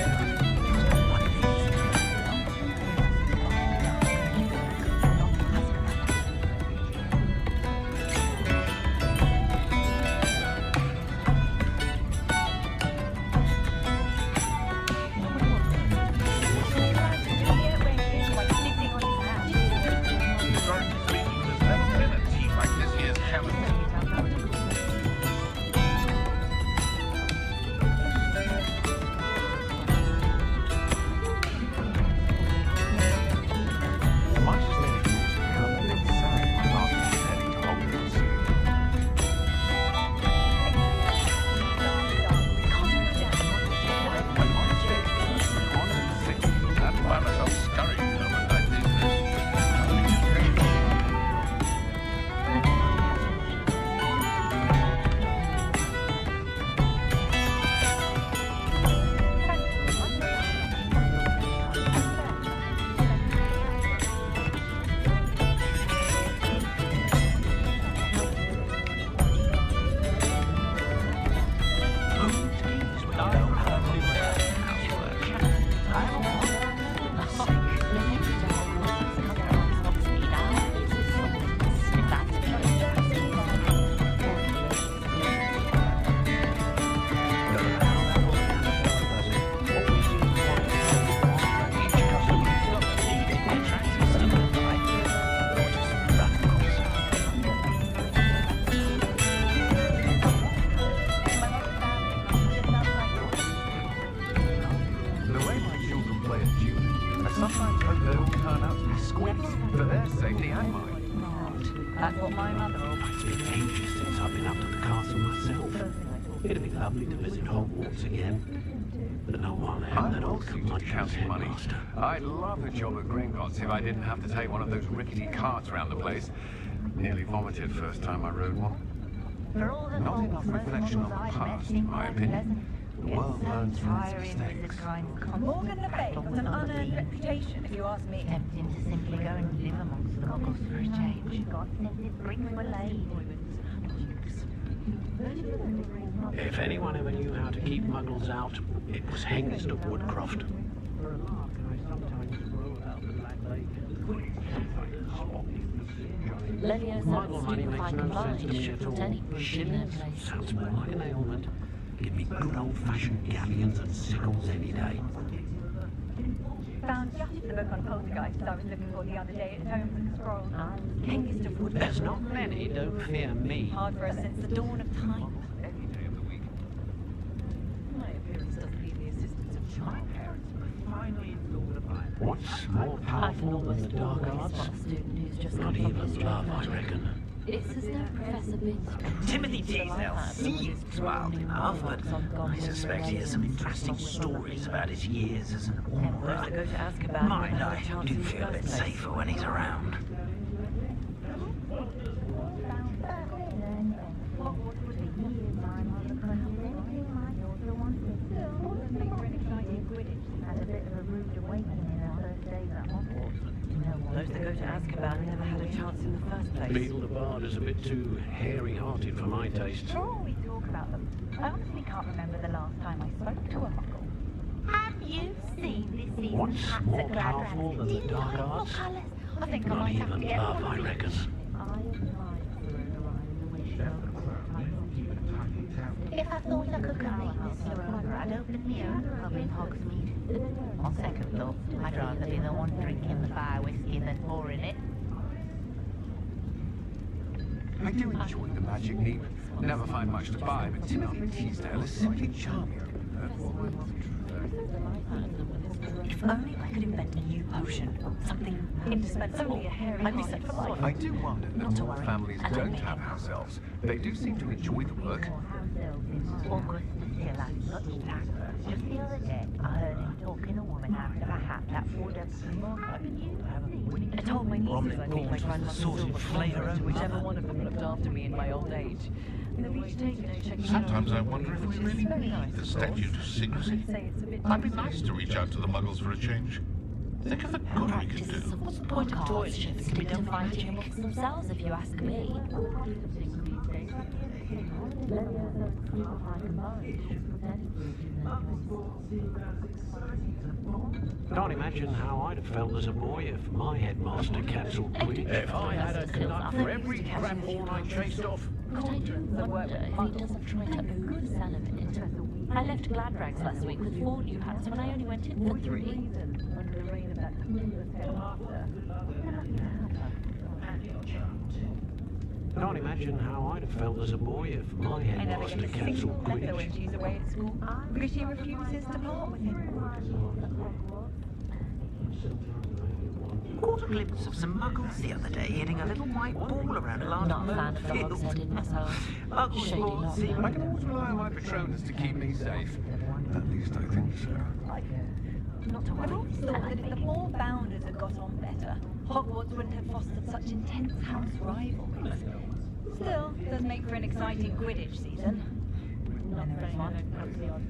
Historically speaking, there's never been a team like this year's challenge. My suspicion is to become a bit sad when last week heading to Hogwarts. I'd find myself scurrying home at night these days. The way my children play a tune, I sometimes hope they all turn out to be squibs for their safety and mine. That's what my mother always It's been ages since I've been up to the castle myself. It'd be lovely to visit Hogwarts again. But no one had that old curmudgeon's headmaster. I'd love a job at Gringotts if I didn't have to take one of those rickety carts around the place. Nearly vomited first time I rode one. Not enough reflection on the past, in my opinion. The world learns from its mistakes. Morgan Le Fay has an unearned reputation, if you ask me. Tempting to simply go and live amongst the muggles for a change. God sent his bricks were laid. If anyone ever knew how to keep muggles out, it was Hengist of Woodcroft. Muggle money makes no sense to me at all. Shillings sounds more like an ailment. Give me good old-fashioned galleons and sickles any day. Found just the book on poltergeists I was looking for the other day at home with the scroll. Hengist of Woodcroft. There's not many, don't fear me. Hard for us since the dawn of time. My appearance doesn't need the assistance of my parents, but finally thought about it. What's more powerful than the dark arts? Not even love, I reckon. It's as though Professor Binns... Timothy Teasdale seems wild enough, but I suspect he has some interesting stories about his years as an Auror. Mind, I do feel a bit safer when he's around. Those that go to Azkaban never had a chance in the first place. Beetle the Bard is a bit too hairy-hearted for my taste. Sure, we talk about them. I honestly can't remember the last time I spoke to a muggle. Have you seen this season's What's hats more at Glad powerful Rags? than Do the you dark like what arts? colours? I think I Not might have to even get love, one I of reckon. If I thought I could complete this forever, I'd open my own pub in Hogsmeade. On second thought, I'd rather be the one drinking the fire whiskey than pouring it. I do enjoy the magic neep. Never find much to buy, but Timothy Teasdale is simply charming. If only I could invent a new potion, something indispensable, I'd be set for life. I do wonder that more families don't have house elves. They do seem to enjoy the work. August still has such tact. Just the other day, I heard him talking a woman out of a hat that would have been more than you. I told my nieces I'd meet my grandmother's silver flavour to whichever one of them looked after me in my old age. They've each taken to checking Sometimes I wonder if we really need the statute of secrecy. I'd be nice to reach out to the muggles for a change. Think of the good we could do. What's the point of toys ships stick to fighting amongst themselves, if you ask me? Can't imagine how I'd have felt as a boy if my headmaster cancelled Quidditch. If I had a nut for every grandhorn I chased off. But I do wonder if he doesn't try to oversell a minute. I left Glad Rags last week with 4 new hats when I only went in for 3. Can't imagine how I'd have felt as a boy if my headmaster cancelled Quidditch. when she's away at school because she refuses to part with him. Caught a glimpse of some muggles the other day hitting a little white ball around a large Not a fan of the hogs headed myself. Muggles Shady will lot. seem I can always rely on my Patronus to keep me safe. At least I think so. Not to worry. I always thought that if the 4 founders had got on better, Hogwarts wouldn't have fostered such intense house rivalries. Still, does make for an exciting Quidditch season. When there is one.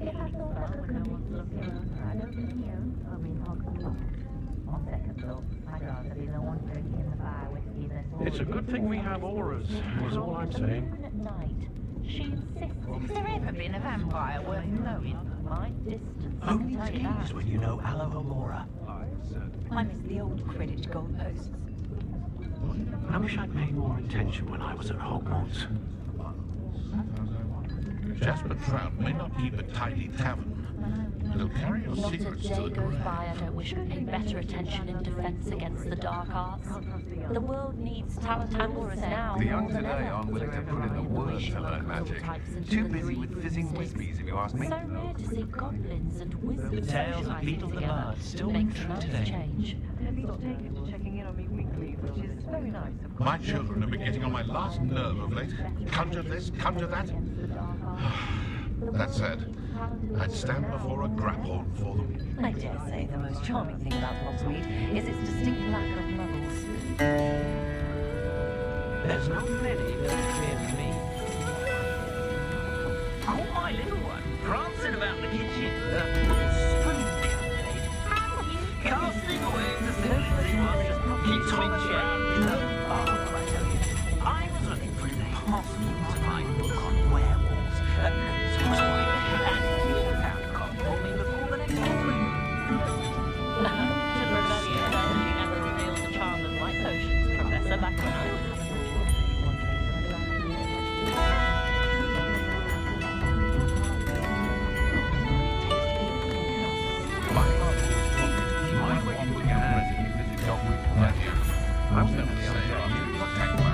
If I thought I could complete this forever, I'd open my own pub in Hogsmeade. On second thought, I'd rather be the one drinking the fire whiskey than pouring. It's a good thing we have auras, is all I'm saying. At night, she insists. Has there ever been a vampire worth knowing? My distance. Only tease when you know Alohomora. I miss the old Quidditch goalposts. I wish I'd paid more attention when I was at Hogwarts. Jasper Trout may not keep a tidy tavern, but he'll carry your Not a secrets to day the goes grave. by I don't wish we paid better attention in defense against the dark arts. The world needs talented warriors now. The young more than today ever. aren't willing to put in the work to learn magic. Too busy with fizzing whiskies, if you ask me. So rare to see goblins and wizards The tales of Beetle the Bard still ring makes a true nice today. change. Have each taken to checking in on me weekly, which is very nice, of course. My children have been getting on my last nerve of late. Conjure this, conjure that. That said, I'd stand before a grapple for them. I dare say the most charming thing about Hogsmeade is its distinct lack of levels. There's not many that fear me. Oh, my little one, prancing about the kitchen. Spoon the other day. Casting away the things he was, keeps me in check. Oh, I tell you, I was looking for impossible to find book on werewolves. So was I. And he found a copy for me before the next one. To prevent you from ever reveal the charm of my potions, Professor, back when I was I was going to say, you protect my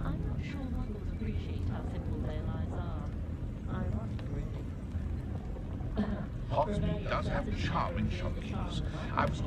I'm not sure muggles appreciate how simple their lives are. Ironic, really. Hogsmeade does have charming shopkeepers. I was...